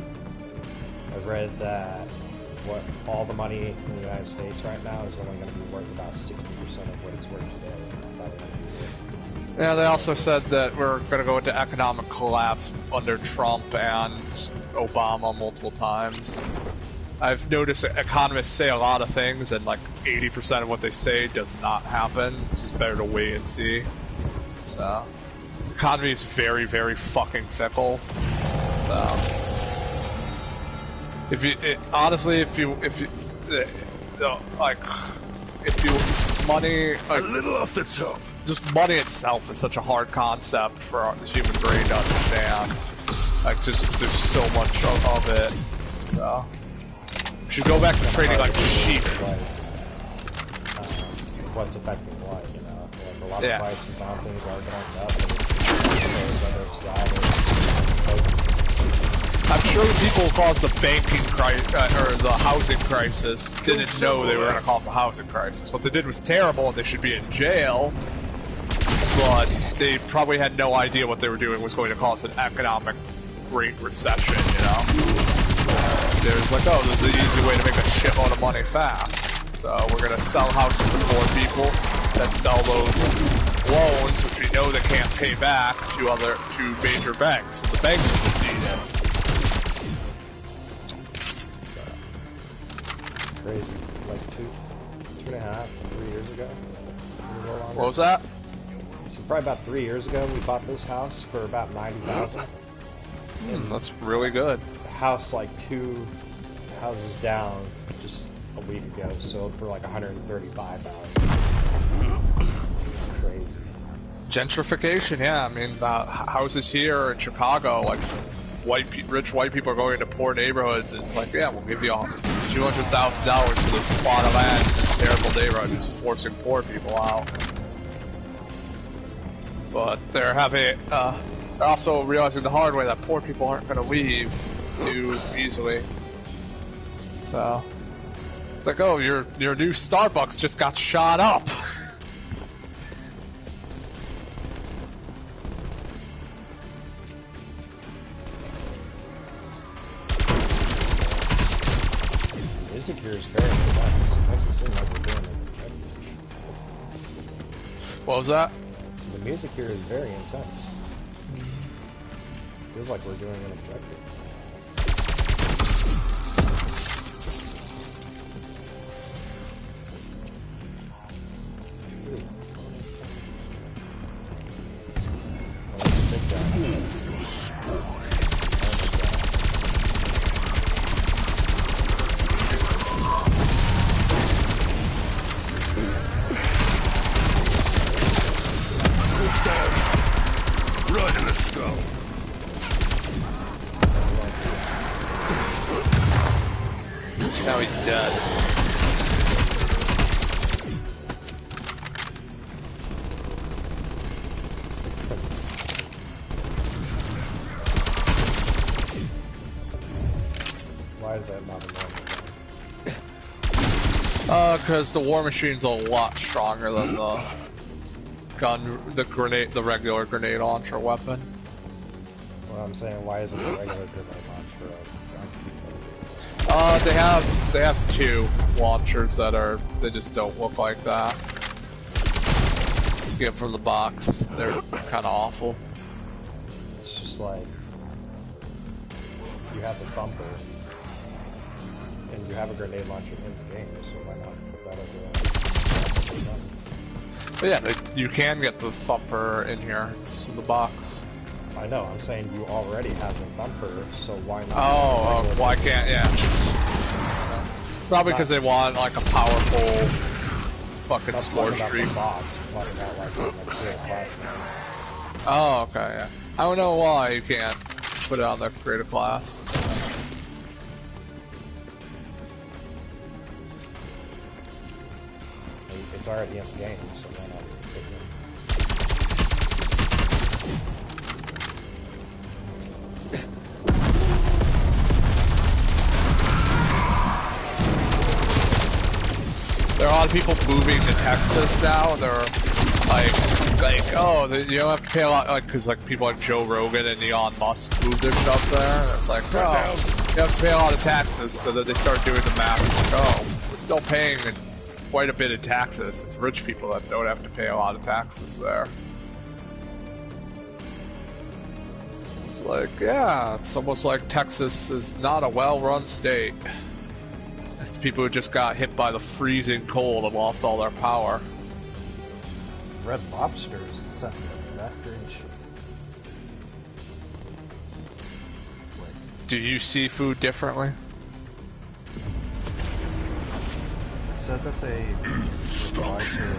G: I read that all the money in the United States right now is only going to be worth about 60% of what it's worth today by the end of the year.
F: Yeah, they also said that we're going to go into economic collapse under Trump and Obama multiple times. I've noticed economists say a lot of things, and like 80% of what they say does not happen. It's just better to wait and see. So, economy is very, very fucking fickle. So, Honestly, if you money, like,
C: a little off the top.
F: Just money itself is such a hard concept for the human brain to understand. Like, just there's so much of it. So, we should go back to trading like sheep.
G: What's affecting what, you know? Like, a lot of prices on things are going up. Whether it's that or...
F: I'm sure the people who caused the banking crisis, or the housing crisis, didn't know they were going to cause a housing crisis. What they did was terrible, and they should be in jail. But they probably had no idea what they were doing was going to cause an economic great recession, you know? There's like, oh, this is an easy way to make a shitload of money fast. So we're going to sell houses to poor people, then sell those loans, which we know they can't pay back, to major banks. So the banks will just eat it. So.
G: It's crazy. Like 2.5, 3 years ago?
F: What was that?
G: So probably about 3 years ago, we bought this house for about $90,000.
F: That's really good.
G: The house, like 2 houses down, just a week ago, sold for like $135,000. It's crazy.
F: Gentrification, yeah. I mean, houses here in Chicago, like rich white people are going into poor neighborhoods. It's like, yeah, we'll give you $200,000 for this plot of land in this terrible neighborhood, just forcing poor people out. But they're also realizing the hard way that poor people aren't going to leave too easily. So, it's like, oh, your new Starbucks just got shot up.
G: Music here is very intense. It makes it seem like we're doing it.
F: What was that?
G: So the music here is very intense. Feels like we're doing an objective.
C: Right in the skull.
F: Now he's dead.
G: Why is that not a normal gun?
F: Because the war machine's a lot stronger than the the regular grenade launcher weapon.
G: Well, I'm saying, why isn't the regular grenade launcher a
F: they have 2 launchers that they just don't look like that. You get them from the box. They're kind of awful.
G: It's just like, you have the bumper, and you have a grenade launcher in the game, so why not put that as a gun?
F: But yeah, you can get the thumper in here. It's in the box.
G: I know, I'm saying you already have the bumper, so why not?
F: Oh, why can't, yeah. Probably because they want, like, a powerful fucking score streak.
G: Box. I'm talking about, like class.
F: Oh, okay, yeah. I don't know why you can't put it on the creator class.
G: It's already in the game, so why not put it in?
F: There are a lot of people moving to Texas now, and they're like, oh, you don't have to pay a lot, like, because like people like Joe Rogan and Elon Musk move their stuff there. And it's like, oh, you have to pay a lot of taxes, so that they start doing the math. It's like, oh, we're still paying quite a bit of taxes. It's rich people that don't have to pay a lot of taxes there. It's like, yeah, it's almost like Texas is not a well-run state. It's the people who just got hit by the freezing cold and lost all their power.
G: Red Lobster's sent me a message.
F: Do you see food differently?
G: said that they replied to...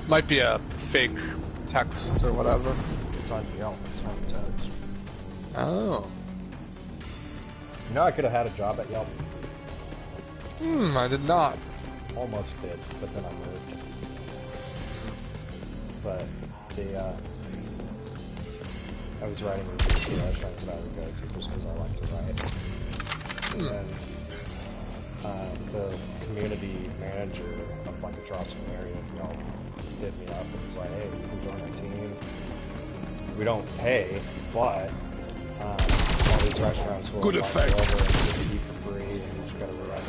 F: Might be a fake text or whatever.
G: It's on Yelp, it's not text.
F: Oh.
G: You know I could have had a job at Yelp.
F: I did not.
G: Almost did, but then I moved. But I was writing reviews for restaurants that I would go to just because I like to write. And then the community manager of like the Charleston area of Yelp hit me up and was like, hey, you can join our team. We don't pay, but all these restaurants will invite you over and give you eat for free, and you just gotta write.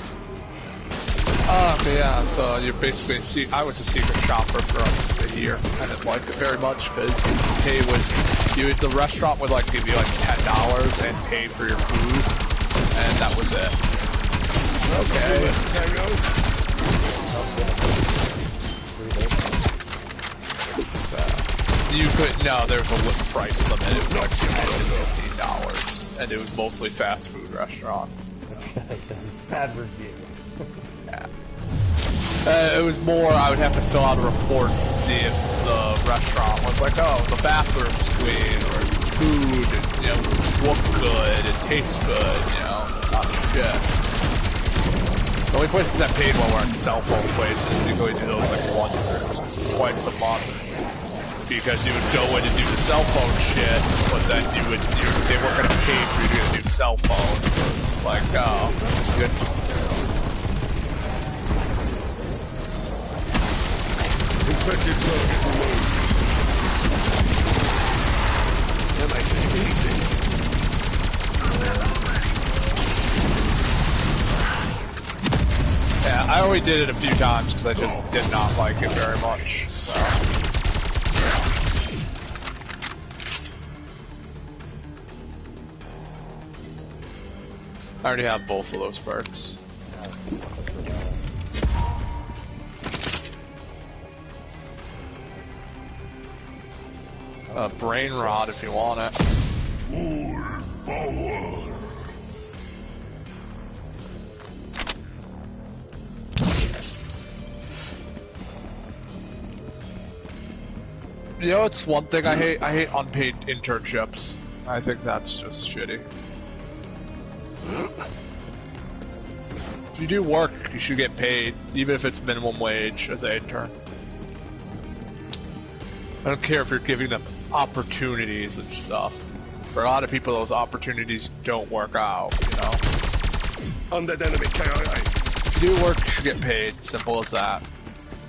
F: Okay, yeah, so you're basically, I was a secret shopper for a year. I didn't like it very much because pay was, the restaurant would like give you like $10 and pay for your food, and that was it. Okay. So, you could, no, there was a price limit, it was like $10 to $15, and it was mostly fast food restaurants. So.
G: Bad review.
F: Yeah. It was more, I would have to fill out a report to see if the restaurant was like, oh, the bathroom's clean, or it's food, you know, look good, it tastes good, you know, not shit. The only places that paid well were cell phone places, and you go and do those like once or twice a month. Because you would go in and do the cell phone shit, but then they weren't going to pay for you to do cell phones, so it's like, oh, good.
C: Infected target removed. Am I anything?
F: Yeah, I only did it a few times because I just did not like it very much, so. I already have both of those perks. Brain rot if you want it.
E: Full power.
F: You know, it's one thing I hate. I hate unpaid internships. I think that's just shitty. If you do work, you should get paid, even if it's minimum wage as an intern. I don't care if you're giving them opportunities and stuff. For a lot of people, those opportunities don't work out, you know?
C: Undead enemy KIA.
F: If you do work, you should get paid. Simple as that. You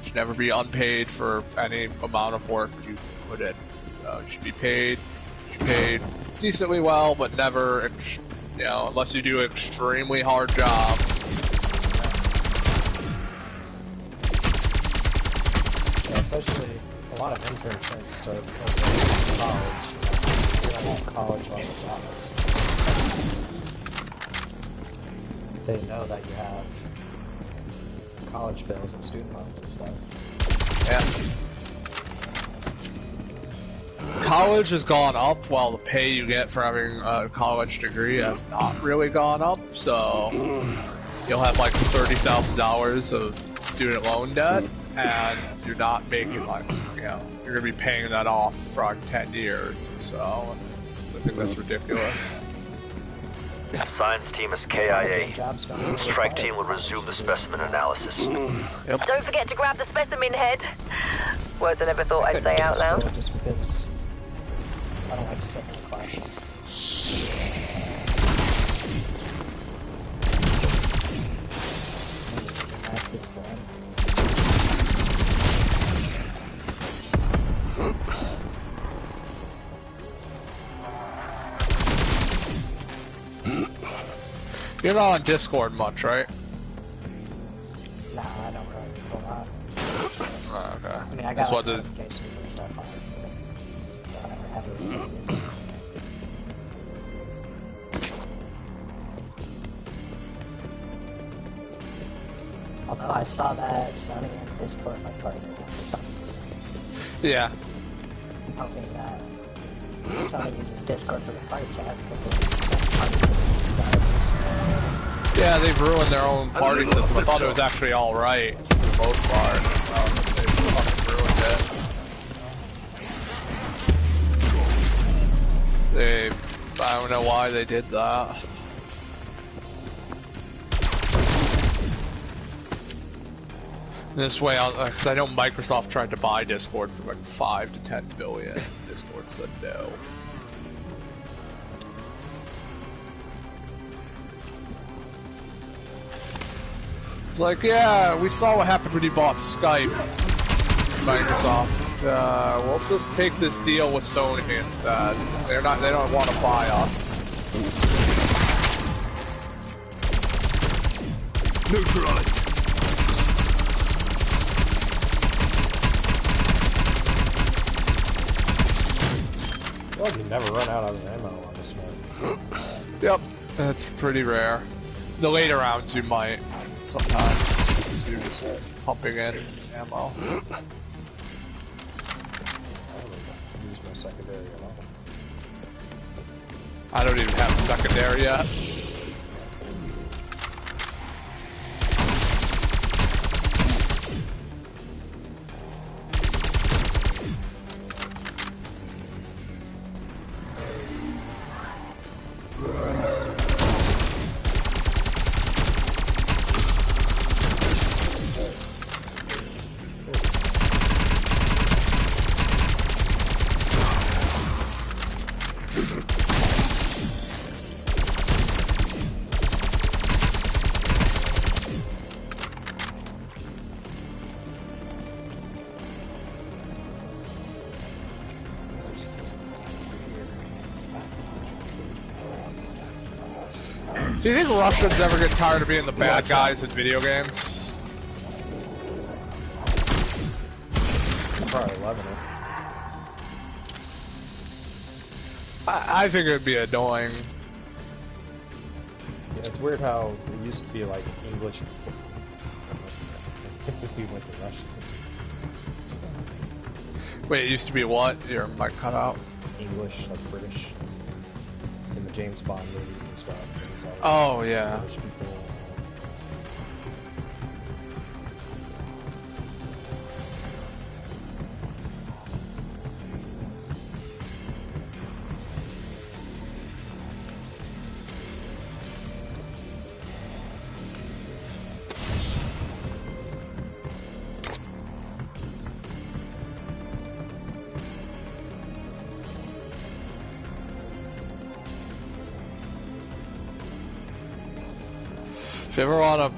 F: should never be unpaid for any amount of work you put in. So you should be paid. You should be paid decently well, but never, you know, unless you do an extremely hard job.
G: Yeah, especially a lot of internships are because of college. You don't want college on the jobs. They know that you have college bills and student loans and stuff.
F: Yeah. College has gone up while the pay you get for having a college degree has not really gone up, so you'll have like $30,000 of student loan debt, and you're not making like, you know, you're gonna be paying that off for like 10 years, so I think that's ridiculous.
A: Science team is KIA. Strike team will resume the specimen analysis.
F: Yep.
J: Don't forget to grab the specimen head. Words I never thought I'd say out loud.
G: Just because I don't like second class.
F: You're not on Discord much, right?
G: Nah, I don't really go out.
F: Oh, okay.
G: I mean, I got like, notifications and stuff on it, but I never have it used. Although I saw that Sony and Discord like partnered or something.
F: Yeah.
G: I'm hoping that Sony uses Discord for the party chats because it's party systems garbage.
F: Yeah, they've ruined their own party system. I thought it was actually alright for the most part. They fucking ruined it. I don't know why they did that. This way, because I know Microsoft tried to buy Discord for like 5 to 10 billion. Discord said no. It's like, yeah, we saw what happened when you bought Skype. Microsoft, we'll just take this deal with Sony instead. They don't want to buy us.
C: Neutralized.
G: I feel like you never run out of ammo on this map.
F: Yep, that's pretty rare. The later rounds you might, sometimes. You're just pumping in ammo.
G: Secondary at all.
F: I don't even have a secondary yet. Do you think Russians ever get tired of being the bad guys in video games?
G: Probably loving it.
F: I think it would be annoying.
G: Yeah, it's weird how it used to be like English. We went to Russian.
F: Wait, it used to be what? Your mic cut out?
G: English, like British. In the James Bond movies and stuff.
F: Oh, yeah.
G: British people.
F: If you ever want to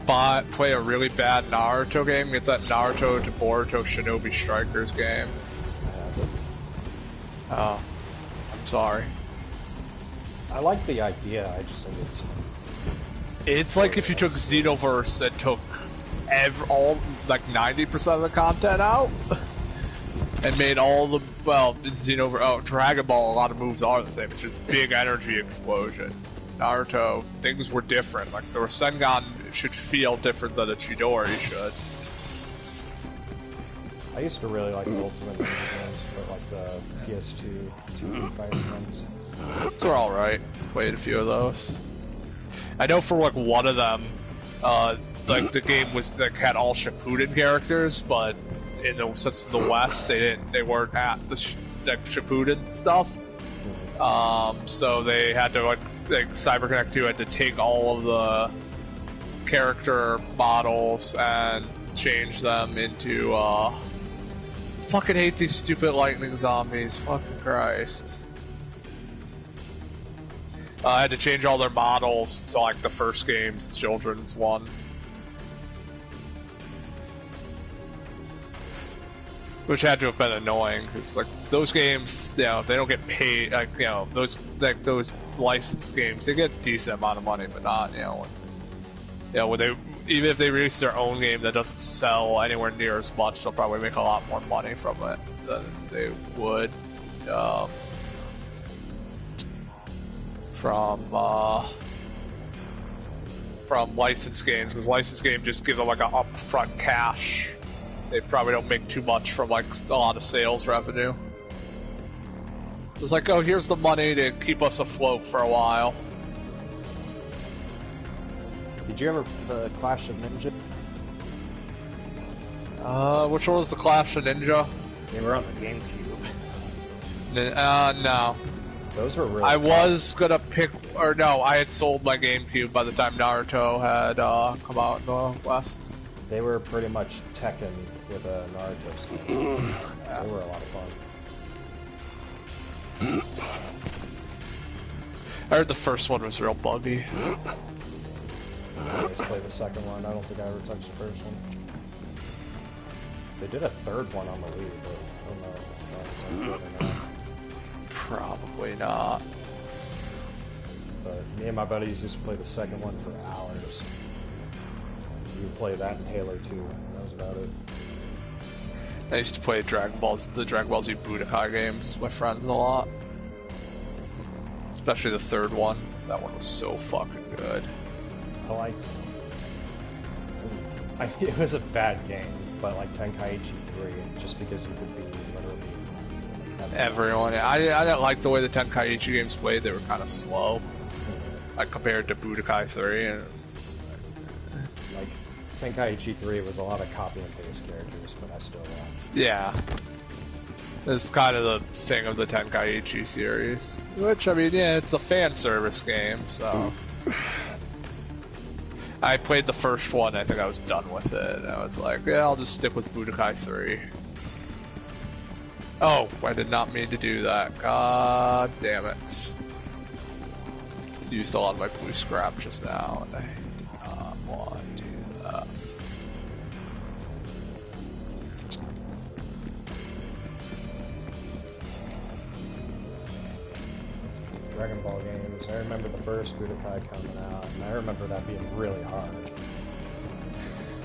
F: play a really bad Naruto game, get that Naruto to Boruto Shinobi Strikers game. Oh, I'm sorry.
G: I like the idea, I just think
F: it's like if you took Xenoverse and took all, like 90% of the content out, and made all the, well, in Xenoverse, Dragon Ball, a lot of moves are the same, it's just big energy explosion. Naruto, things were different. Like, the Rasengan should feel different than a Chidori should.
G: I used to really like the Ultimate Ninja games, but like the PS2 TV fighting ones.
F: They're alright. Played a few of those. I know for like one of them, like the game was like had all Shippuden characters, but in the since the West they weren't at the Shippuden stuff. So they had to like CyberConnect 2 had to take all of the character models and change them into fucking hate these stupid lightning zombies. Fucking Christ. I had to change all their models to like the first game's children's one. Which had to have been annoying, because like those games, you know, they don't get paid. Like, you know, those licensed games, they get a decent amount of money, but not, when they, even if they release their own game that doesn't sell anywhere near as much, they'll probably make a lot more money from it than they would from licensed games, because licensed games just give them like an upfront cash. They probably don't make too much from like a lot of sales revenue. It's like, oh, here's the money to keep us afloat for a while.
G: Did you ever Clash of Ninja?
F: Which one was the Clash of Ninja?
G: They were on the GameCube.
F: No.
G: Those were really
F: I was gonna pick, or no, I had sold my GameCube by the time Naruto had come out in the West.
G: They were pretty much Tekken with a Naruto skin. Yeah. They were a lot of fun.
F: I heard the first one was real buggy.
G: Let's play the second one. I don't think I ever touched the first one. They did a third one on the Wii, but I don't know if that was any good or not.
F: Probably not.
G: But me and my buddies used to play the second one for hours. You would play that in Halo 2. That was about it.
F: I used to play the Dragon Ball Z Budokai games with my friends a lot. Especially the third one, because that one was so fucking good.
G: I liked it. It was a bad game, but like Tenkaichi 3, just because you could be literally
F: everyone. I didn't like the way the Tenkaichi games played. They were kind of slow, like compared to Budokai 3, and it was just
G: like Tenkaichi 3 was a lot of copy and paste characters, but I still watched.
F: Yeah, it's kind of the thing of the Tenkaichi series. Which, I mean, yeah, it's a fan service game, so. I played the first one, I think I was done with it. I was like, yeah, I'll just stick with Budokai 3. Oh, I did not mean to do that. God damn it. Used a lot of my blue scrap just now, and I did not want to do that.
G: Dragon Ball games. I remember the first Budokai coming out, and I remember that being really hard.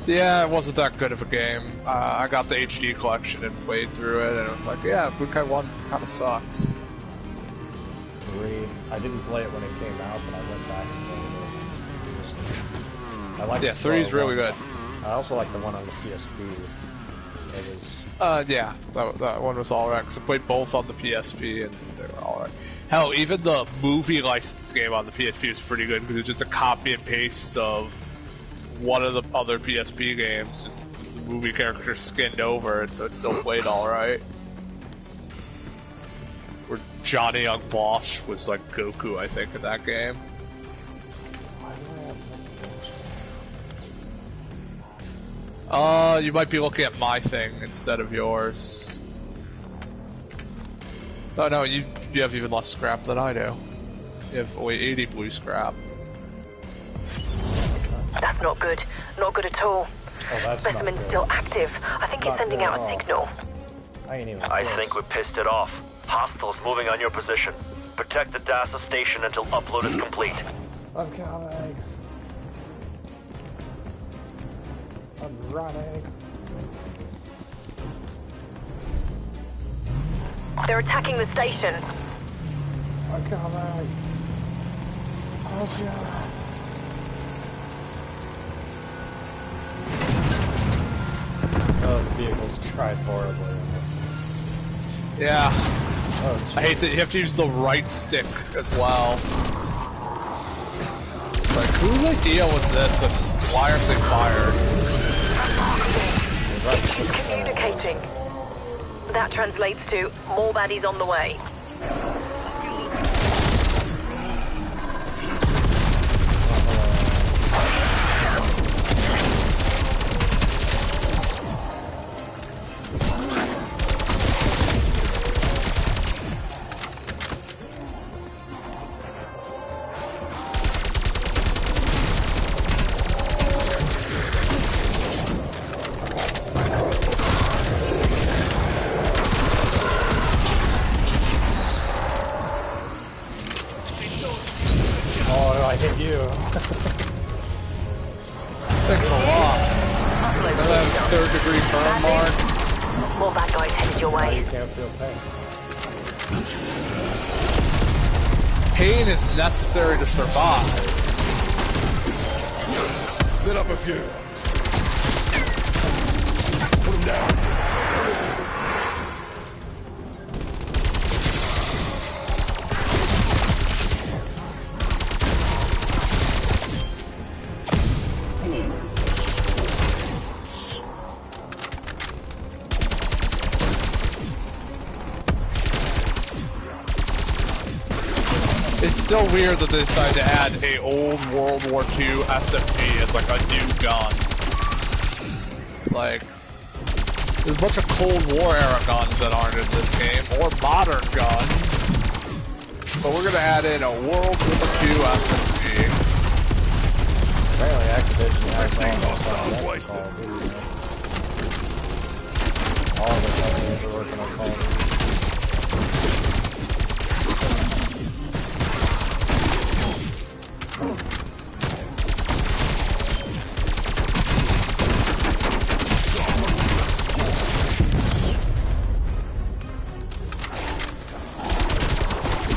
F: Yeah, it wasn't that good of a game. I got the HD collection and played through it, and it was like, yeah, Budokai 1 kind of sucks.
G: 3, I didn't play it when it came out, but I went back and played it. I liked
F: 3 is really good.
G: I also like the one on the PSP. It was...
F: yeah, that one was alright, because I played both on the PSP, and they were alright. Hell, even the movie licensed game on the PSP was pretty good, because it was just a copy and paste of one of the other PSP games, just the movie character skinned over it, so it still played alright. Where Johnny Young Bosch was like Goku, I think, in that game. You might be looking at my thing instead of yours. Oh no, you have even less scrap than I do. You have only 80 blue scrap.
J: That's not good. Not good at all.
G: Oh,
J: Specimen's still active. I think it's sending out a signal.
A: I think we pissed it off. Hostiles moving on your position. Protect the DASA station until upload is complete.
G: I'm coming. I'm running.
J: They're attacking the station.
G: I'm coming. Oh god. Oh, the vehicles tried horribly in this.
F: Yeah.
G: Oh,
F: I hate that you have to use the right stick as well. Like, whose idea was this and why aren't they fired?
J: She's communicating. That translates to more baddies on the way.
F: Thanks a lot. And then 3rd degree burn marks.
J: More bad guys headed your way.
G: You can't feel pain.
F: Pain is necessary to survive.
C: Lit up a few. Put him down.
F: still weird that they decided to add a old World War II SMG as like a new gun. It's like there's a bunch of Cold War era guns that aren't in this game, or modern guns. But we're gonna add in a World War II SMG.
G: Apparently Activision has all the companies are working on Call of Duty.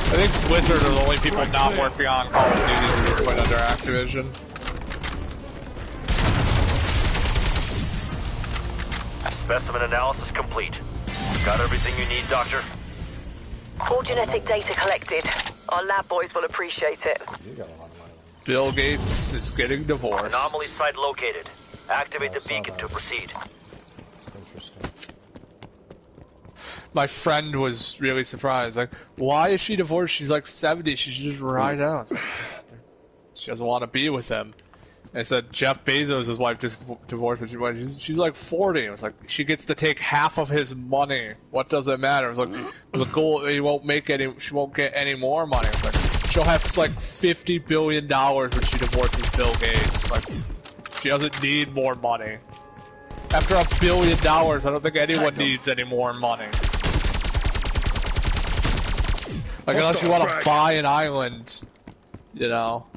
F: I think Blizzard are the only people not working on Call of Duty who just went under Activision.
A: Specimen analysis complete. Got everything you need, Doctor?
J: All genetic data collected. Our lab boys will appreciate it.
F: Bill Gates is getting divorced.
A: Anomaly site located. Activate the beacon to proceed.
F: My friend was really surprised. Like, why is she divorced? She's like 70. She should just ride out. Like, she doesn't want to be with him. And I said, Jeff Bezos' his wife just divorced. She's like 40. It was like, she gets to take half of his money. What does it matter? It was like, the goal, she won't get any more money. It was like, she'll have like $50 billion when she divorces Bill Gates. Like, she doesn't need more money. After $1 billion, I don't think anyone needs any more money. Like, unless you want to buy an island, you know.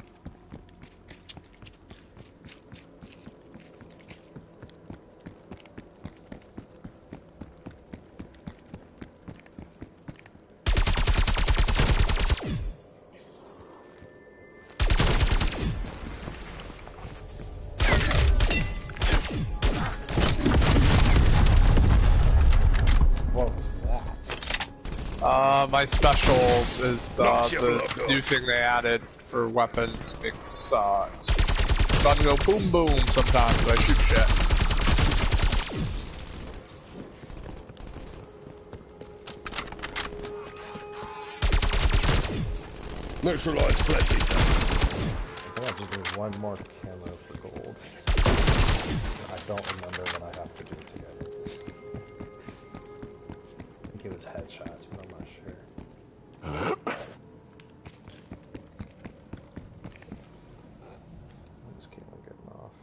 F: My special is the new thing they added for weapons. Makes gun go boom boom sometimes, but I shoot shit.
C: Neutralize flesh eater.
G: I have to do one more camo for gold. I don't remember what I have to do together. I think it was headshots, but I'm not sure. This camo getting off.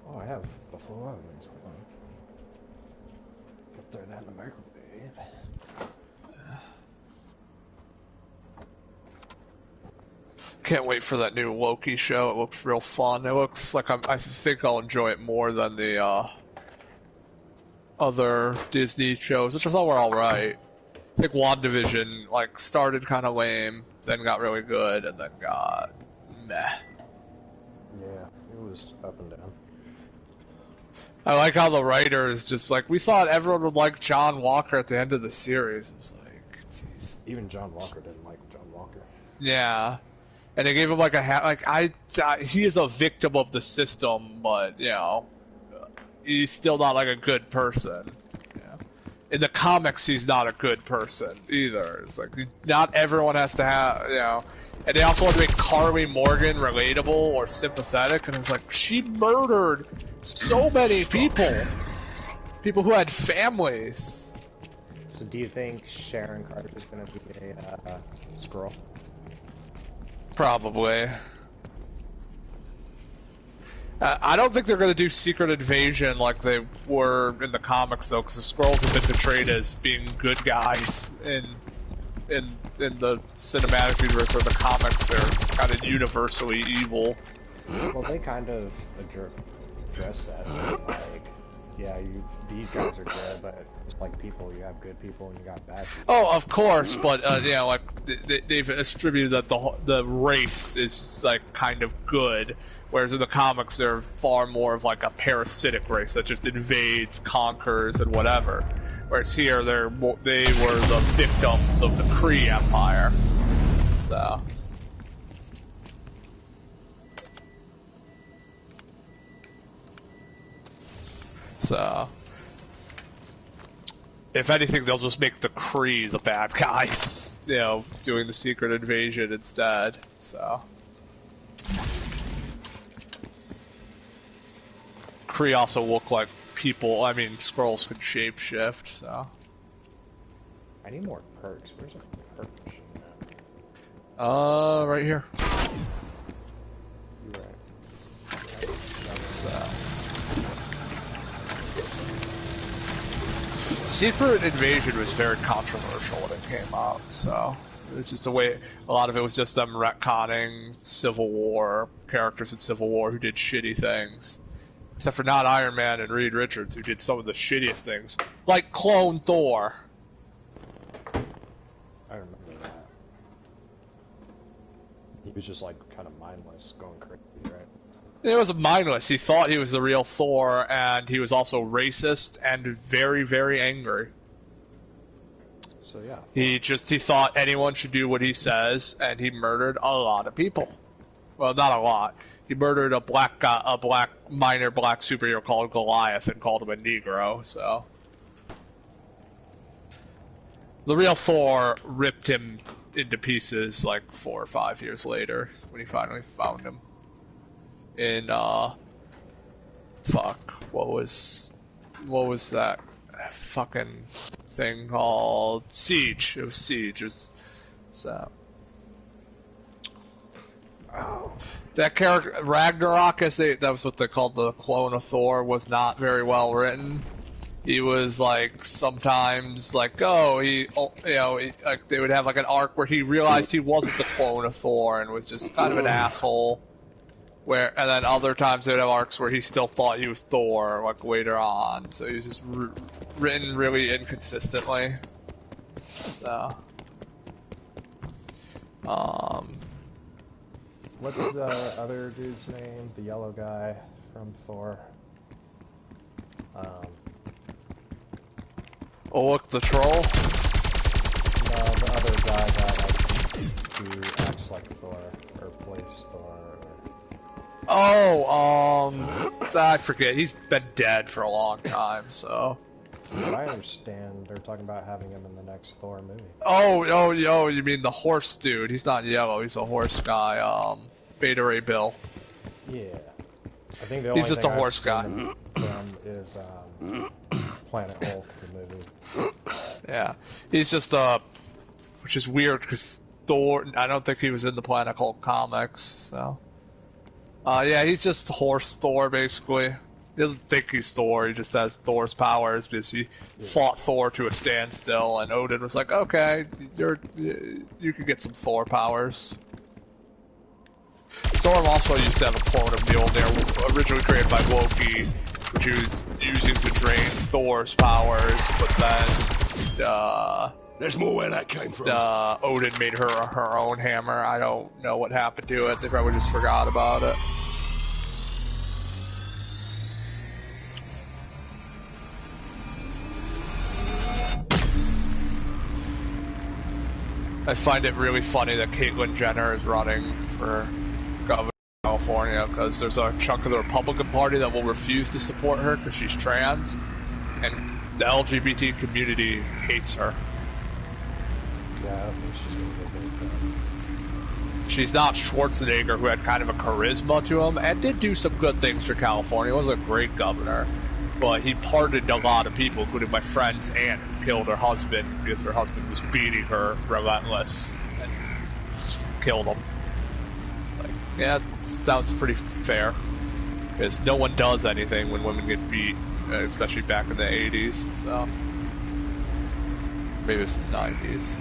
G: Oh, I have buffalo ovens. Hold on. Put that in the microwave.
F: Can't wait for that new Loki show. It looks real fun. It looks like I think I'll enjoy it more than the other Disney shows, which I thought were all right. I think WandaVision like started kind of lame, then got really good, and then got meh.
G: Yeah, it was up and down.
F: I like how the writers just like, we thought everyone would like John Walker at the end of the series. It was like, geez.
G: Even John Walker didn't like John Walker.
F: Yeah. And they gave him like he is a victim of the system, but you know, he's still not like a good person. Yeah. In the comics, he's not a good person either. It's like not everyone has to have, you know. And they also want to make Carly Morgan relatable or sympathetic, and it's like she murdered so many people who had families.
G: So, do you think Sharon Carter is going to be a Skrull?
F: Probably. I don't think they're going to do Secret Invasion like they were in the comics, though, because the Skrulls have been portrayed as being good guys in the cinematic universe, or the comics. They're kind of universally evil.
G: Well, they kind of address that. So, like, yeah, these guys are good, but it's like people, you have good people and you got bad people.
F: Oh, of course, but you know, like they've attributed that the race is like kind of good, whereas in the comics they're far more of like a parasitic race that just invades, conquers, and whatever. Whereas here they were the victims of the Kree Empire. So if anything, they'll just make the Kree the bad guys, you know, doing the secret invasion instead, so. Kree also look like people, I mean, Skrulls can shapeshift, so.
G: I need more perks. Where's a perk machine at?
F: Right here.
G: You're right.
F: Secret Invasion was very controversial when it came out, so it was just a way. A lot of it was just them retconning Civil War characters in Civil War who did shitty things, except for not Iron Man and Reed Richards, who did some of the shittiest things, like clone Thor.
G: I remember that. He was just like kind of mindless, going crazy, right?
F: It was mindless. He thought he was the real Thor, and he was also racist and very, very angry.
G: So yeah.
F: He thought anyone should do what he says, and he murdered a lot of people. Well, not a lot. He murdered a minor black superhero called Goliath and called him a Negro, so. The real Thor ripped him into pieces like 4 or 5 years later when he finally found him. In fuck, what was that fucking thing called? Siege. It was Siege. It was, so that character Ragnarok, that was what they called the clone of Thor, was not very well written. He was like sometimes like like they would have like an arc where he realized he wasn't the clone of Thor and was just kind of an asshole. And then other times they would have arcs where he still thought he was Thor, like later on. So he was just written really inconsistently. So,
G: what's the other dude's name? The yellow guy from Thor.
F: Look, the troll.
G: No, the other guy that who acts like Thor or plays Thor.
F: I forget. He's been dead for a long time, so.
G: From what I understand, they're talking about having him in the next Thor movie.
F: Oh, you mean the horse dude? He's not yellow. He's a horse guy. Beta Ray Bill.
G: Yeah, I think the only
F: he's just
G: thing
F: a horse guy.
G: From is Planet Hulk, the movie.
F: Yeah, he's just which is weird because Thor. I don't think he was in the Planet Hulk comics, so. Yeah, he's just horse Thor, basically. He doesn't think he's Thor, he just has Thor's powers because he fought Thor to a standstill, and Odin was like, okay, you can get some Thor powers. Storm also used to have a clone of Mjolnir, originally created by Loki, which he was using to drain Thor's powers, but then,
C: there's more where that came from.
F: Odin made her own hammer. I don't know what happened to it. They probably just forgot about it. I find it really funny that Caitlyn Jenner is running for governor of California because there's a chunk of the Republican Party that will refuse to support her because she's trans, and the LGBT community hates her.
G: Yeah, I don't think she's going to get very good.
F: She's not Schwarzenegger, who had kind of a charisma to him, and did do some good things for California. He was a great governor, but he pardoned a lot of people, including my friend's aunt, who killed her husband because her husband was beating her relentless, and just killed him. Like, yeah, sounds pretty fair, because no one does anything when women get beat, especially back in the 80s, so. Maybe it's the 90s.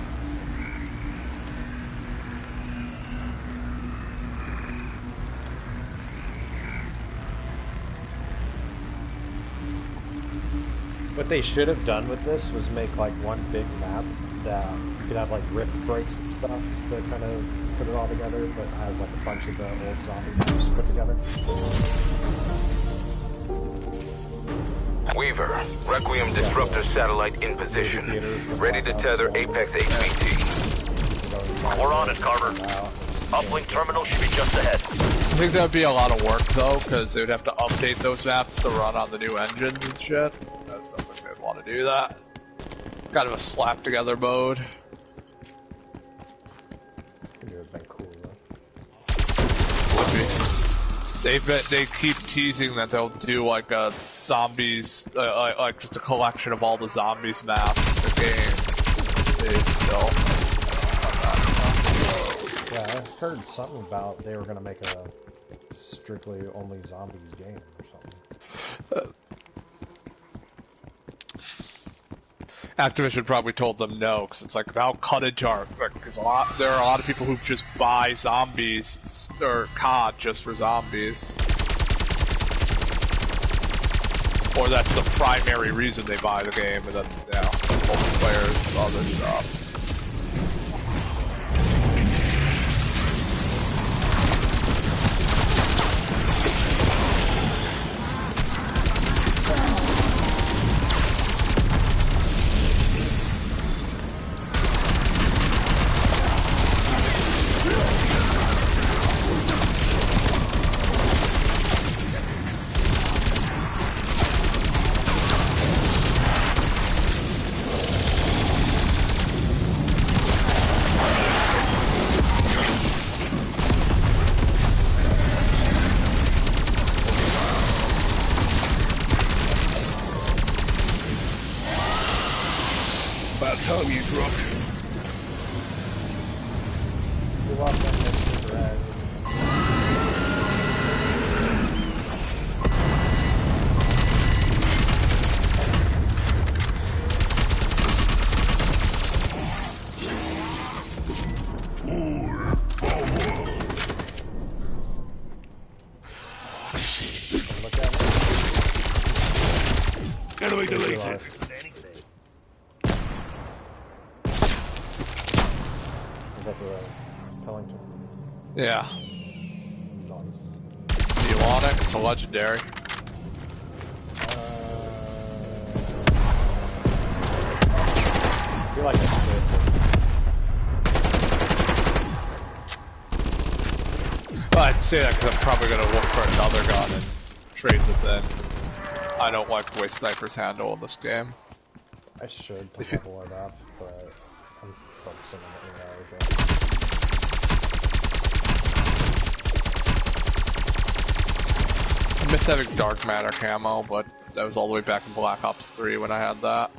G: What they should have done with this was make like one big map that you could have like rift breaks and stuff to kind of put it all together, but has like a bunch of the old zombie maps put together.
B: Weaver, Requiem Disruptor satellite in position. Ready to tether Apex HVT.
A: We're on it, Carver. Uplink terminal should be just ahead.
F: I think that would be a lot of work, though, because they would have to update those maps to run on the new engines and shit. I don't think they'd want to do that. Kind of a slap together mode.
G: It would have been cool
F: though. They keep teasing that they'll do like a zombies, like just a collection of all the zombies maps as a game. They still.
G: Yeah, I heard something about they were gonna make a strictly only zombies game or something.
F: Activision probably told them no, because it's like they'll cut into our. Because there are a lot of people who just buy zombies or COD just for zombies, or that's the primary reason they buy the game, and then multiplayer is other stuff.
C: Time you dropped.
G: You're welcome, Mr. Brad. Look at me.
C: Enemy deleted.
F: Yeah.
G: Nice.
F: Do you want it? It's a legendary.
G: I feel like I should.
F: Well, I'd say that because I'm probably going to look for another gun and trade this in, because I don't like the way snipers handle in this game.
G: I should level it up, but I'm focusing on the AR.
F: I miss having dark matter camo, but that was all the way back in Black Ops 3 when I had that.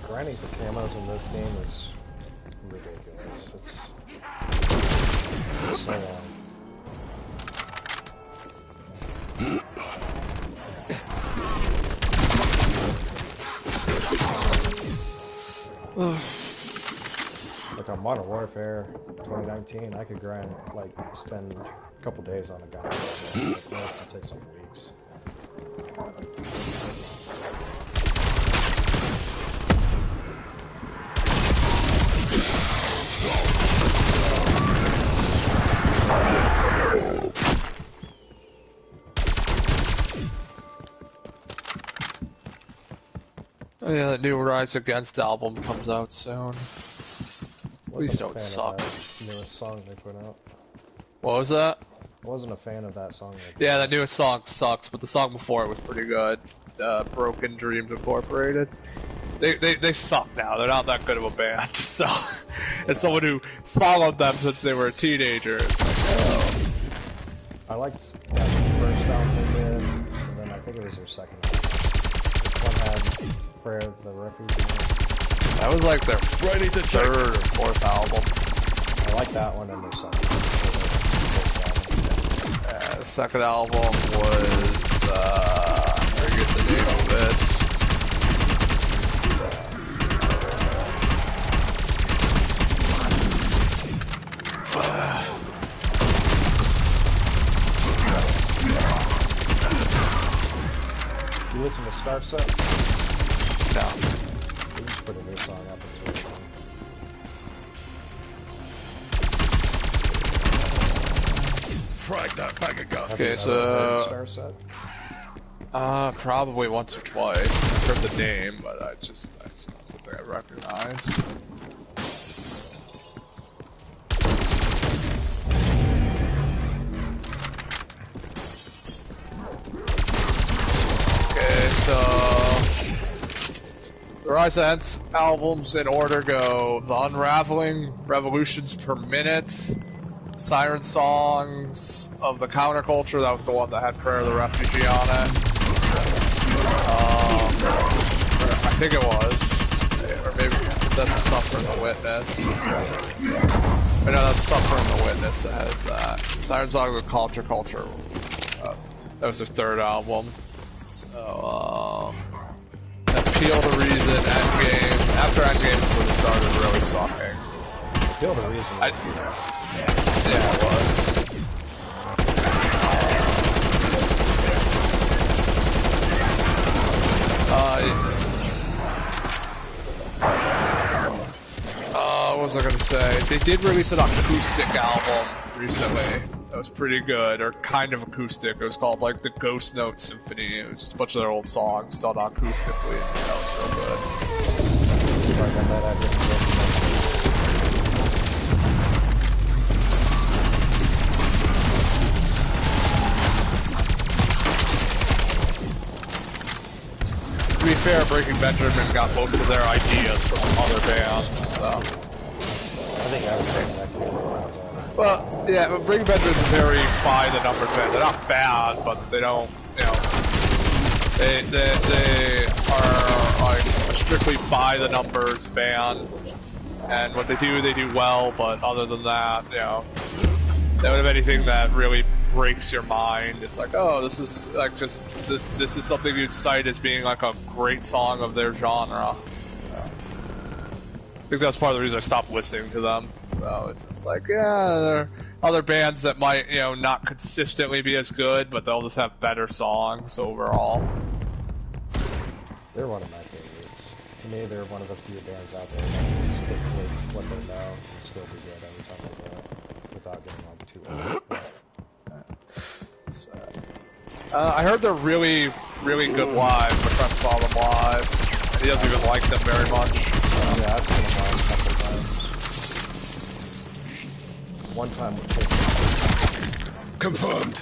G: Granting the camos in this game is ridiculous. It's so long. Like on Modern Warfare 2019, I could grind, like, spend a couple days on a gun. It has to take some weeks.
F: Oh yeah, the new Rise Against album comes out soon. Please don't suck.
G: Newest song they put out.
F: What was that?
G: I wasn't a fan of that song.
F: Yeah, that newest song sucks, but the song before it was pretty good. Broken Dreams Incorporated. They suck now. They're not that good of a band. So, as someone who followed them since they were a teenager, it's like, oh.
G: I liked that first album they did, and then I think it was their second album. This one had Prayer of the Refugee.
F: That was like their third or fourth album.
G: I like that one and their second.
F: The second album was, I forget the name of it.
G: You listen to Star Set?
F: No.
G: We just put a new song up into it.
C: Frag that bag of guns.
F: Okay, so
G: Star Set?
F: probably once or twice. I've heard the name, but it's not something I recognize. Okay, so Rise of Nth albums in order go The Unraveling, Revolutions Per Minute, Siren Songs of the Counterculture, that was the one that had Prayer of the Refugee on it. I think it was. Or maybe, was that The Suffer and the Witness? Or no, that's Suffer and the Witness that had that. Siren Songs of the Counterculture, that was their third album. So, Appeal to Reason, Endgame. After Endgame is when it started really sucking.
G: Appeal to Reason was
F: yeah, it was. What was I gonna say? They did release an acoustic album recently. That was pretty good, or kind of acoustic. It was called like the Ghost Note Symphony. It was just a bunch of their old songs done acoustically. That was real good. To be fair, Breaking Benjamin got most of their ideas from other bands, so.
G: I think I was saying that too.
F: Well, yeah, but Breaking Benjamin's a very by the numbers band. They're not bad, but they don't, you know, they are like a strictly by the numbers band, and what they do well. But other than that, you know, they don't have anything that really breaks your mind. It's like, oh, this is like just this is something you'd cite as being like a great song of their genre. I think that's part of the reason I stopped listening to them. So it's just like, yeah, there are other bands that might, you know, not consistently be as good, but they'll just have better songs overall.
G: They're one of my favorites. To me, they're one of the few bands out there that can stick with what they know and still be good every time they do it, without getting like too old.
F: So, I heard they're really, really good live. My friend saw them live. He doesn't even like them very much. So.
G: Yeah, I've seen them live a couple of times. One time with
C: Confirmed.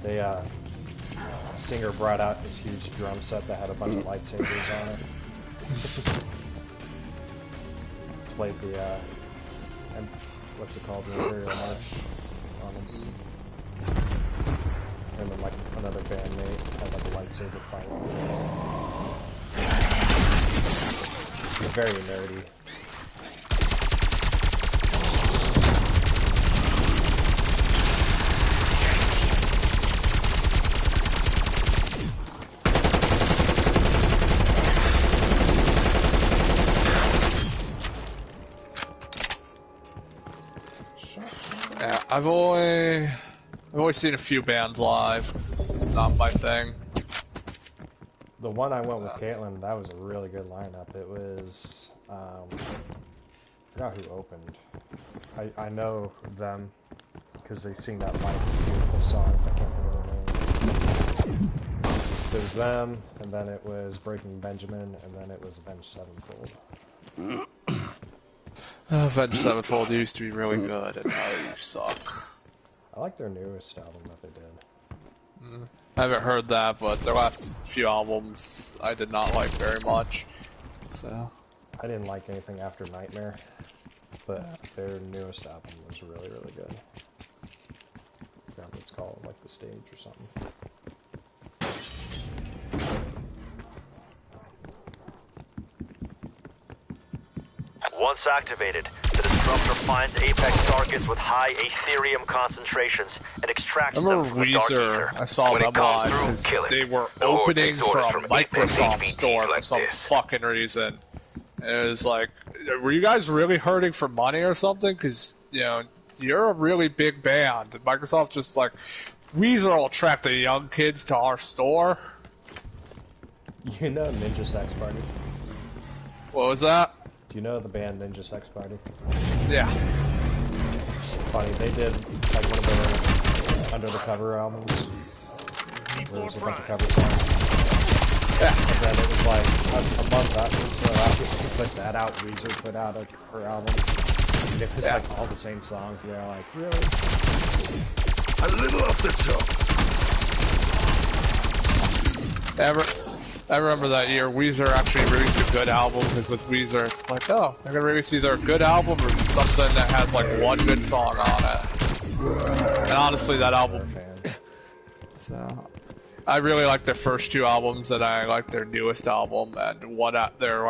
G: They, singer brought out this huge drum set that had a bunch of lightsabers on it. Played the, and what's it called, the Imperial March on them. And then, like, another bandmate had, like, a lightsaber fight. It's very nerdy.
F: Yeah, I've only seen a few bands live. It's just not my thing.
G: The one I went with Caitlin, that was a really good lineup. It was, I forgot who opened. I know them because they sing that Life is Beautiful song. I can't remember their name. It was them, and then it was Breaking Benjamin, and then it was Avenged Sevenfold.
F: Avenged Sevenfold used to be really good, and now you suck.
G: I like their newest album that they did.
F: I haven't heard that, but their last few albums I did not like very much. So
G: I didn't like anything after Nightmare, but their newest album was really, really good. I forgot what it's called, like The Stage or something.
A: Once activated, the disruptor finds Apex targets with high Aetherium concentrations and extracts them from the dark ether.
F: I saw them live because they were opening for a Microsoft store for some fucking reason. And it was like, were you guys really hurting for money or something? Because, you know, you're a really big band. And Microsoft just like, Weezer will attract the young kids to our store.
G: You know Ninja Sex Party?
F: What was that?
G: Do you know the band Ninja Sex Party?
F: Yeah.
G: It's funny, they did like one of their Under the Cover albums. There was a bunch of cover songs.
F: Yeah.
G: And then it was like a month after, so after we put that out, Weezer put out her album. And it was like all the same songs. They're like, really?
C: A little off the top.
F: I remember that year Weezer actually released a good album, because with Weezer it's like, oh, they're gonna release either a good album or something that has like one good song on it. And honestly, that album. So, I really like their first two albums, and I like their newest album, and one of their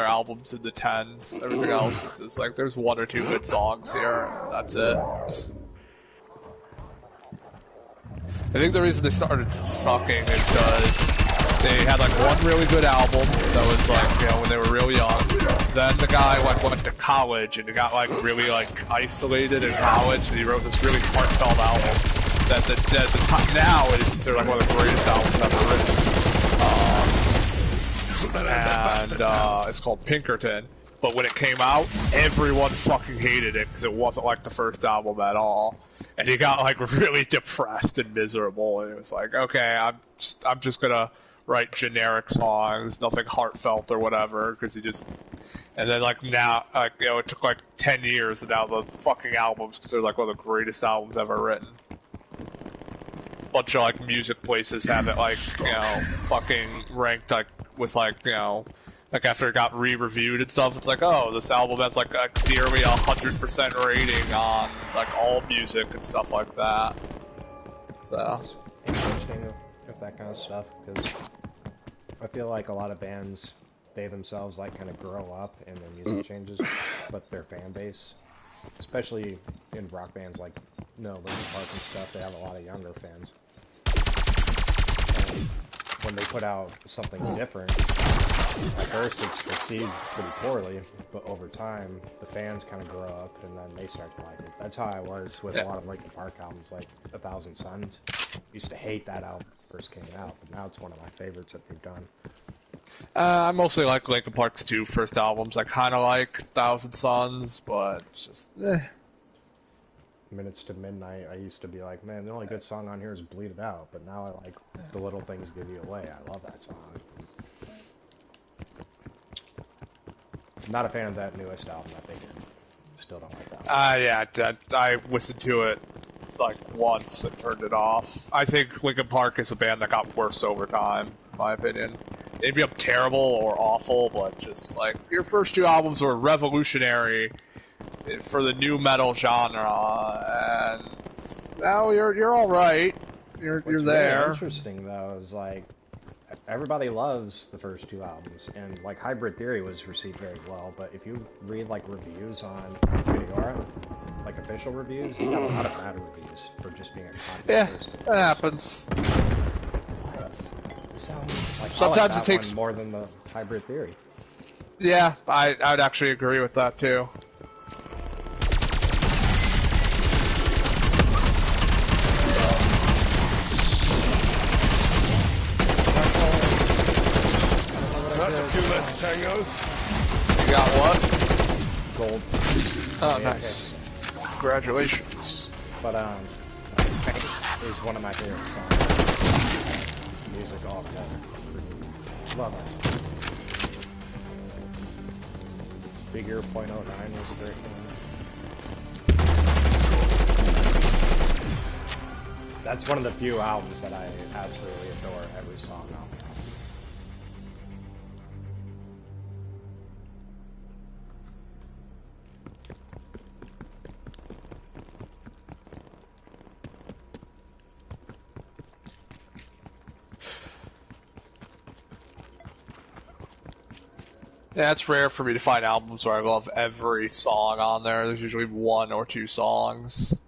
F: albums in the 10s. Everything else is just like there's one or two good songs here, and that's it. I think the reason they started sucking is because they had like one really good album that was like, you know, when they were real young. Then the guy like went to college and he got like really like isolated in college, and he wrote this really heartfelt album that at the time now it is considered like one of the greatest albums ever written. And it's called Pinkerton. But when it came out, everyone fucking hated it because it wasn't like the first album at all. And he got like really depressed and miserable, and it was like, okay, I'm just gonna write generic songs, nothing heartfelt or whatever, because and then like now, like, you know, it took like 10 years, and now the fucking album's considered like one of the greatest albums ever written. Bunch of like music places have it like, you know, fucking ranked like with like, you know, like after it got re-reviewed and stuff, it's like, oh, this album has like a nearly 100% rating on like all music and stuff like that. So
G: it's interesting with that kind of stuff, because I feel like a lot of bands, they themselves like kind of grow up and their music changes, but their fan base, especially in rock bands like Linkin Park and stuff, they have a lot of younger fans. And when they put out something different, at first it's received pretty poorly, but over time the fans kind of grow up and then they start to like it. That's how I was with a lot of Linkin Park albums, like 1,000 Suns. Used to hate that album when it first came out, but now it's one of my favorites that they've done.
F: I mostly like Linkin Park's two first albums. I kind of like 1,000 Suns, but it's just
G: Minutes to Midnight, I used to be like, man, the only good song on here is Bleed It Out, but now I like The Little Things Give You Away. I love that song. I'm not a fan of that newest album, I think. Still don't like that one.
F: Yeah, I listened to it like once and turned it off. I think Linkin Park is a band that got worse over time, in my opinion. Maybe I'm terrible or awful, but just like your first two albums were revolutionary for the new metal genre, and now you're all right. You're there.
G: What's really interesting though is like everybody loves the first two albums, and like Hybrid Theory was received very well. But if you read like reviews on Videora, like official reviews, you got a lot of bad reviews for just being a copy.
F: Yeah, that happens.
G: Sometimes it takes more than the Hybrid Theory.
F: Yeah, I would actually agree with that too.
C: That's a few less tangos.
F: You got what?
G: Gold.
F: Oh, yeah, nice. Okay. Congratulations.
G: But Paint is one of my favorite songs. Music all together. Love that song. Figure .09 was a great one. That's one of the few albums that I absolutely adore every song on.
F: Yeah, it's rare for me to find albums where I love every song on there. There's usually one or two songs.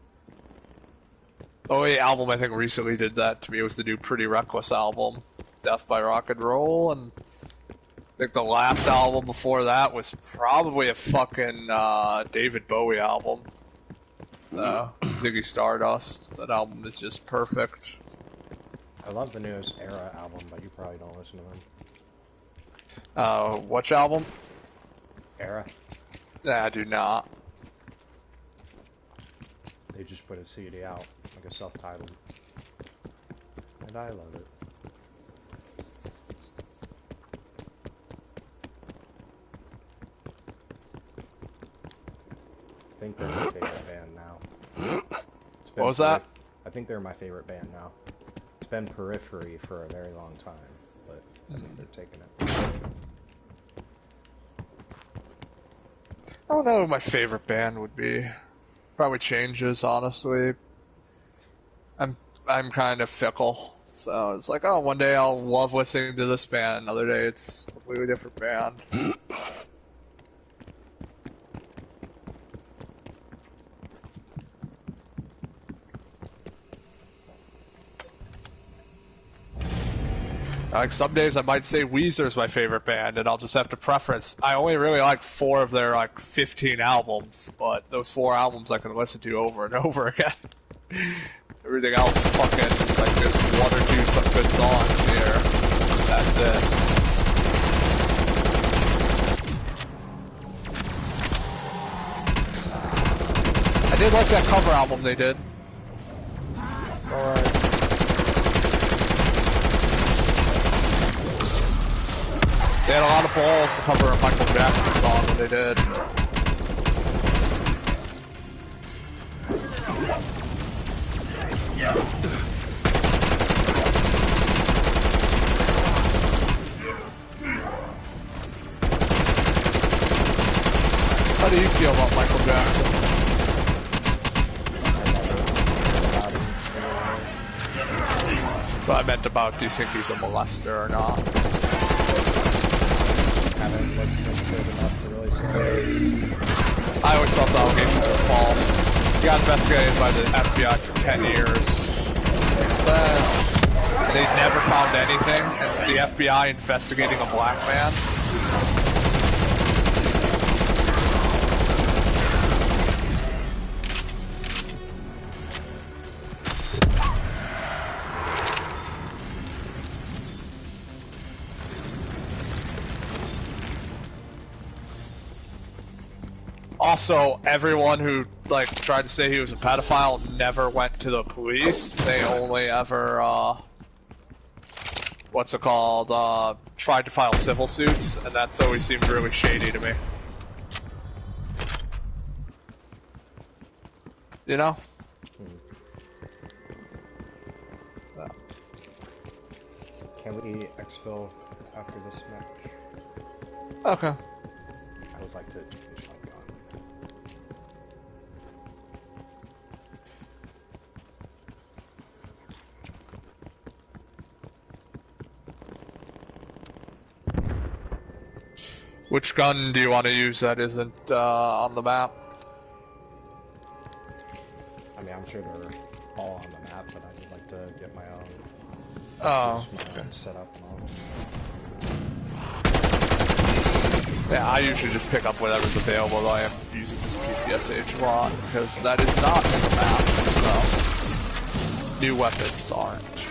F: The only album I think recently did that to me was the new Pretty Reckless album, Death by Rock and Roll, and I think the last album before that was probably a fucking David Bowie album. Ziggy Stardust. That album is just perfect.
G: I love the newest Era album, but you probably don't listen to them.
F: Which album?
G: Era.
F: Nah, I do not.
G: They just put a CD out, like a self-titled. And I love it. I think they're my favorite band now.
F: What was that?
G: I think they're my favorite band now. It's been Periphery for a very long time, but I think they're taking it.
F: I don't know who my favorite band would be. Probably changes, honestly. I'm kind of fickle. So it's like, oh, one day I'll love listening to this band, another day it's a completely different band. Like, some days I might say Weezer's my favorite band, and I'll just have to preference. I only really like 4 of their, 15 albums, but those 4 albums I can listen to over and over again. Everything else fucking, it's like there's 1 or 2 some good songs here. That's it. I did like that cover album they did.
G: Alright.
F: They had a lot of balls to cover a Michael Jackson song when they did. How do you feel about Michael Jackson? But I meant about, do you think he's a molester or not?
G: Haven't looked into it enough to really say.
F: I always thought the allegations were false. He got investigated by the FBI for 10 years. But they never found anything, and it's the FBI investigating a black man. Also, everyone who tried to say he was a pedophile never went to the police. They only ever what's it called? Tried to file civil suits, and that's always seemed really shady to me. You know?
G: Can we exfil after this match?
F: Okay.
G: I would like to finish my gun.
F: Which gun do you want to use that isn't on the map?
G: I mean, I'm sure they're all on the map, but I would like to get my own.
F: Oh,
G: okay. Set up and all.
F: Yeah, I usually just pick up whatever's available. I am using this PPSH a lot because that is not in the map, so new weapons aren't.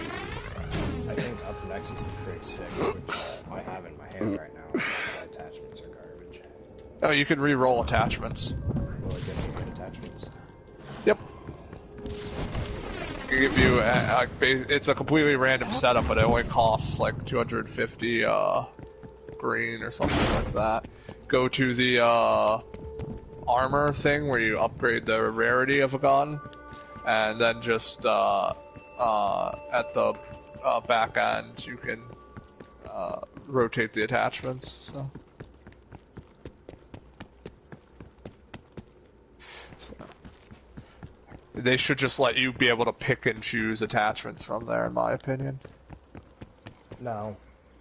G: I think up next is the Crate 6, which I have in my hand right now. The attachments are garbage.
F: Oh, you can re-roll attachments.
G: Will it give me good attachments?
F: Yep. It can give you it's a completely random setup, but it only costs like 250 green or something like that. Go to the armor thing where you upgrade the rarity of a gun, and then just at the back end you can rotate the attachments. So. They should just let you be able to pick and choose attachments from there, in my opinion.
G: Now,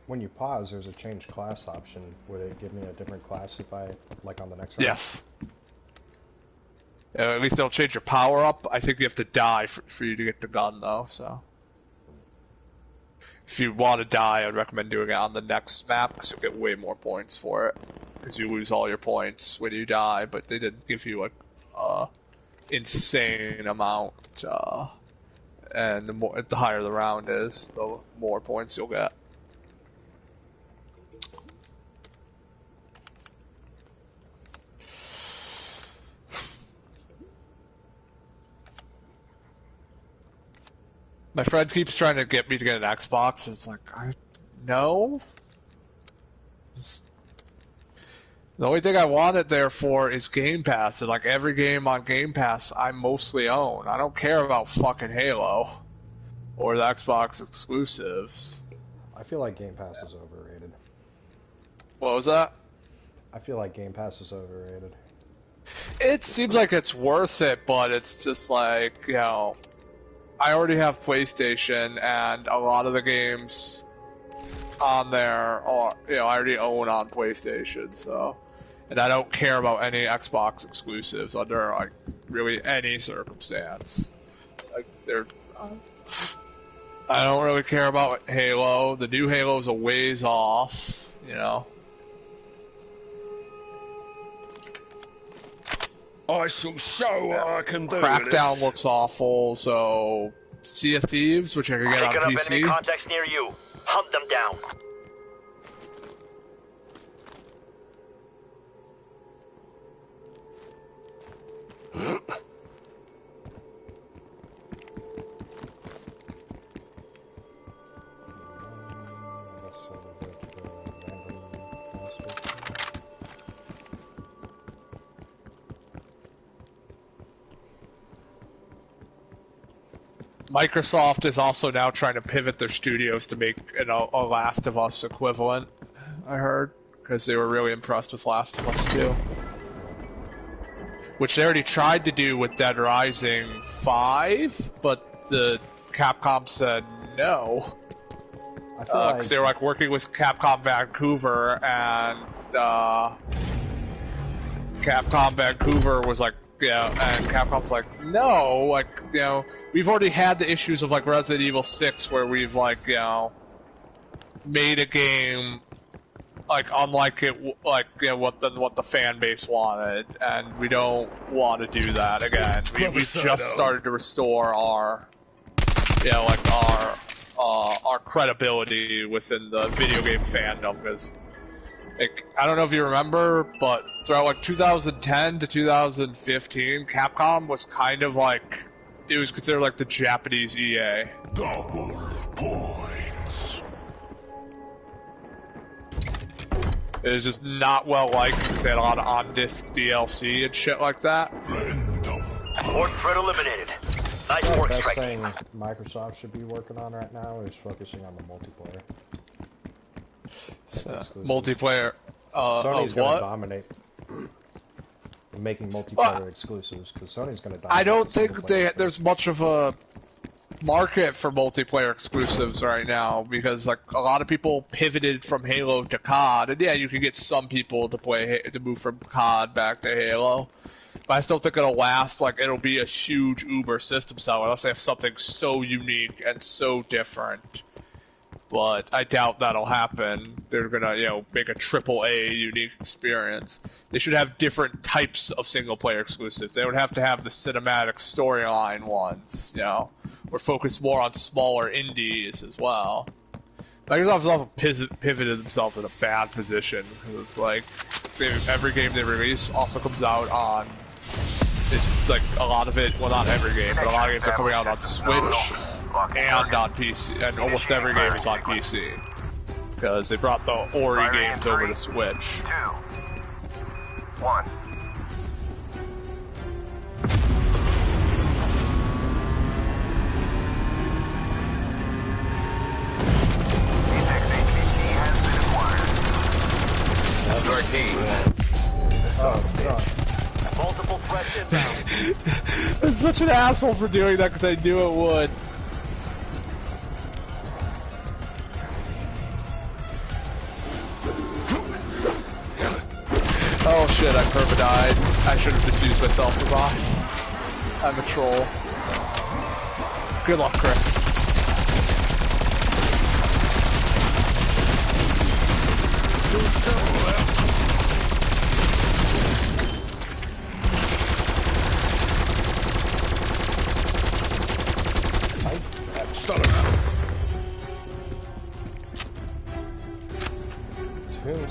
G: when you pause, there's a change class option. Would it give me a different class if I, like, on the next round?
F: Yes. At least they'll change your power up. I think you have to die for you to get the gun, though, so. If you want to die, I'd recommend doing it on the next map, because you'll get way more points for it. Because you lose all your points when you die, but they didn't give you, like, insane amount, and the higher the round is, the more points you'll get. My friend keeps trying to get me to get an Xbox, and it's like, no. The only thing I want it there for is Game Pass, and like every game on Game Pass I mostly own. I don't care about fucking Halo or the Xbox exclusives.
G: I feel like Game Pass is overrated.
F: What was that?
G: I feel like Game Pass is overrated.
F: It seems like it's worth it, but it's just like, you know, I already have PlayStation, and a lot of the games on there are, you know, I already own on PlayStation, so, and I don't care about any Xbox exclusives under, like, really any circumstance. Like, I don't really care about Halo. The new Halo's a ways off, you know.
C: I shall show what I can do.
F: Crackdown looks awful, so Sea of Thieves, which I can get on
A: Picking up
F: PC.
A: enemy contacts near you. Hunt them down.
F: Microsoft is also now trying to pivot their studios to make a Last of Us equivalent, I heard, because they were really impressed with Last of Us 2. Which they already tried to do with Dead Rising 5, but the Capcom said no. Because they were like working with Capcom Vancouver, and Capcom Vancouver was like, yeah, and Capcom's like, no, like, you know, we've already had the issues of like Resident Evil 6 where we've like, you know, made a game like unlike it, like, you know, what the fan base wanted, and we don't want to do that again. We've just started to restore our, you know, like our credibility within the video game fandom, because like, I don't know if you remember, but throughout like 2010 to 2015, Capcom was kind of like, it was considered like the Japanese EA.
E: Double points.
F: It was just not well liked because they had a lot of on-disc DLC and shit like that.
A: Fourth threat eliminated. Nice work,
G: Best
A: Strike
G: thing
A: Team.
G: Microsoft should be working on right now is focusing on the multiplayer.
F: Multiplayer.
G: Sony's
F: of
G: gonna
F: what?
G: dominate making multiplayer exclusives, because Sony's gonna dominate.
F: I don't think there's much of a market for multiplayer exclusives right now, because like a lot of people pivoted from Halo to COD, and yeah, you can get some people to move from COD back to Halo, but I still think it'll last. Like, it'll be a huge Uber system seller unless they have something so unique and so different. But I doubt that'll happen. They're gonna, you know, make a AAA unique experience. They should have different types of single-player exclusives. They would have to have the cinematic storyline ones, you know, or focus more on smaller indies as well. Microsoft's also pivoted themselves in a bad position, because it's like every game they release also comes out on. It's like a lot of it, well, not every game, but a lot of games are coming out on Switch and on PC, and almost every game is on PC, because they brought the Ori games over to Switch.
D: 2, 1.
B: That's our key.
G: Oh, God.
A: Multiple threats inbound.
F: I'm such an asshole for doing that, because I knew it would. Oh shit, I perma-died. I should have just used myself for boss. I'm a troll. Good luck, Chris.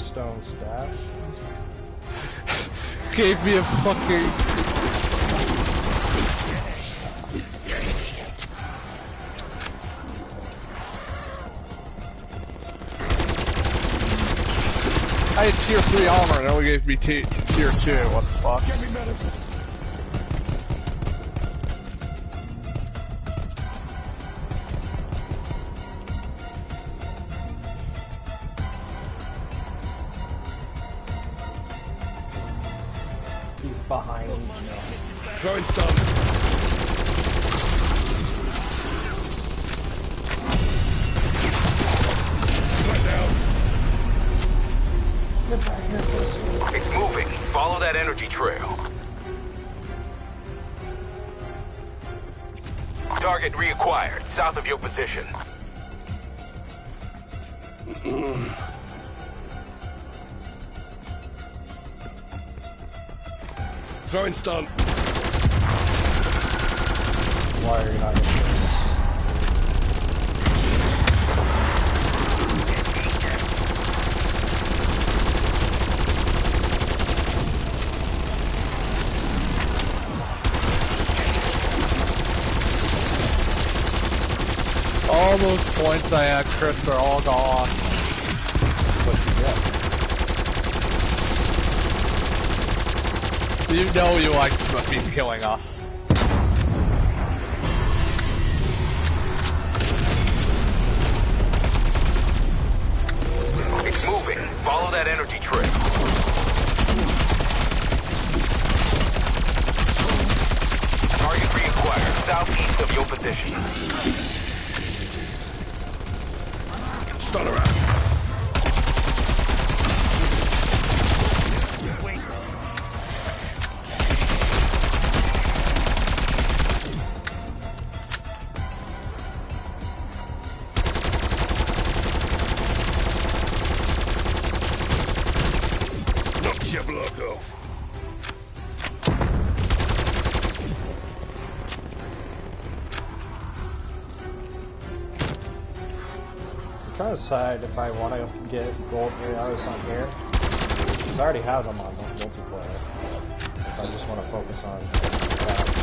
G: Tombstone stash.
F: Gave me a fucking... I had tier 3 armor and it only gave me tier 2. What the fuck?
C: Throwing stun. Right down.
B: It's moving. Follow that energy trail. Target reacquired, south of your position.
C: Throwing stun.
G: Why are you not going to do this?
F: All those points I had, Chris, are all gone.
G: That's what you get.
F: You know you like me killing us.
B: It's moving. Follow that energy trail. Target reacquired, southeast of your position.
C: Stun around. Knocked your block off.
G: I'm trying to decide if I want to get gold ARs on here, because I already have them on multiplayer. If I just want to focus on class.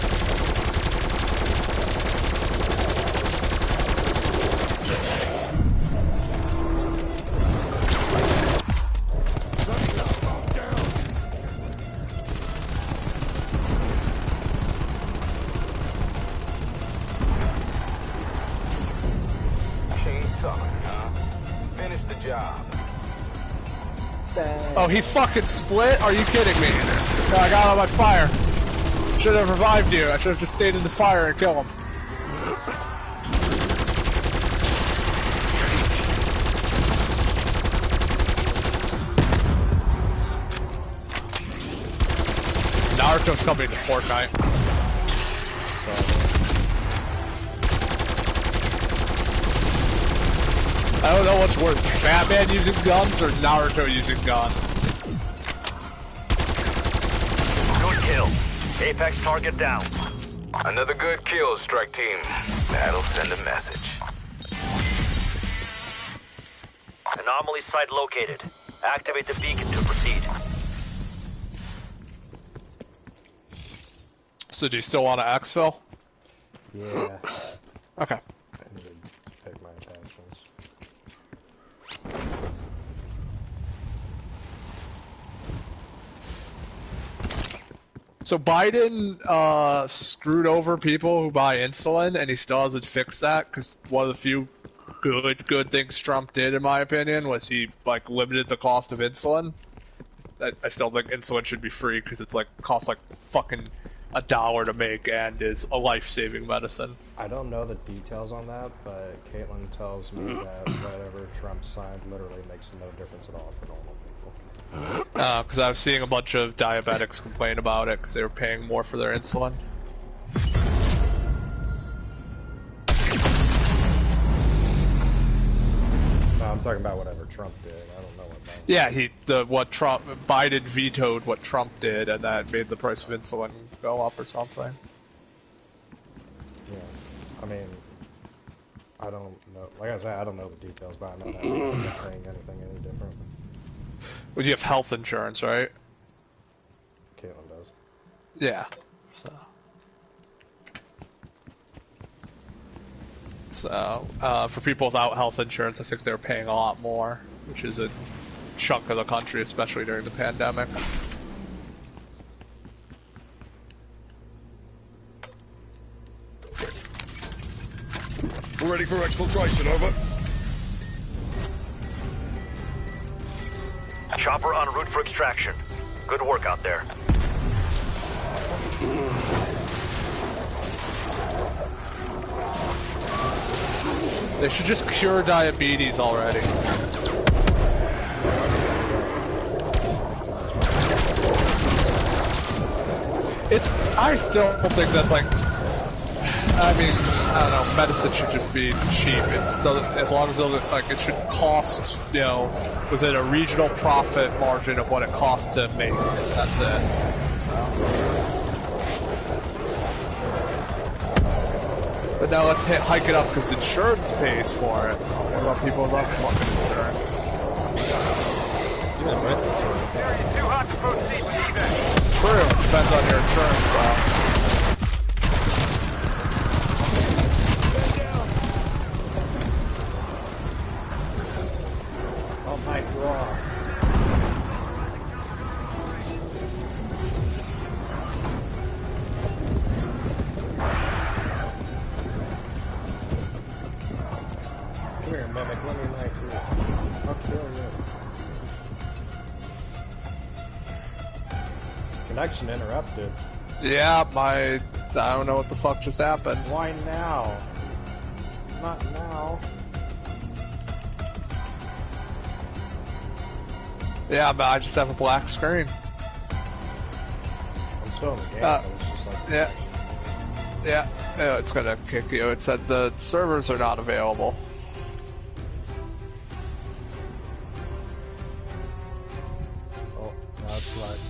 F: Oh, he fucking split? Are you kidding me? No, I got out of my fire. Should have revived you. I should have just stayed in the fire and kill him. Naruto's coming to Fortnite. I don't know what's worse, Batman using guns or Naruto using guns.
A: Good kill. Apex target down.
B: Another good kill, strike team. That'll send a message.
A: Anomaly site located. Activate the beacon to proceed.
F: So do you still want to exfil?
G: Yeah.
F: Okay.
G: I need to pick my attachments.
F: So Biden screwed over people who buy insulin, and he still hasn't fixed that, because one of the few good things Trump did, in my opinion, was he like limited the cost of insulin. I still think insulin should be free, because it's like costs like fucking $1 to make and is a life-saving medicine.
G: I don't know the details on that, but Caitlin tells me that whatever Trump signed literally makes no difference at all for normal people.
F: Because I was seeing a bunch of diabetics complain about it because they were paying more for their insulin.
G: No, I'm talking about whatever Trump did. I don't know what that was.
F: Yeah, Biden vetoed what Trump did, and that made the price of insulin go up or something.
G: Yeah, I mean, I don't know. Like I said, I don't know the details, but I know that I'm not saying anything any different.
F: Well, you have health insurance, right?
G: Caitlin does.
F: Yeah. So, for people without health insurance, I think they're paying a lot more, which is a chunk of the country, especially during the pandemic.
C: We're ready for exfiltration, over.
A: Chopper en route for extraction. Good work out there.
F: They should just cure diabetes already. I still think that's like, I mean, I don't know, medicine should just be cheap. As long as it should cost, you know, within a regional profit margin of what it costs to make. That's it. But now let's hike it up because insurance pays for it. What about people who love fucking insurance?
D: Too hot to proceed with evac.
F: True, depends on your insurance though.
G: Oh my god. Come here, Mimic, let me knife you. I'll kill you. Connection interrupted.
F: Yeah, I don't know what the fuck just happened.
G: Why now? Not now.
F: Yeah, but I just have a black screen.
G: I'm still in the game, but it's just like...
F: Yeah, it's gonna kick you. It said the servers are not available.
G: Oh, now it's like...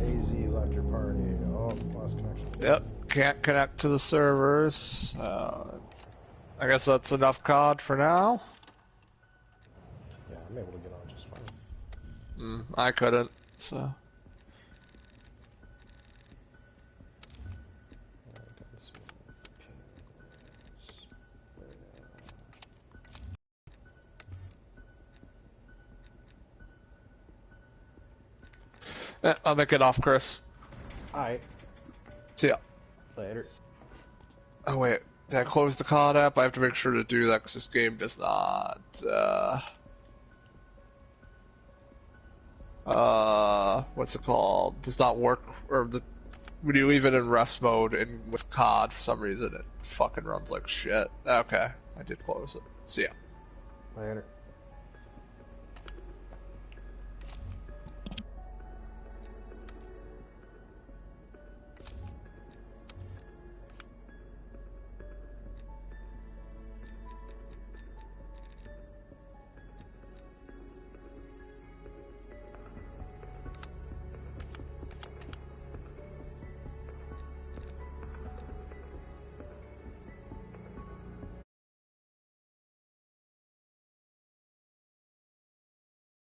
G: AZ left your party. Oh, lost connection.
F: Yep, can't connect to the servers. I guess that's enough COD for now.
G: Yeah, I'm able to get on just fine.
F: I couldn't, so... I'll make it off, Chris.
G: Alright.
F: See ya.
G: Later.
F: Oh wait, did I close the COD app? I have to make sure to do that because this game does not, what's it called? Does not work, or when you leave it in rest mode and with COD, for some reason, it fucking runs like shit. Okay, I did close it. See ya.
G: Later.